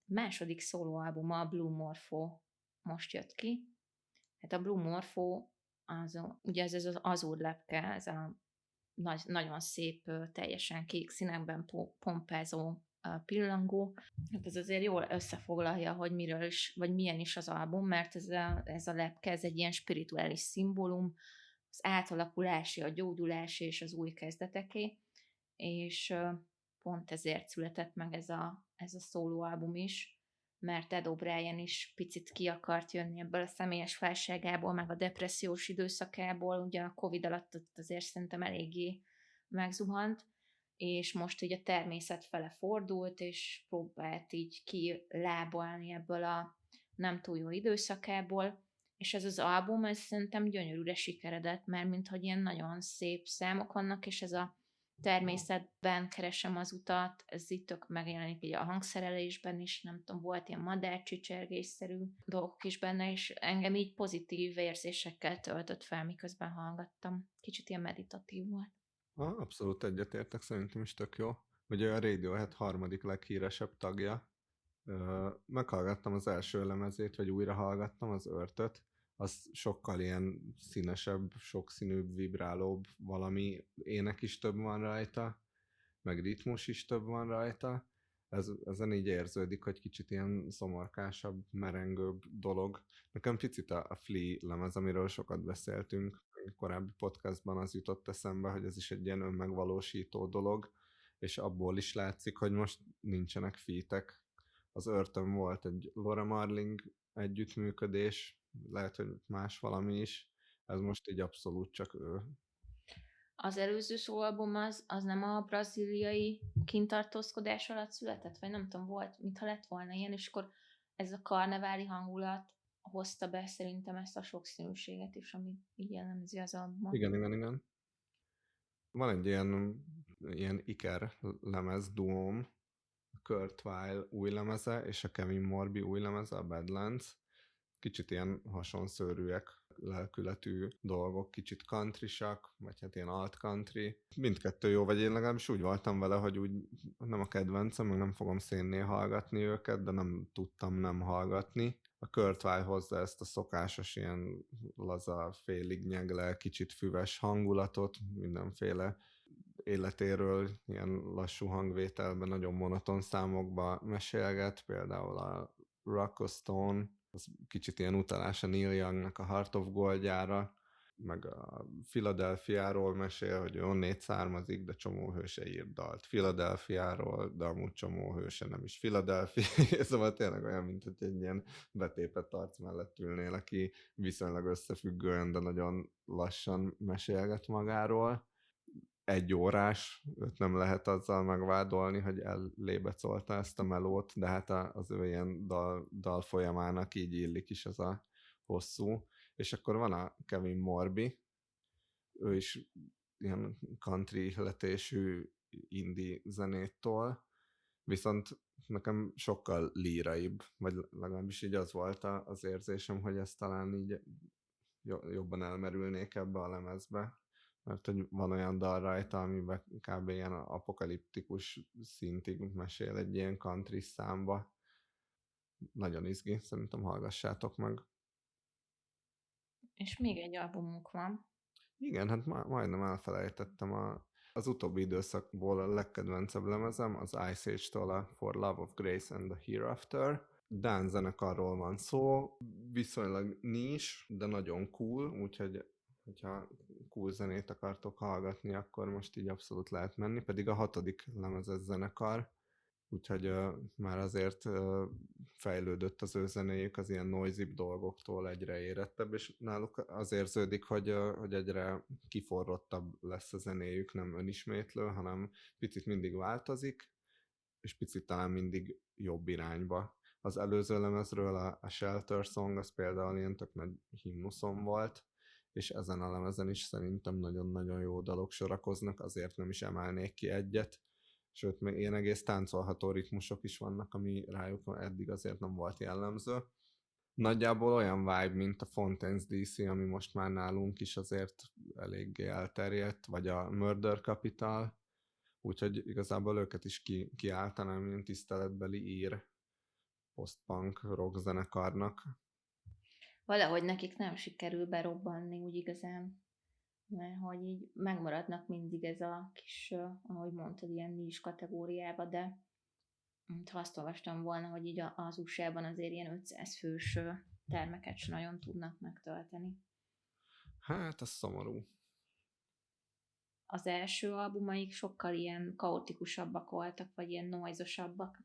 második szólóalbuma, a Blue Morpho most jött ki. Hát a Blue Morpho, ugye ez az azúr lepke, ez a nagyon szép, teljesen kék színekben pompázó pillangó. Hát ez azért jól összefoglalja, hogy miről is, vagy milyen is az album, mert ez a lepke, ez egy ilyen spirituális szimbólum, az átalakulási, a gyógyulási és az új kezdeteké, és pont ezért született meg ez a szólóalbum is, mert Ed O'Brien is picit ki akart jönni ebből a személyes válságából, meg a depressziós időszakából, ugye a Covid alatt azért szerintem eléggé megzuhant, és most így a természet fele fordult, és próbált így kilábalni ebből a nem túl jó időszakából, és ez az album, ez szerintem gyönyörűre sikeredett, mert minthogy ilyen nagyon szép számok vannak, és ez a természetben keresem az utat, ez itt tök megjelenik így a hangszerelésben is, nem tudom, volt ilyen madárcsicsergésszerű dolgok is benne, és engem így pozitív érzésekkel töltött fel, miközben hallgattam. Kicsit ilyen meditatív volt. Abszolút egyetértek, szerintem is tök jó. Ugye a Radiohead harmadik leghíresebb tagja. Meghallgattam az első lemezét, vagy újra hallgattam az Earth-öt, az sokkal ilyen színesebb, sokszínűbb, vibrálóbb valami, ének is több van rajta, meg ritmus is több van rajta. Ezen így érződik, hogy kicsit ilyen szomorkásabb, merengőbb dolog. Nekem picit a Flea lemez, amiről sokat beszéltünk a korábbi podcastban, az jutott eszembe, hogy ez is egy ilyen önmegvalósító dolog, és abból is látszik, hogy most nincsenek featek. Az Earth-ön volt egy Laura Marling együttműködés, lehet, hogy más valami is, ez most így abszolút csak ő. Az előző szóalbum az nem a brazíliai kintartózkodás alatt született? Vagy nem tudom, volt, mintha lett volna ilyen, és akkor ez a karneváli hangulat hozta be szerintem ezt a sokszínűséget is, ami így jellemzi az albumot. Igen. Van egy ilyen Iker lemez duóm, Kurt Weill új lemeze és a Kevin Morby új lemeze, a Badlands. Kicsit ilyen hasonszörűek, lelkületű dolgok, kicsit countrysak, vagy hát ilyen alt country. Mindkettő jó, vagy én legalábbis úgy voltam vele, hogy úgy nem a kedvencem, meg nem fogom szénnél hallgatni őket, de nem tudtam nem hallgatni. A Kurt Weill hozza ezt a szokásos ilyen laza, félig nyegle, kicsit füves hangulatot, mindenféle életéről ilyen lassú hangvételben, nagyon monoton számokba mesélget, például a Rocco Stone, az kicsit ilyen utalás a Neil Youngnak a Heart of Goldjára, meg a Philadelphiáról mesél, hogy ő onnét származik, de csomó hőse írt dalt Philadelphiáról, de amúgy csomó hőse nem is Philadelphia, szóval tényleg olyan, mint hogy egy ilyen betépett arc mellett ülnél, aki viszonylag összefüggően, de nagyon lassan mesélget magáról. Egy órás, őt nem lehet azzal megvádolni, hogy ellébecolta ezt a melót, de hát az ő ilyen dal folyamának így illik is az a hosszú. És akkor van a Kevin Morby, ő is ilyen country ihletésű indie zenétól, viszont nekem sokkal líraibb, vagy legalábbis így az volt az érzésem, hogy ezt talán így jobban elmerülnék ebbe a lemezbe, mert hogy van olyan dal rajta, amiben kb. Ilyen apokaliptikus szintig mesél egy ilyen country számba. Nagyon izgi, szerintem hallgassátok meg. És még egy albumunk van. Igen, hát majdnem elfelejtettem az utóbbi időszakból a legkedvencebb lemezem, az Ice Age-től a For Love of Grace and the Hereafter. dán zenekarról van szó, viszonylag nis, de nagyon cool, úgyhogy hogyha cool zenét akartok hallgatni, akkor most így abszolút lehet menni, pedig a 6. lemezes zenekar, úgyhogy már azért fejlődött az ő zenéjük az ilyen noisy dolgoktól egyre érettebb, és náluk az érződik, hogy egyre kiforrottabb lesz a zenéjük, nem önismétlő, hanem picit mindig változik, és picit talán mindig jobb irányba. Az előző lemezről a Shelter Song, az például ilyen tök nagy himnuszom volt, és ezen a lemezen is szerintem nagyon-nagyon jó dalok sorakoznak, azért nem is emelnék ki egyet, sőt, még ilyen egész táncolható ritmusok is vannak, ami rájuk eddig azért nem volt jellemző. Nagyjából olyan vibe, mint a Fontaines DC, ami most már nálunk is azért eléggé elterjedt, vagy a Murder Capital, úgyhogy igazából őket is kiáltanám ilyen tiszteletbeli ír post-punk rock zenekarnak. Valahogy nekik nem sikerül berobbanni úgy igazán, mert hogy így megmaradnak mindig ez a kis, ahogy mondtad, ilyen nis kategóriába, de ha azt olvastam volna, hogy így az USA-ban azért ilyen 500 fős termeket sem nagyon tudnak megtölteni. Hát, ez szomorú. Az első albumaik sokkal ilyen kaotikusabbak voltak, vagy ilyen noizosabbak.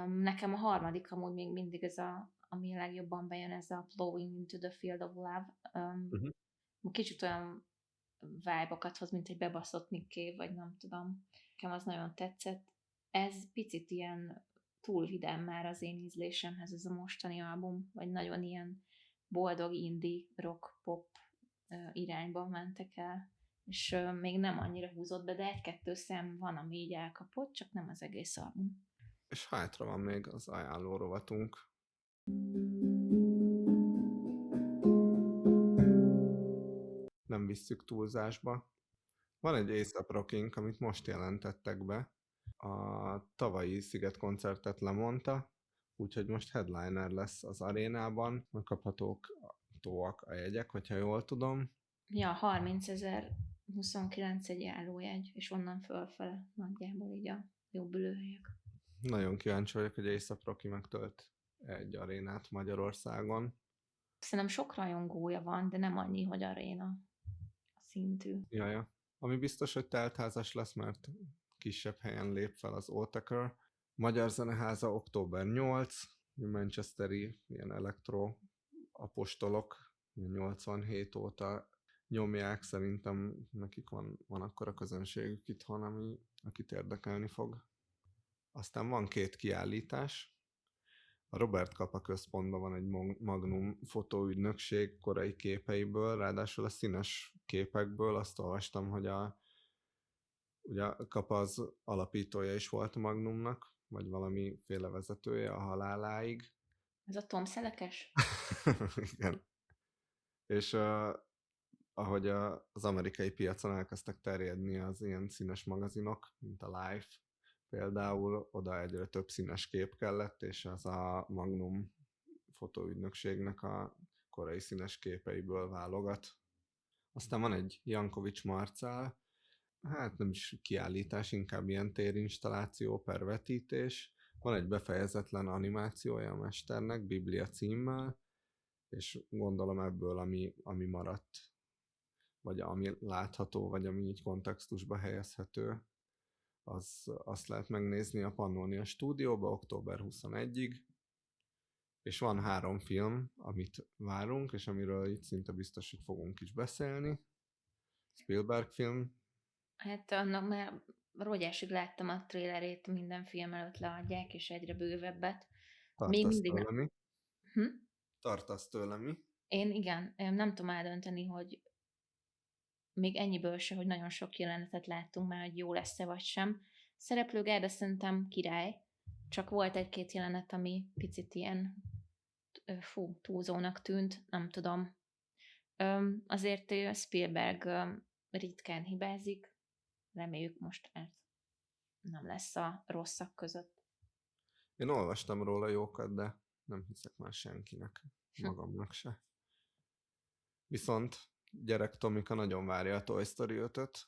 Nekem a harmadik amúgy még mindig ez ami legjobban bejön, ez a Flowing into the Field of Love. Uh-huh. Kicsit olyan vibe-okat hoz, mint egy bebaszott Nick Cave, vagy nem tudom. Nekem az nagyon tetszett. Ez picit ilyen túl vidám már az én ízlésemhez ez a mostani album, vagy nagyon ilyen boldog indie rock pop irányba mentek el, és még nem annyira húzott be, de egy-kettő szám van, ami így elkapott, csak nem az egész album. És hátra van még az ajánló rovatunk. Nem visszük túlzásba. Van egy A$AP Rockink, amit most jelentettek be. A tavalyi Sziget-koncertet lemondta, úgyhogy most headliner lesz az arénában. Megkaphatóak a jegyek, hogyha jól tudom. Ja, 30.029 egy állójegy, és onnan fölfele nagyjából így a jobb ülőhelyek. Nagyon kíváncsi vagyok, hogy A$AP Rocky megtölt egy arénát Magyarországon. Szerintem sok rajongója van, de nem annyi, hogy aréna szintű. Jaja. Ami biztos, hogy teltházas lesz, mert kisebb helyen lép fel az Autechre. Magyar Zeneháza október 8, manchesteri ilyen elektro apostolok 87 óta nyomják, szerintem nekik van akkora közönségük itthon, akit érdekelni fog. Aztán van 2 kiállítás. A Robert Capa központban van egy Magnum fotóügynökség korai képeiből, ráadásul a színes képekből azt olvastam, hogy ugye a Capa az alapítója is volt a Magnumnak, vagy valamiféle vezetője a haláláig. Ez a Tom Szelekes? Igen. És ahogy az amerikai piacon elkezdtek terjedni az ilyen színes magazinok, mint a Life, például oda egyre több színes kép kellett, és az a Magnum fotóügynökségnek a korai színes képeiből válogat. Aztán van egy Jankovics Marcál, hát nem is kiállítás, inkább ilyen térinstalláció per vetítés. Van egy befejezetlen animációja a mesternek, Biblia címmel, és gondolom ebből, ami maradt, vagy ami látható, vagy ami így kontextusba helyezhető, azt lehet megnézni a Pannonia stúdióba október 21-ig, és van 3 film, amit várunk, és amiről itt szinte biztos, hogy fogunk is beszélni. Spielberg film. Hát annak már rogyásig láttam a trélerét, minden film előtt leadják, és egyre bővebbet. Még Tartasz mindig tőle mi? Hm? Tartasz tőle mi? Én igen, nem tudom eldönteni, hogy még ennyiből se, hogy nagyon sok jelenetet láttunk már, hogy jó lesz-e vagy sem. Szereplőgárda szerintem király, csak volt egy-két jelenet, ami picit ilyen túlzónak tűnt, nem tudom. Azért Spielberg ritkán hibázik, reméljük most ez nem lesz a rosszak között. Én olvastam róla jókat, de nem hiszek már senkinek, magamnak se. Viszont gyerek Tomika nagyon várja a Toy Story 5-öt.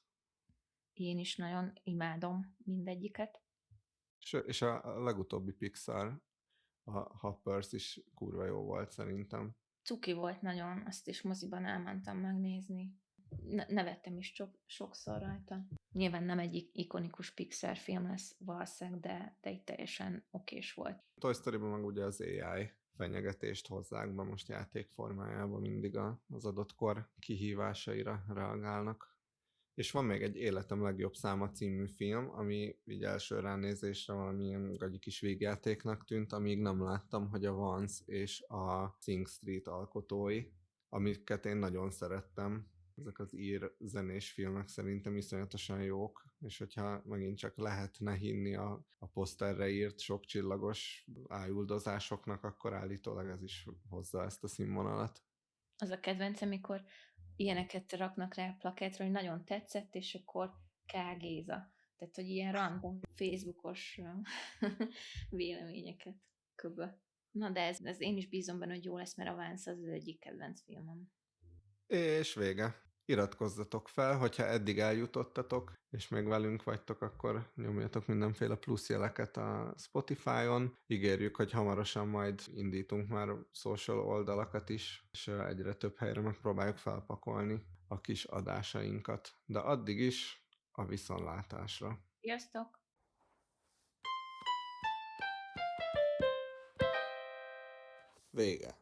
Én is nagyon imádom mindegyiket. És a legutóbbi Pixar a Hoppers is kurva jó volt szerintem. Cuki volt nagyon, azt is moziban elmentem megnézni. Nevettem is sokszor rajta. Nyilván nem egy ikonikus Pixar film lesz valószínűleg, de itt teljesen okés volt. Toy Story-ban meg ugye az AI fenyegetést hozzák be most játék formájában, mindig az adott kor kihívásaira reagálnak. És van még egy Életem legjobb száma című film, ami így első ránézésre valamilyen gagyi kis végjátéknak tűnt, amíg nem láttam, hogy a Vance és a Sing Street alkotói, amiket én nagyon szerettem. Ezek az ír zenés filmek szerintem iszonyatosan jók, és hogyha megint csak lehetne hinni a poszterre írt sok csillagos ájuldozásoknak, akkor állítólag ez is hozza ezt a színvonalat. Az a kedvencem, amikor ilyeneket raknak rá plakátra, hogy nagyon tetszett, és akkor K. Géza. Tehát, hogy ilyen random Facebookos véleményeket köbö. Na, de ez én is bízom benne, hogy jó lesz, mert a Vance az egyik kedvenc filmem. És vége. Iratkozzatok fel, hogyha eddig eljutottatok, és még velünk vagytok, akkor nyomjatok mindenféle plusz jeleket a Spotify-on. Ígérjük, hogy hamarosan majd indítunk már social oldalakat is, és egyre több helyre megpróbáljuk felpakolni a kis adásainkat. De addig is a viszontlátásra. Sziasztok! Vége.